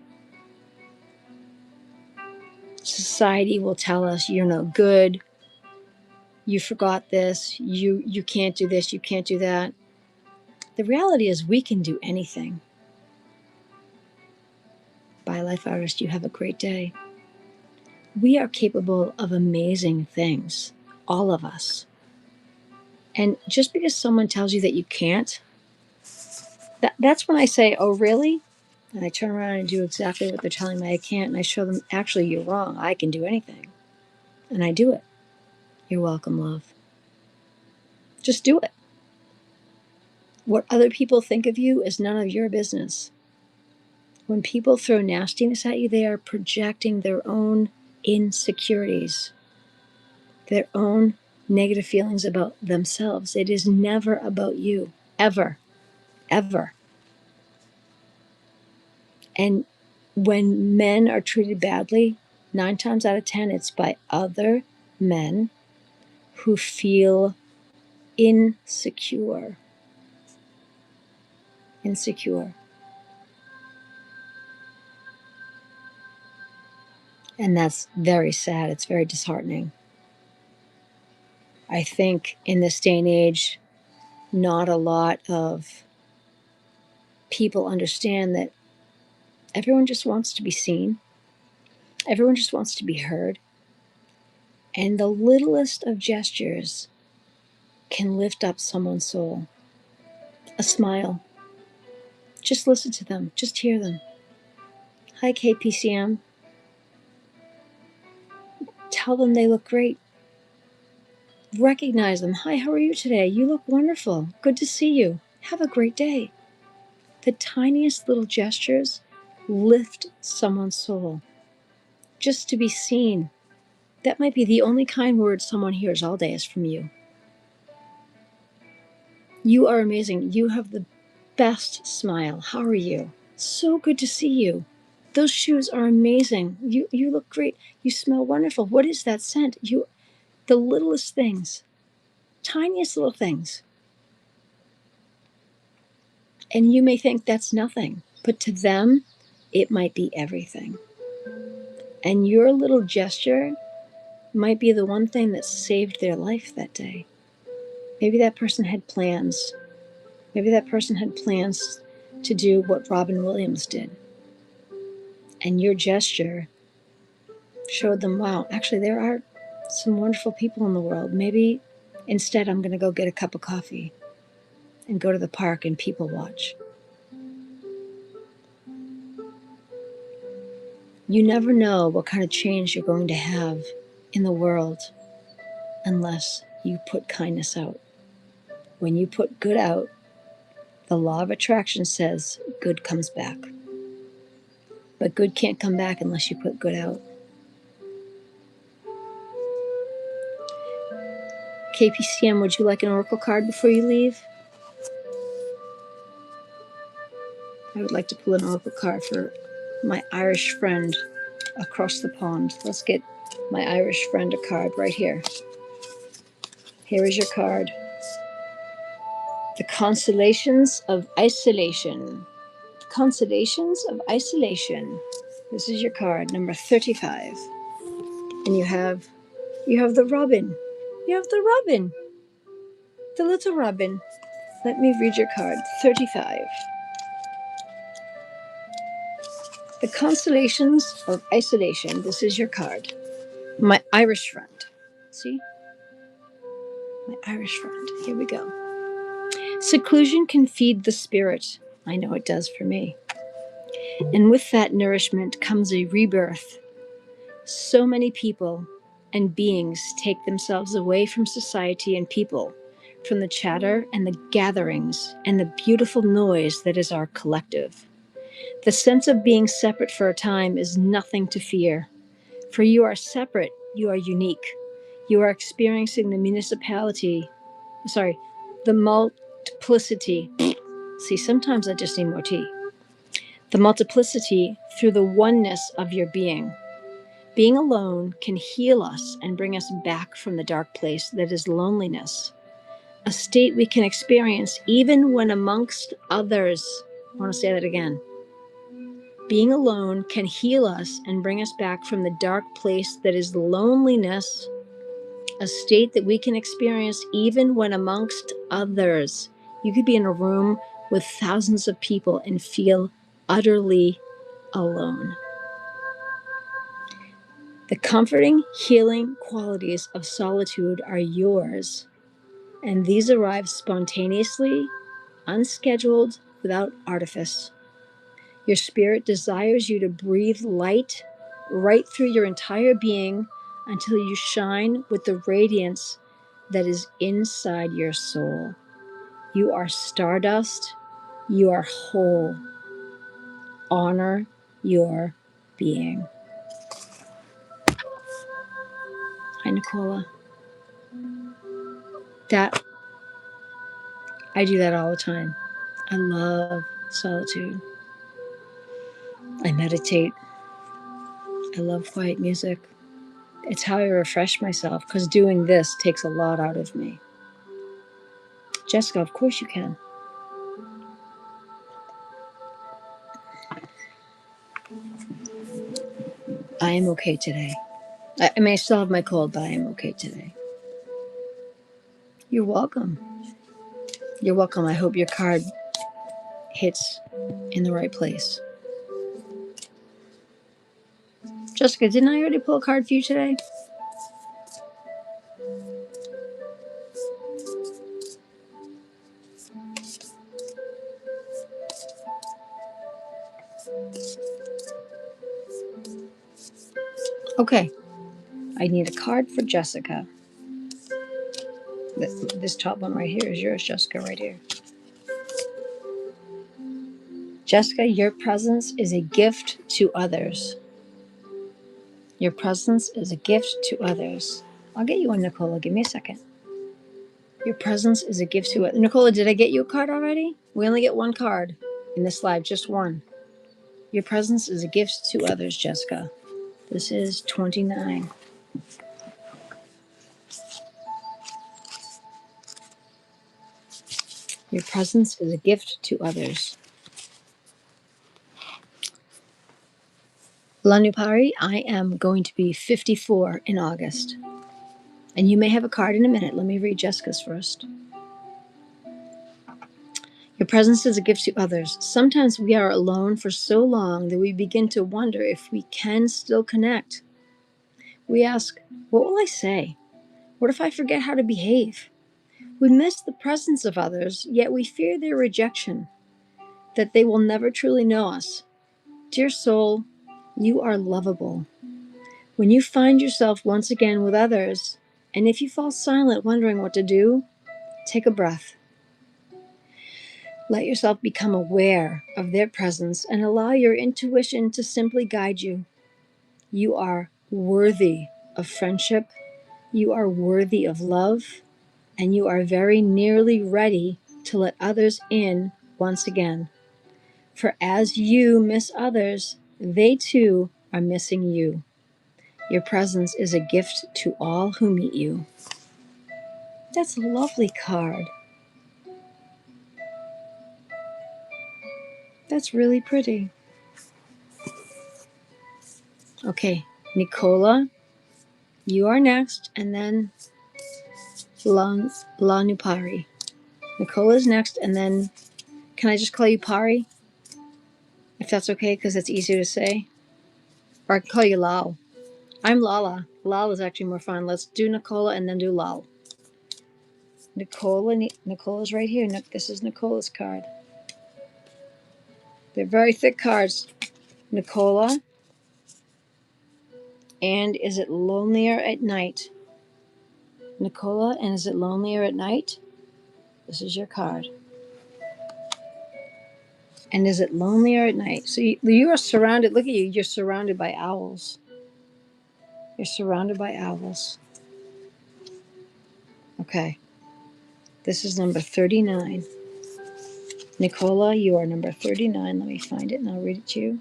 Society will tell us you're no good, you forgot this, you can't do this, you can't do that. The reality is we can do anything. Bye, Life Artist. You have a great day. We are capable of amazing things, all of us. And just because someone tells you that you can't, that's when I say, oh, really? And I turn around and do exactly what they're telling me I can't. And I show them, actually, you're wrong. I can do anything. And I do it. You're welcome, love. Just do it. What other people think of you is none of your business. When people throw nastiness at you, they are projecting their own insecurities, their own negative feelings about themselves. It is never about you, ever, ever. And when men are treated badly, 9 times out of 10, it's by other men who feel insecure. Insecure. And that's very sad. It's very disheartening. I think in this day and age, not a lot of people understand that everyone just wants to be seen. Everyone just wants to be heard. And the littlest of gestures can lift up someone's soul. A smile. Just listen to them. Just hear them. Hi, KPCM. Tell them they look great. Recognize them. Hi, how are you today? You look wonderful. Good to see you. Have a great day. The tiniest little gestures lift someone's soul. Just to be seen. That might be the only kind word someone hears all day is from you. You are amazing. You have the best smile. How are you? So good to see you. Those shoes are amazing. You look great. You smell wonderful. What is that scent? The littlest things, tiniest little things. And you may think that's nothing, but to them, it might be everything. And your little gesture might be the one thing that saved their life that day. Maybe that person had plans. Maybe that person had plans to do what Robin Williams did. And your gesture showed them, wow, actually there are some wonderful people in the world. Maybe instead I'm going to go get a cup of coffee and go to the park and people watch. You never know what kind of change you're going to have in the world unless you put kindness out. When you put good out, the law of attraction says good comes back. But good can't come back unless you put good out. KPCM, would you like an oracle card before you leave? I would like to pull an oracle card for my Irish friend across the pond. Let's get my Irish friend a card right here. Here is your card. The Constellations of Isolation. Constellations of Isolation. This is your card, number 35. And you have the robin. You have the robin. The little robin. Let me read your card. 35. The Constellations of Isolation. This is your card. My Irish friend. See? My Irish friend. Here we go. Seclusion can feed the spirit. I know it does for me. And with that nourishment comes a rebirth. So many people and beings take themselves away from society and people, from the chatter and the gatherings and the beautiful noise that is our collective. The sense of being separate for a time is nothing to fear. For you are separate, you are unique. You are experiencing the the multiplicity. See, sometimes I just need more tea. The multiplicity through the oneness of your being. Being alone can heal us and bring us back from the dark place that is loneliness, a state we can experience even when amongst others. I want to say that again. Being alone can heal us and bring us back from the dark place that is loneliness, a state that we can experience even when amongst others. You could be in a room with thousands of people and feel utterly alone. The comforting, healing qualities of solitude are yours, and these arrive spontaneously, unscheduled, without artifice. Your spirit desires you to breathe light right through your entire being until you shine with the radiance that is inside your soul. You are stardust. You are whole. Honor your being. Hi, Nicola. I do that all the time. I love solitude. I meditate. I love quiet music. It's how I refresh myself because doing this takes a lot out of me. Jessica, of course you can. I am okay today. I may still have my cold, but I am okay today. You're welcome. You're welcome. I hope your card hits in the right place. Jessica, didn't I already pull a card for you today? Okay. I need a card for Jessica. This top one right here is yours, Jessica, right here. Jessica, your presence is a gift to others. Your presence is a gift to others. I'll get you one, Nicola. Give me a second. Your presence is a gift to others. Nicola, did I get you a card already? We only get one card in this live, just one. Your presence is a gift to others, Jessica. This is 29. Your presence is a gift to others. Lanupari, I am going to be 54 in August. And you may have a card in a minute. Let me read Jessica's first. Your presence is a gift to others. Sometimes we are alone for so long that we begin to wonder if we can still connect. We ask, what will I say? What if I forget how to behave? We miss the presence of others, yet we fear their rejection, that they will never truly know us. Dear soul, you are lovable. When you find yourself once again with others, and if you fall silent wondering what to do, take a breath. Let yourself become aware of their presence and allow your intuition to simply guide you. You are worthy of friendship, you are worthy of love, and you are very nearly ready to let others in once again. For as you miss others, they too are missing you. Your presence is a gift to all who meet you. That's a lovely card. That's really pretty. Okay, Nicola, you are next, and then Lanupari. Nicola's next, and then can I just call you Pari? If that's okay, because it's easier to say. Or I can call you Lal. I'm Lala. Lal is actually more fun. Let's do Nicola and then do Lal. Nicola's right here. This is Nicola's card. They're very thick cards. Nicola, and is it lonelier at night? Nicola, and is it lonelier at night? This is your card. And is it lonelier at night? So you are surrounded, look at you, you're surrounded by owls. You're surrounded by owls. Okay. This is number 39. Nicola, you are number 39. Let me find it and I'll read it to you.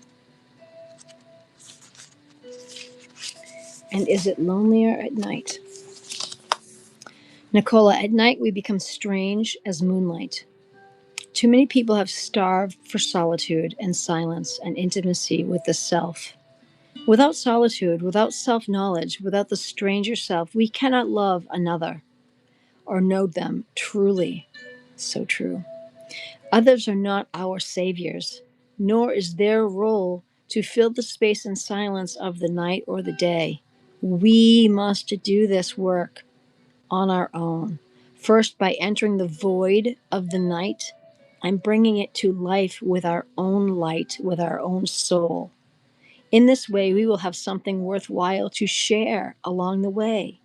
And is it lonelier at night? Nicola, at night we become strange as moonlight. Too many people have starved for solitude and silence and intimacy with the self. Without solitude, without self-knowledge, without the stranger self, we cannot love another or know them truly. So true. Others are not our saviors, nor is their role to fill the space and silence of the night or the day. We must do this work on our own. First, by entering the void of the night and bringing it to life with our own light, with our own soul. In this way, we will have something worthwhile to share along the way,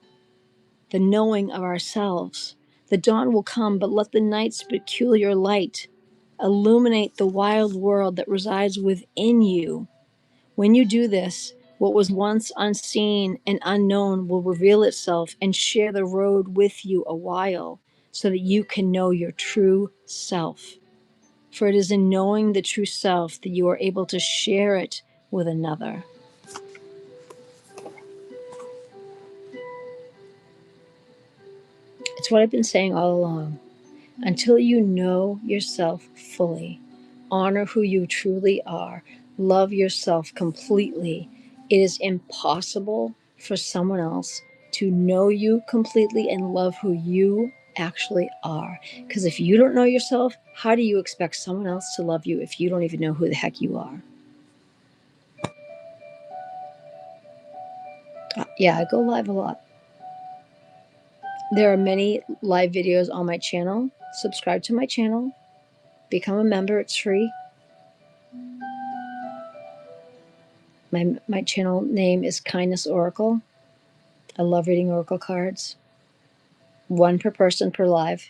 the knowing of ourselves. The dawn will come, but let the night's peculiar light illuminate the wild world that resides within you. When you do this, what was once unseen and unknown will reveal itself and share the road with you a while so that you can know your true self. For it is in knowing the true self that you are able to share it with another. It's what I've been saying all along. Until you know yourself fully, honor who you truly are, love yourself completely, it is impossible for someone else to know you completely and love who you actually are. Because if you don't know yourself, how do you expect someone else to love you if you don't even know who the heck you are? Yeah, I go live a lot. There are many live videos on my channel. Subscribe to my channel, become a member, it's free. My channel name is Kindness Oracle. I love reading oracle cards. One per person per live.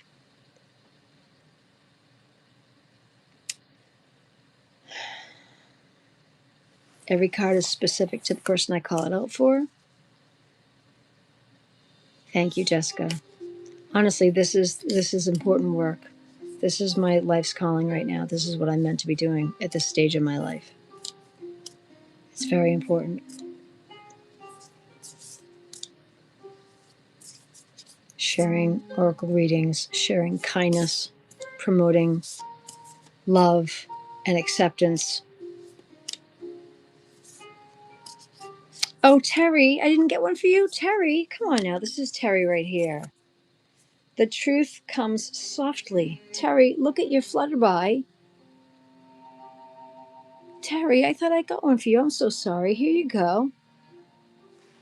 Every card is specific to the person I call it out for. Thank you, Jessica. Honestly, this is important work. This is my life's calling right now. This is what I'm meant to be doing at this stage of my life. It's very important. Sharing oracle readings, sharing kindness, promoting love and acceptance. Oh, Terry, I didn't get one for you. Terry, come on now. This is Terry right here. The truth comes softly. Terry, look at your flutterby. Terry, I thought I got one for you. I'm so sorry. Here you go.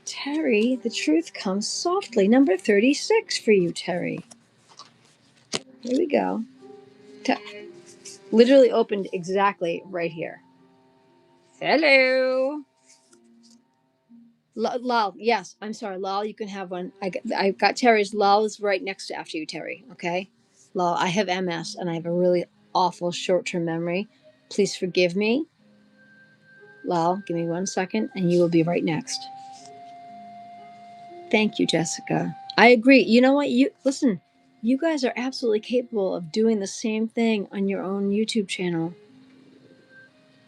Terry, the truth comes softly. Number 36 for you, Terry. Here we go. Literally opened exactly right here. Hello. Lal, yes, I'm sorry. Lal, you can have one. I got Terry's. Lal is right next to after you, Terry. Okay? Lal, I have MS and I have a really awful short-term memory. Please forgive me. Lal, give me 1 second and you will be right next. Thank you, Jessica. I agree. You know what? Listen, you guys are absolutely capable of doing the same thing on your own YouTube channel.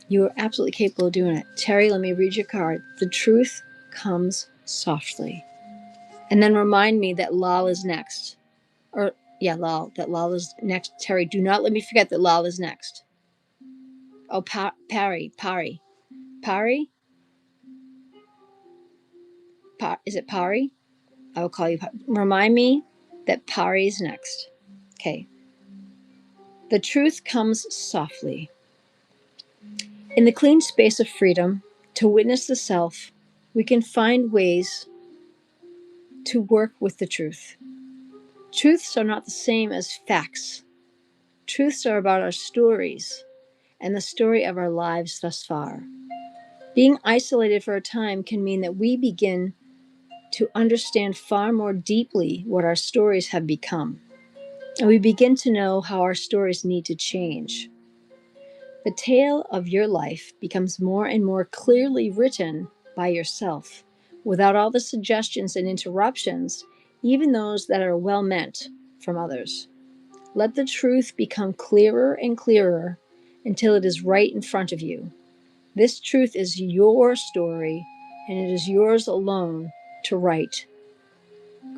You are absolutely capable of doing it. Terry, let me read your card. The truth comes softly. And then remind me that Lal is next. Or, yeah, Lal, that Lal is next. Terry, do not let me forget that Lal is next. Oh, Pari. Is it Pari? I will call you. Remind me that Pari is next. Okay. The truth comes softly. In the clean space of freedom to witness the self, we can find ways to work with the truth. Truths are not the same as facts. Truths are about our stories and the story of our lives thus far. Being isolated for a time can mean that we begin to understand far more deeply what our stories have become, and we begin to know how our stories need to change. The tale of your life becomes more and more clearly written by yourself, without all the suggestions and interruptions, even those that are well meant from others. Let the truth become clearer and clearer until it is right in front of you. This truth is your story, and it is yours alone to write.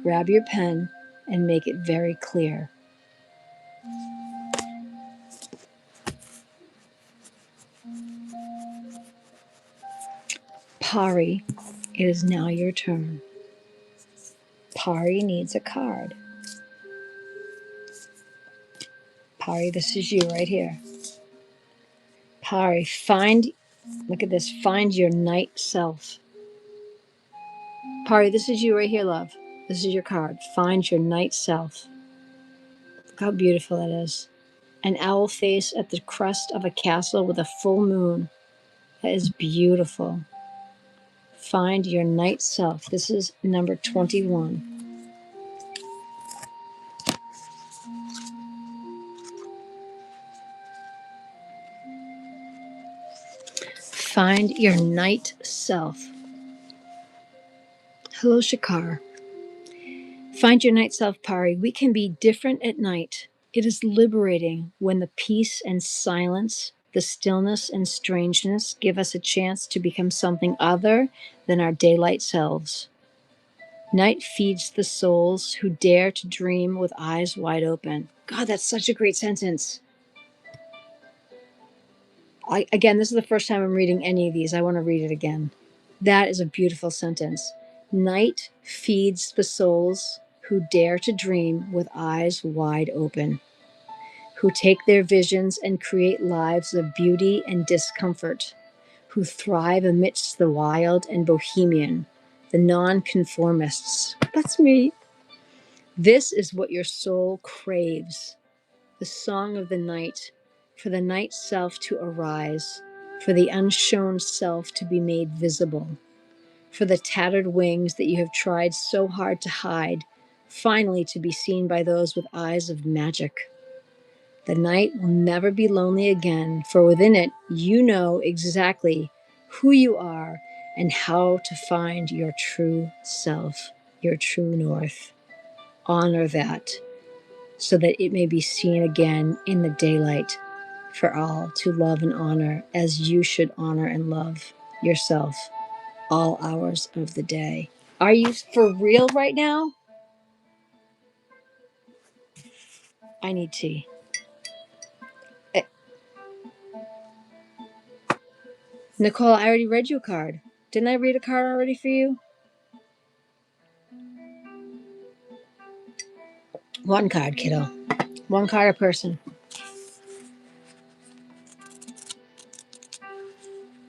Grab your pen and make it very clear. Pari, it is now your turn. Pari needs a card. Pari, this is you right here. Pari, look at this, find your night self. Pari, this is you right here, love. This is your card. Find your night self. Look how beautiful that is. An owl face at the crest of a castle with a full moon. That is beautiful. Find your night self. This is number 21. Find your night self. Hello, Shakar. Find your night self, Pari. We can be different at night. It is liberating when the peace and silence, the stillness and strangeness give us a chance to become something other than our daylight selves. Night feeds the souls who dare to dream with eyes wide open. God, that's such a great sentence. Again, this is the first time I'm reading any of these. I want to read it again. That is a beautiful sentence. Night feeds the souls who dare to dream with eyes wide open, who take their visions and create lives of beauty and discomfort, who thrive amidst the wild and bohemian, the nonconformists. That's me. This is what your soul craves, the song of the night, for the night self to arise, for the unshown self to be made visible, for the tattered wings that you have tried so hard to hide, finally to be seen by those with eyes of magic. The night will never be lonely again, for within it you know exactly who you are and how to find your true self, your true north. Honor that, so that it may be seen again in the daylight for all to love and honor, as you should honor and love yourself all hours of the day. Are you for real right now? I need tea. Eh, Nicole, I already read you a card. Didn't I read a card already for you? One card, kiddo. One card a person.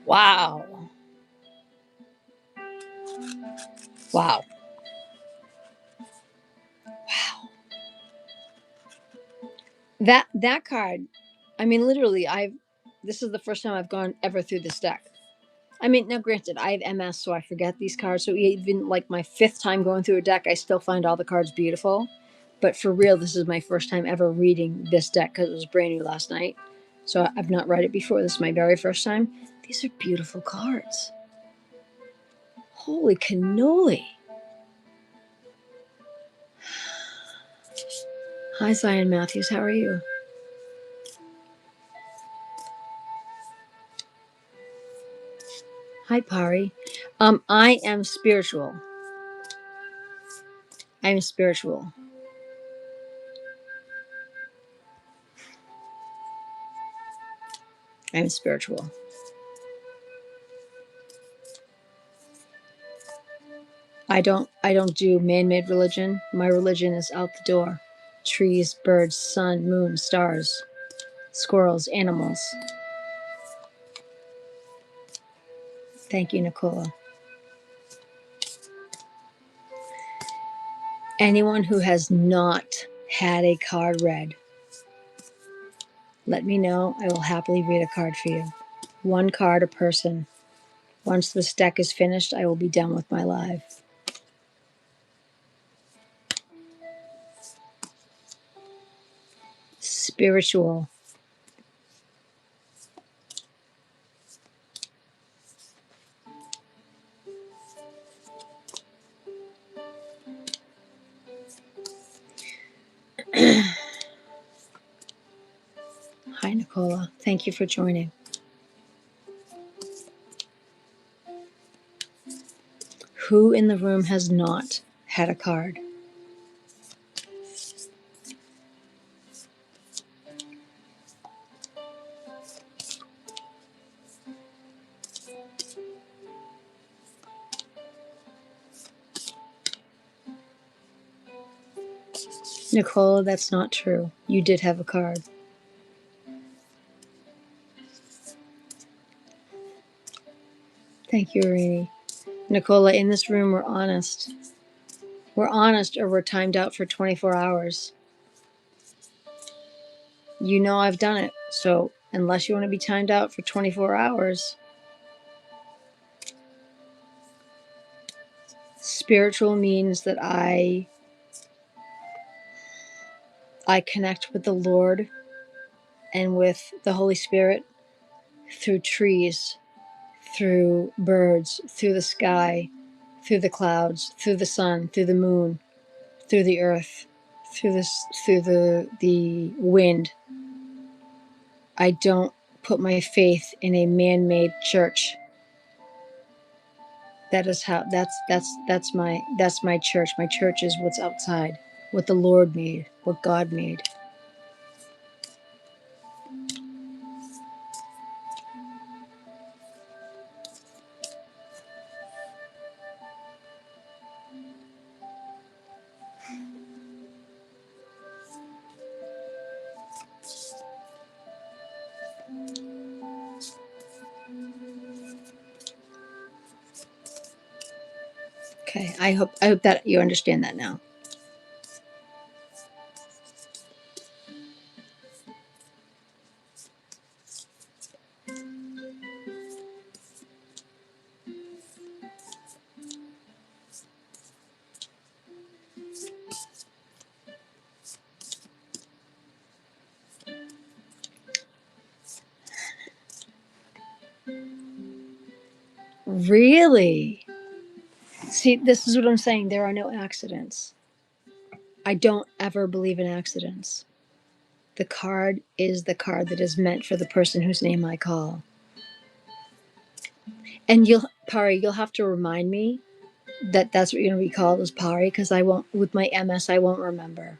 Wow. Wow. Wow. That card, I mean, literally, this is the first time I've gone ever through this deck. I mean, now granted, I have MS, so I forget these cards. So even like my fifth time going through a deck, I still find all the cards beautiful. But for real, this is my first time ever reading this deck because it was brand new last night. So I've not read it before. This is my very first time. These are beautiful cards. Holy cannoli. Hi, Zion Matthews. How are you? Hi, Pari. I am spiritual. I'm spiritual. I'm spiritual. I don't do man-made religion. My religion is out the door. Trees, birds, sun, moon, stars, squirrels, animals. Thank you, Nicola. Anyone who has not had a card read, let me know. I will happily read a card for you. One card a person. Once this deck is finished, I will be done with my live. Spiritual. Hi, Nicola. Thank you for joining. Who in the room has not had a card? Nicola, that's not true. You did have a card. Thank you, Irini. Nicola, in this room, we're honest. We're honest or we're timed out for 24 hours. You know I've done it. So unless you want to be timed out for 24 hours, spiritual means that I connect with the Lord and with the Holy Spirit through trees, through birds, through the sky, through the clouds, through the sun, through the moon, through the earth, through the wind. I don't put my faith in a man-made church. That is how that's my church. My church is what's outside, what the Lord made, what God made. Okay, I hope that you understand that now. Really? See, this is what I'm saying. There are no accidents. I don't ever believe in accidents. The card is the card that is meant for the person whose name I call. And you'll have to remind me that that's what you're going to be called as Pari, because I won't, with my MS, I won't remember.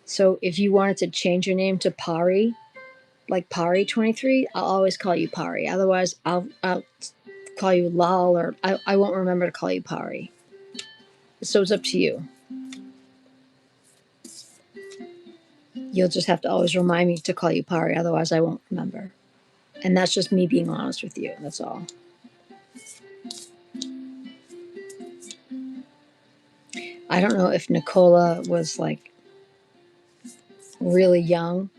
So if you wanted to change your name to Pari, like Pari 23, I'll always call you Pari. Otherwise, I'll call you Lal, or I won't remember to call you Pari. So it's up to you. You'll just have to always remind me to call you Pari. Otherwise, I won't remember. And that's just me being honest with you. That's all. I don't know if Nicola was like really young,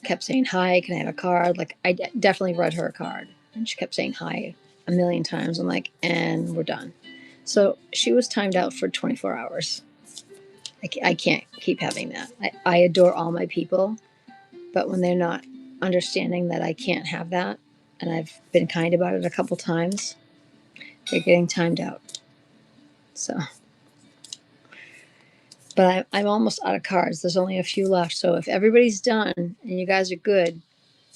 kept saying hi, can I have a card? Like I definitely read her a card, and she kept saying hi a million times. I'm like, and we're done. So she was timed out for 24 hours. I can't keep having that. I adore all my people, but when they're not understanding that I can't have that, and I've been kind about it a couple times, they're getting timed out. So, but I'm almost out of cards. There's only a few left. So if everybody's done and you guys are good,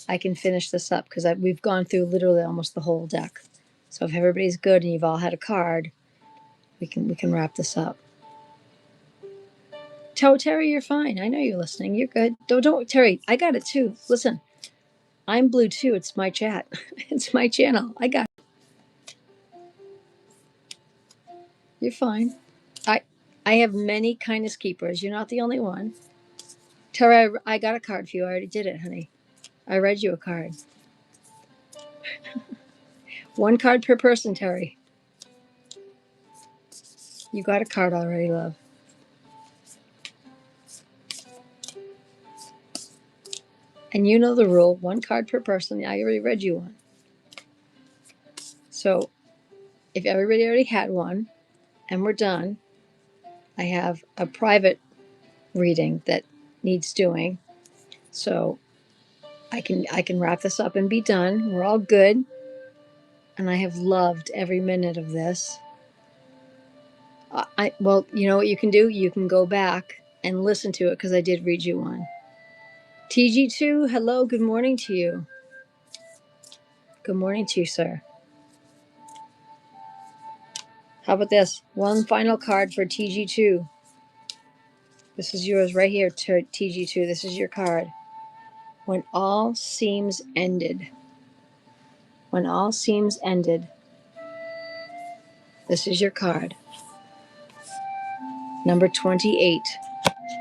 I can finish this up because we've gone through literally almost the whole deck. So if everybody's good and you've all had a card, we can wrap this up. Terry, you're fine. I know you're listening. You're good. Don't Terry. I got it too. Listen, I'm blue too. It's my chat. It's my channel. I got it. You're fine. I have many kindness keepers. You're not the only one. Terry, I got a card for you. I already did it, honey. I read you a card. One card per person, Terry. You got a card already, love. And you know the rule, one card per person. I already read you one. So if everybody already had one and we're done, I have a private reading that needs doing. So I can wrap this up and be done. We're all good. And I have loved every minute of this. Well, you know what you can do? You can go back and listen to it because I did read you one. TG2, hello, good morning to you. Good morning to you, sir. How about this? One final card for TG2. This is yours right here, TG2. This is your card. When all seems ended. When all seems ended. This is your card. Number 28.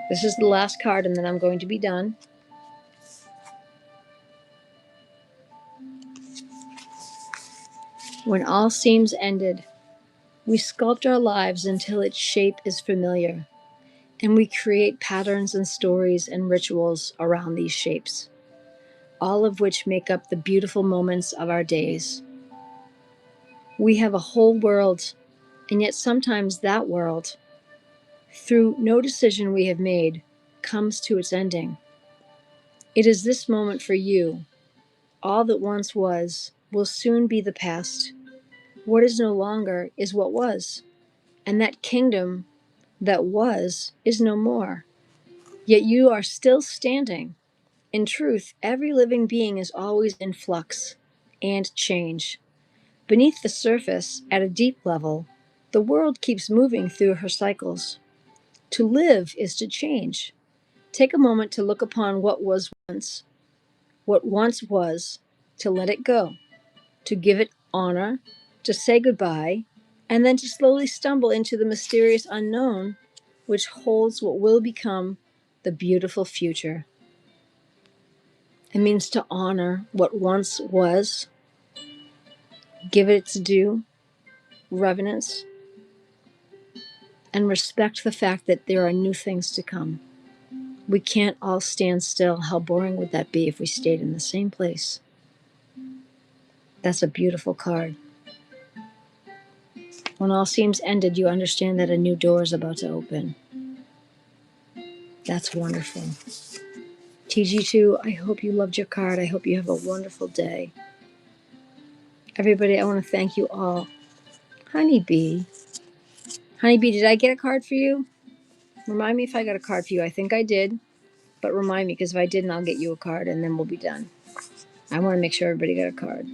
This is the last card, and then I'm going to be done. When all seems ended, we sculpt our lives until its shape is familiar, and we create patterns and stories and rituals around these shapes, all of which make up the beautiful moments of our days. We have a whole world, and yet sometimes that world, through no decision we have made, comes to its ending. It is this moment for you. All that once was will soon be the past. What is no longer is what was, and that kingdom that was is no more. Yet you are still standing. In truth, every living being is always in flux and change. Beneath the surface, at a deep level, the world keeps moving through her cycles. To live is to change. Take a moment to look upon what once was, to let it go, to give it honor, to say goodbye, and then to slowly stumble into the mysterious unknown, which holds what will become the beautiful future. It means to honor what once was, give it its due reverence, and respect the fact that there are new things to come. We can't all stand still. How boring would that be if we stayed in the same place? That's a beautiful card. When all seems ended, you understand that a new door is about to open. That's wonderful. TG2, I hope you loved your card. I hope you have a wonderful day. Everybody, I want to thank you all. Honeybee. Honeybee, did I get a card for you? Remind me if I got a card for you. I think I did, but remind me, because if I didn't, I'll get you a card and then we'll be done. I want to make sure everybody got a card.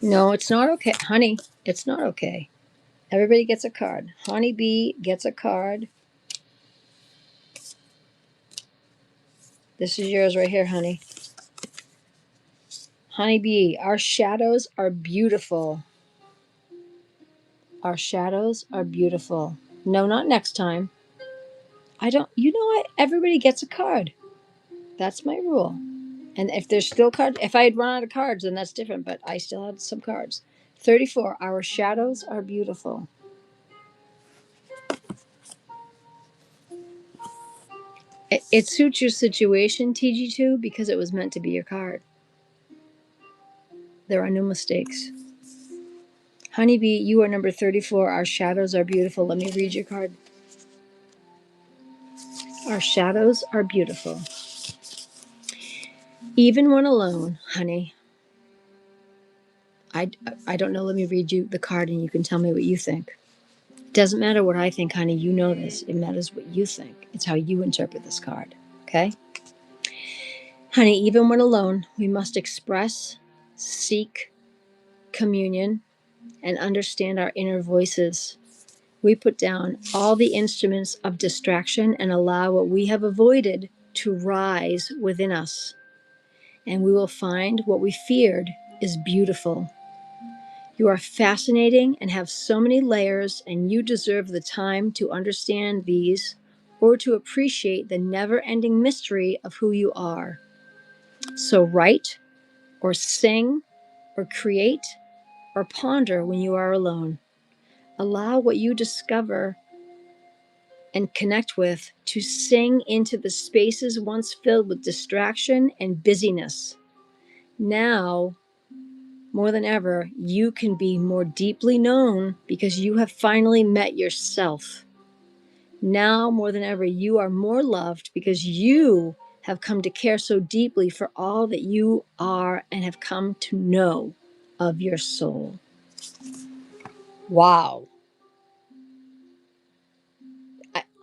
No, it's not okay. Honey, it's not okay. Everybody gets a card. Honeybee gets a card. This is yours right here, honey. Honeybee, our shadows are beautiful. Our shadows are beautiful. No, not next time. You know what? Everybody gets a card. That's my rule. And if there's still cards, if I had run out of cards, then that's different, but I still had some cards. 34, our shadows are beautiful. It suits your situation, TG2, because it was meant to be your card. There are no mistakes. Honeybee, you are number 34. Our shadows are beautiful. Let me read your card. Our shadows are beautiful. Even when alone, honey. I don't know. Let me read you the card and you can tell me what you think. It doesn't matter what I think, honey. You know this. It matters what you think. It's how you interpret this card. Okay? Honey, even when alone, we must express, seek communion, and understand our inner voices. We put down all the instruments of distraction and allow what we have avoided to rise within us. And we will find what we feared is beautiful. You are fascinating and have so many layers, and you deserve the time to understand these or to appreciate the never-ending mystery of who you are. So write or sing or create or ponder when you are alone. Allow what you discover and connect with to sing into the spaces once filled with distraction and busyness. Now, more than ever, you can be more deeply known because you have finally met yourself. Now, more than ever, you are more loved because you have come to care so deeply for all that you are and have come to know of your soul. Wow.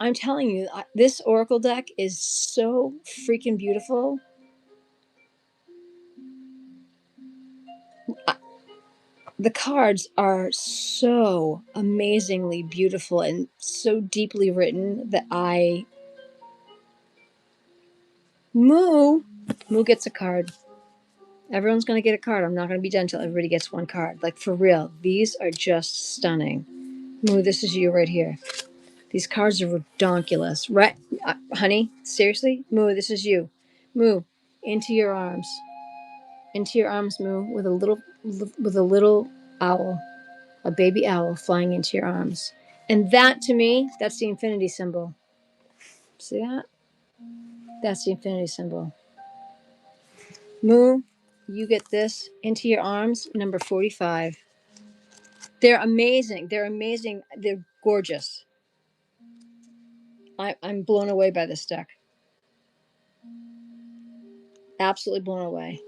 I'm telling you, this Oracle deck is so freaking beautiful. The cards are so amazingly beautiful and so deeply written that Moo gets a card. Everyone's going to get a card. I'm not going to be done until everybody gets one card. Like, for real. These are just stunning. Moo, this is you right here. These cards are redonkulous. Right? Honey, seriously? Moo, this is you. Moo, into your arms. Into your arms, Moo, with a little owl. A baby owl flying into your arms. And that, to me, that's the infinity symbol. See that? That's the infinity symbol. Moo, you get this into your arms, number 45. They're amazing. They're amazing. They're gorgeous. I'm blown away by this deck. Absolutely blown away.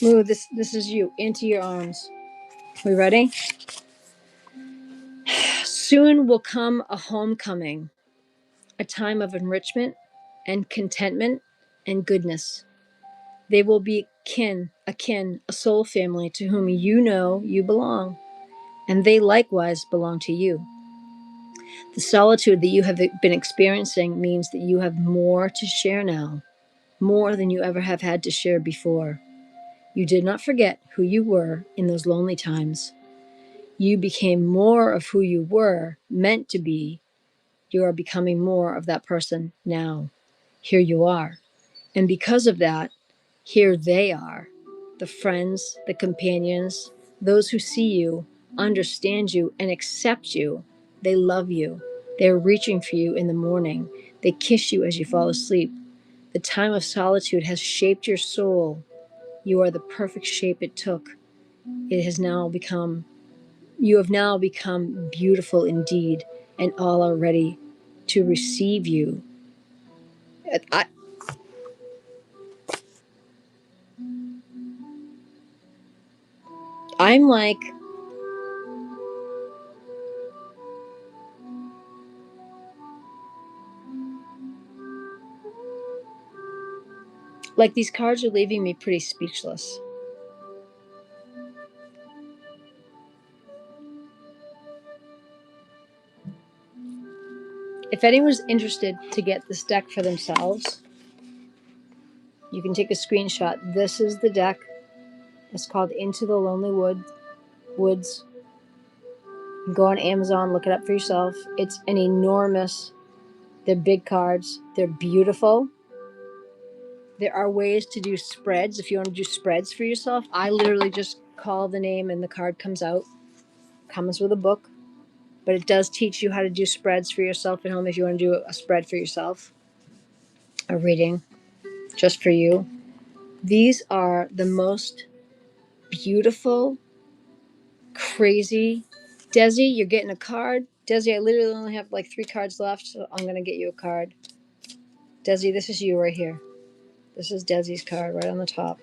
Moo, this is you. Into your arms. We ready? Soon will come a homecoming, a time of enrichment and contentment and goodness. They will be akin, a soul family to whom you know you belong, and they likewise belong to you. The solitude that you have been experiencing means that you have more to share now, more than you ever have had to share before. You did not forget who you were in those lonely times. You became more of who you were meant to be. You are becoming more of that person now. Here you are. And because of that, here they are, the friends, the companions, those who see you, understand you, and accept you. They love you. They're reaching for you in the morning. They kiss you as you fall asleep. The time of solitude has shaped your soul. You are the perfect shape it took. You have now become beautiful indeed, and all are ready to receive you. I, I'm like these cards are leaving me pretty speechless. If anyone's interested to get this deck for themselves, you can take a screenshot. This is the deck. It's called Into the Lonely Woods. You can go on Amazon, look it up for yourself. It's an enormous, they're big cards. They're beautiful. There are ways to do spreads if you want to do spreads for yourself. I literally just call the name and the card comes out. Comes with a book. But it does teach you how to do spreads for yourself at home if you want to do a spread for yourself. A reading just for you. These are the most beautiful, crazy. Desi, you're getting a card. Desi, I literally only have like 3 cards left, so I'm going to get you a card. Desi, this is you right here. This is Desi's card right on the top.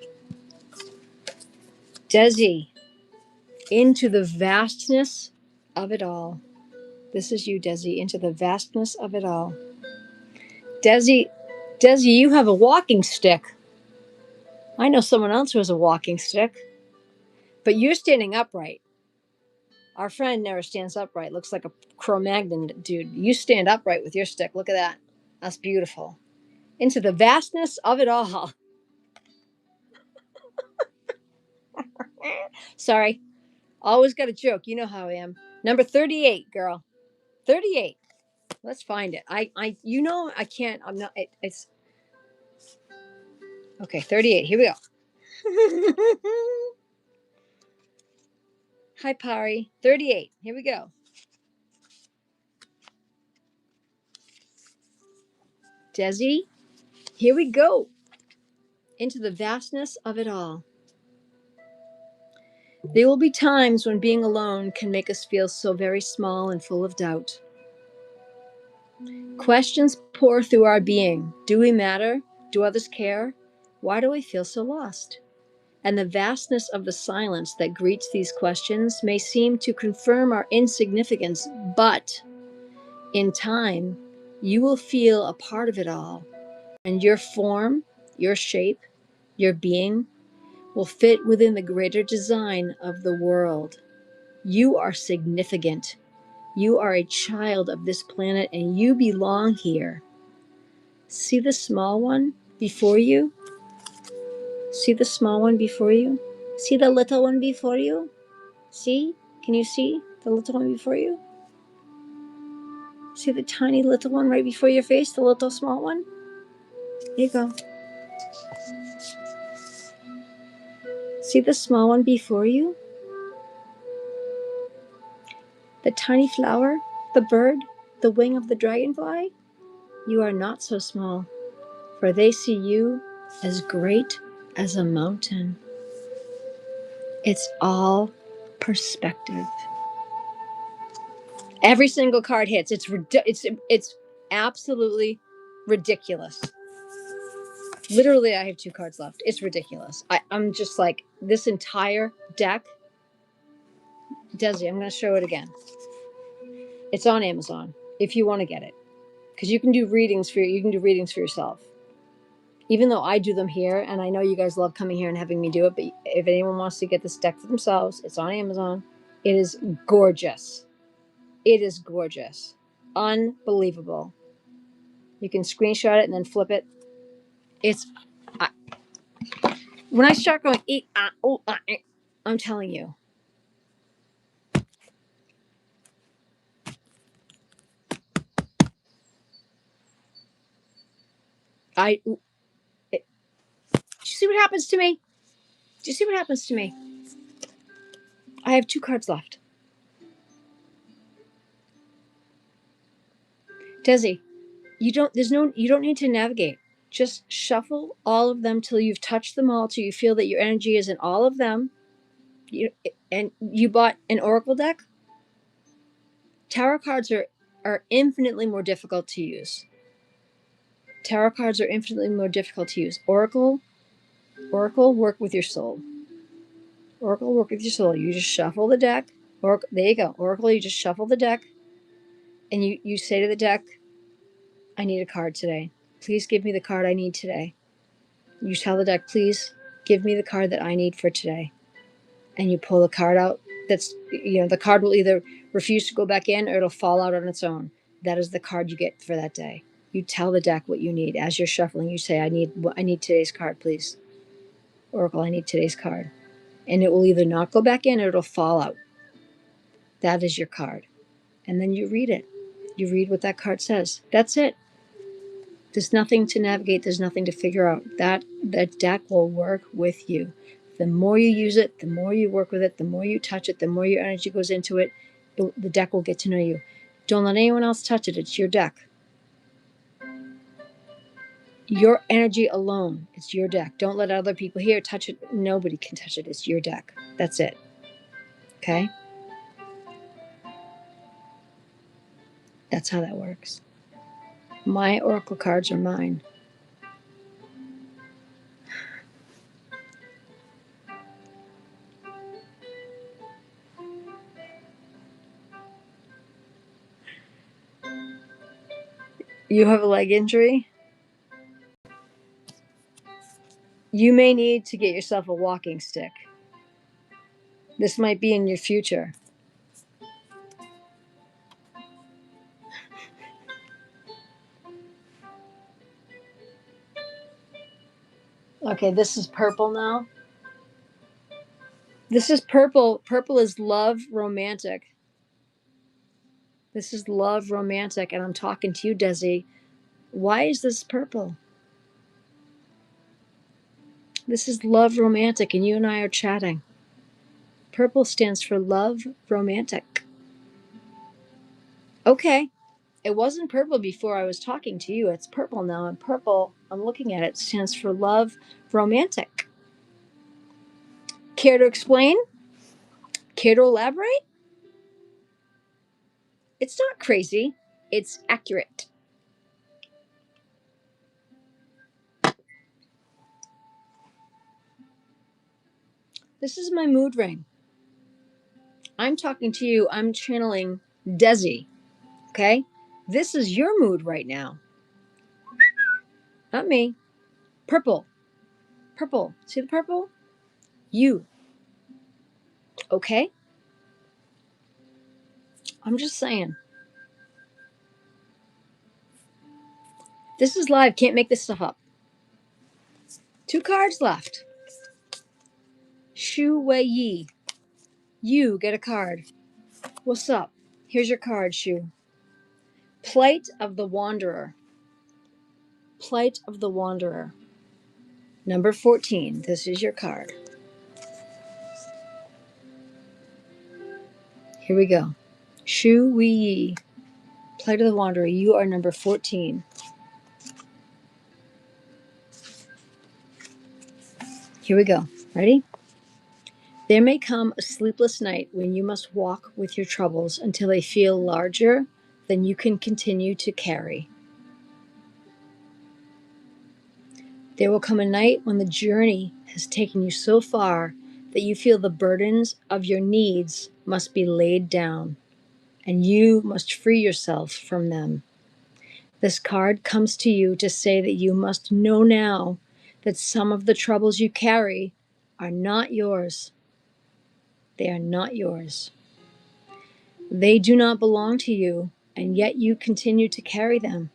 Desi, into the vastness of it all. This is you, Desi, into the vastness of it all. Desi, you have a walking stick. I know someone else who has a walking stick, but you're standing upright. Our friend never stands upright. Looks like a Cro-Magnon dude. You stand upright with your stick. Look at that. That's beautiful. Into the vastness of it all. Sorry. Always got a joke. You know how I am. Number 38, girl. 38. Let's find it. I can't. I'm not. It's okay. 38. Here we go. Hi, Pari. 38. Here we go. Desi, here we go. Into the vastness of it all. There will be times when being alone can make us feel so very small and full of doubt. Questions pour through our being. Do we matter? Do others care? Why do I feel so lost? And the vastness of the silence that greets these questions may seem to confirm our insignificance, but in time, you will feel a part of it all, and your form, your shape, your being will fit within the greater design of the world. You are significant. You are a child of this planet, and you belong here. See the small one before you? See the small one before you? See the little one before you? See? Can you see the little one before you? See the tiny little one right before your face, the little small one? There you go. See the small one before you? The tiny flower, the bird, the wing of the dragonfly? You are not so small, for they see you as great as a mountain. It's all perspective. Every single card hits. It's absolutely ridiculous. Literally, I have 2 cards left. It's ridiculous. I'm just like, this entire deck. Desi, I'm going to show it again. It's on Amazon if you want to get it, because you can do readings for yourself. Even though I do them here, and I know you guys love coming here and having me do it, but if anyone wants to get this deck for themselves, it's on Amazon. It is gorgeous. It is gorgeous. Unbelievable. You can screenshot it and then flip it. It's when I start going, I'm telling you. Do you see what happens to me? Do you see what happens to me? I have 2 cards left. Desi, you don't need to navigate. Just shuffle all of them till you've touched them all, till you feel that your energy is in all of them. You bought an oracle deck? Tarot cards are infinitely more difficult to use. Tarot cards are infinitely more difficult to use. Oracle work with your soul. Oracle work with your soul. You just shuffle the deck. Oracle, there you go. Oracle, you just shuffle the deck, and you say to the deck, I need a card today. Please give me the card I need today. You tell the deck, please give me the card that I need for today. And you pull the card out. The card will either refuse to go back in or it'll fall out on its own. That is the card you get for that day. You tell the deck what you need. As you're shuffling, you say, I need today's card, please. Oracle, I need today's card. And it will either not go back in or it'll fall out. That is your card. And then you read it. You read what that card says. That's it. There's nothing to navigate. There's nothing to figure out. That deck will work with you. The more you use it, the more you work with it, the more you touch it, the more your energy goes into it, the deck will get to know you. Don't let anyone else touch it. It's your deck. Your energy alone. It's your deck. Don't let other people here touch it. Nobody can touch it. It's your deck. That's it. Okay? That's how that works. My oracle cards are mine. You have a leg injury? You may need to get yourself a walking stick. This might be in your future. Okay, this is purple now. This is purple. Purple is love romantic. This is love romantic, and I'm talking to you, Desi. Why is this purple? This is love romantic, and you and I are chatting. Purple stands for love romantic. Okay. It wasn't purple before I was talking to you. It's purple now. And purple, I'm looking at it, stands for love, romantic. Care to explain? Care to elaborate? It's not crazy. It's accurate. This is my mood ring. I'm talking to you. I'm channeling Desi. Okay? This is your mood right now. Not me. Purple. Purple. See the purple? You. Okay? I'm just saying. This is live. Can't make this stuff up. 2 cards left. Shu Wei Yi. You get a card. What's up? Here's your card, Shu. Plight of the Wanderer. Plight of the Wanderer. Number 14. This is your card. Here we go. Shu Wei Yi. Plight of the Wanderer. You are number 14. Here we go. Ready? There may come a sleepless night when you must walk with your troubles until they feel larger than you can continue to carry. There will come a night when the journey has taken you so far that you feel the burdens of your needs must be laid down, and you must free yourself from them. This card comes to you to say that you must know now that some of the troubles you carry are not yours. They are not yours. They do not belong to you, and yet you continue to carry them.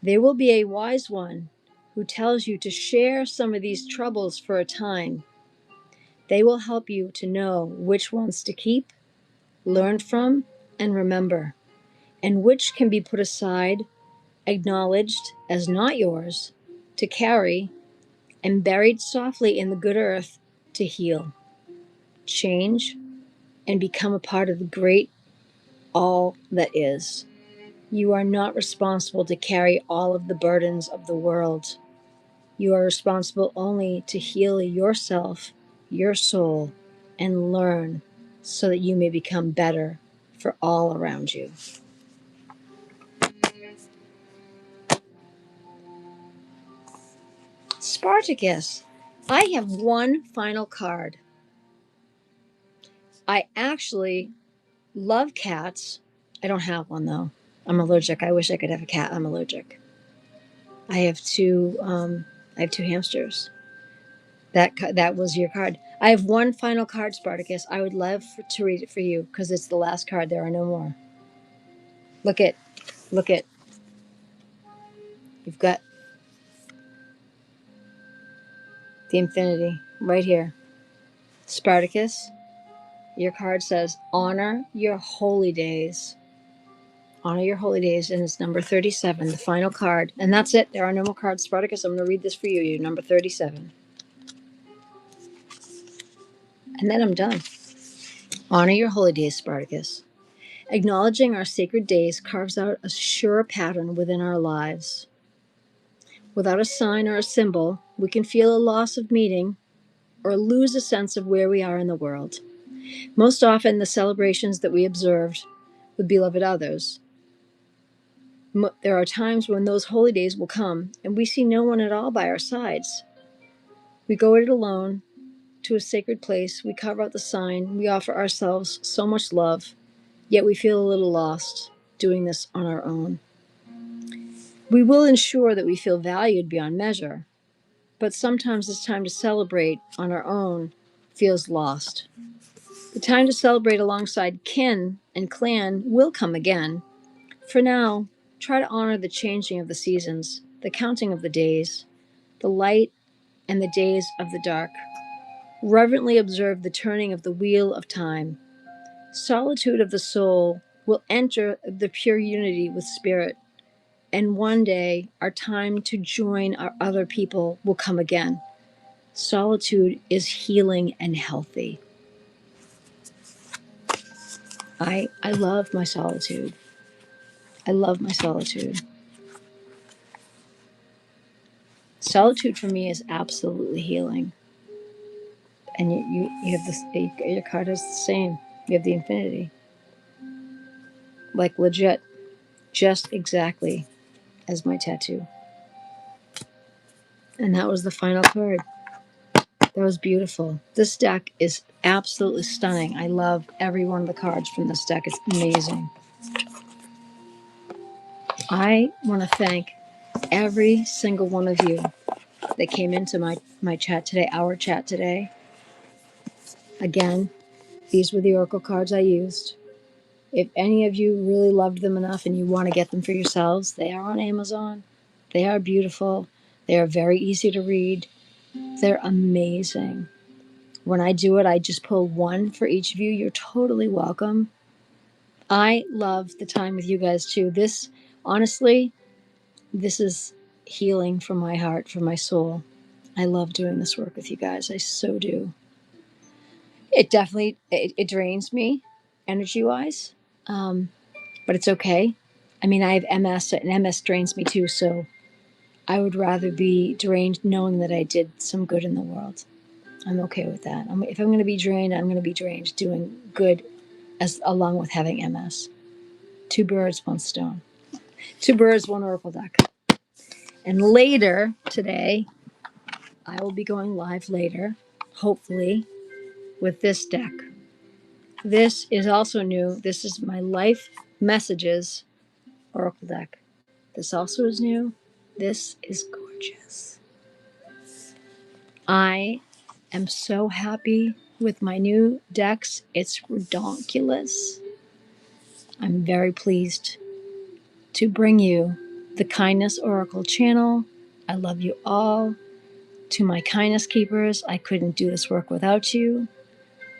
There will be a wise one who tells you to share some of these troubles for a time. They will help you to know which ones to keep, learn from, and remember, and which can be put aside, acknowledged as not yours, to carry, and buried softly in the good earth to heal, change, and become a part of the great all that is. You are not responsible to carry all of the burdens of the world. You are responsible only to heal yourself, your soul, and learn so that you may become better for all around you. Spartacus, I have one final card. I actually love cats. I don't have one though. I'm allergic. I wish I could have a cat. I'm allergic. I have two. I have 2 hamsters. That was your card. I have one final card, Spartacus. I would love to read it for you because it's the last card. There are no more. Look at. You've got the infinity right here. Spartacus, your card says, honor your holy days. Honor your holy days, and it's number 37, the final card. And that's it. There are no more cards. Spartacus, I'm going to read this for you. You're number 37. And then I'm done. Honor your holy days, Spartacus. Acknowledging our sacred days carves out a sure pattern within our lives. Without a sign or a symbol, we can feel a loss of meaning or lose a sense of where we are in the world. Most often, the celebrations that we observed with beloved others. There are times when those holy days will come and we see no one at all by our sides. We go it alone to a sacred place, we carve out the sign, we offer ourselves so much love, yet we feel a little lost doing this on our own. We will ensure that we feel valued beyond measure, but sometimes this time to celebrate on our own feels lost. The time to celebrate alongside kin and clan will come again. For now, try to honor the changing of the seasons, the counting of the days, the light and the days of the dark. Reverently observe the turning of the wheel of time. Solitude of the soul will enter the pure unity with spirit, and one day our time to join our other people will come again. Solitude is healing and healthy. I love my solitude. I love my solitude. Solitude for me is absolutely healing. And you have this, your card is the same. You have the infinity. Like legit, just exactly as my tattoo. And that was the final card. That was beautiful. This deck is absolutely stunning. I love every one of the cards from this deck. It's amazing. I want to thank every single one of you that came into my chat today, our chat today. Again, these were the Oracle cards I used. If any of you really loved them enough and you want to get them for yourselves, they are on Amazon. They are beautiful. They are very easy to read. They're amazing. When I do it, I just pull one for each of you. You're totally welcome. I love the time with you guys too. This, honestly, this is healing for my heart, for my soul. I love doing this work with you guys. I so do. It definitely it drains me, energy wise, but it's okay. I mean, I have MS, and MS drains me too. So I would rather be drained knowing that I did some good in the world. I'm okay with that. If I'm going to be drained, I'm going to be drained doing good, as along with having MS. Two birds, one stone. Two birds, one oracle deck. And later today, I will be going live later, hopefully, with this deck. This is also new. This is my Life Messages Oracle deck. This also is new. This is gorgeous. I am so happy with my new decks. It's redonkulous. I'm very pleased to bring you the Kindness Oracle channel. I love you all. To my kindness keepers, I couldn't do this work without you.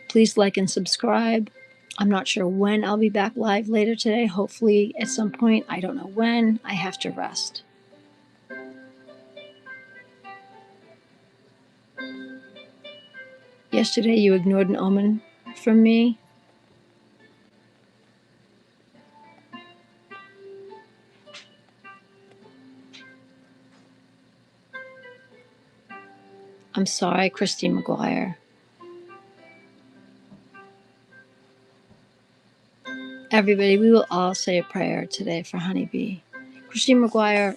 Please like and subscribe. I'm not sure when I'll be back live later today. Hopefully at some point. I don't know when. I have to rest. Yesterday you ignored an omen from me. I'm sorry, Christine McGuire. Everybody, we will all say a prayer today for Honeybee. Christine McGuire,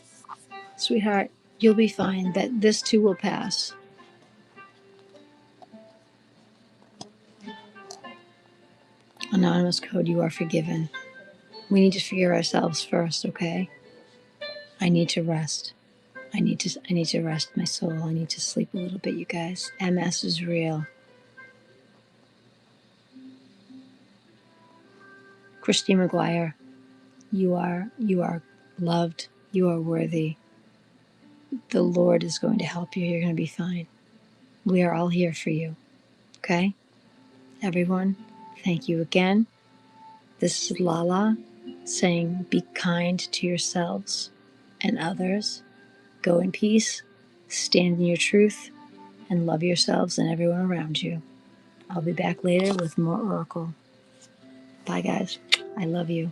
sweetheart, you'll be fine. That this too will pass. Anonymous code, you are forgiven. We need to forgive ourselves first, okay? I need to rest. I need to rest my soul. I need to sleep a little bit, you guys. MS is real. Christine McGuire, you are loved. You are worthy. The Lord is going to help you. You're going to be fine. We are all here for you. Okay? Everyone, thank you again. This is Lala saying, be kind to yourselves and others. Go in peace, stand in your truth, and love yourselves and everyone around you. I'll be back later with more Oracle. Bye, guys. I love you.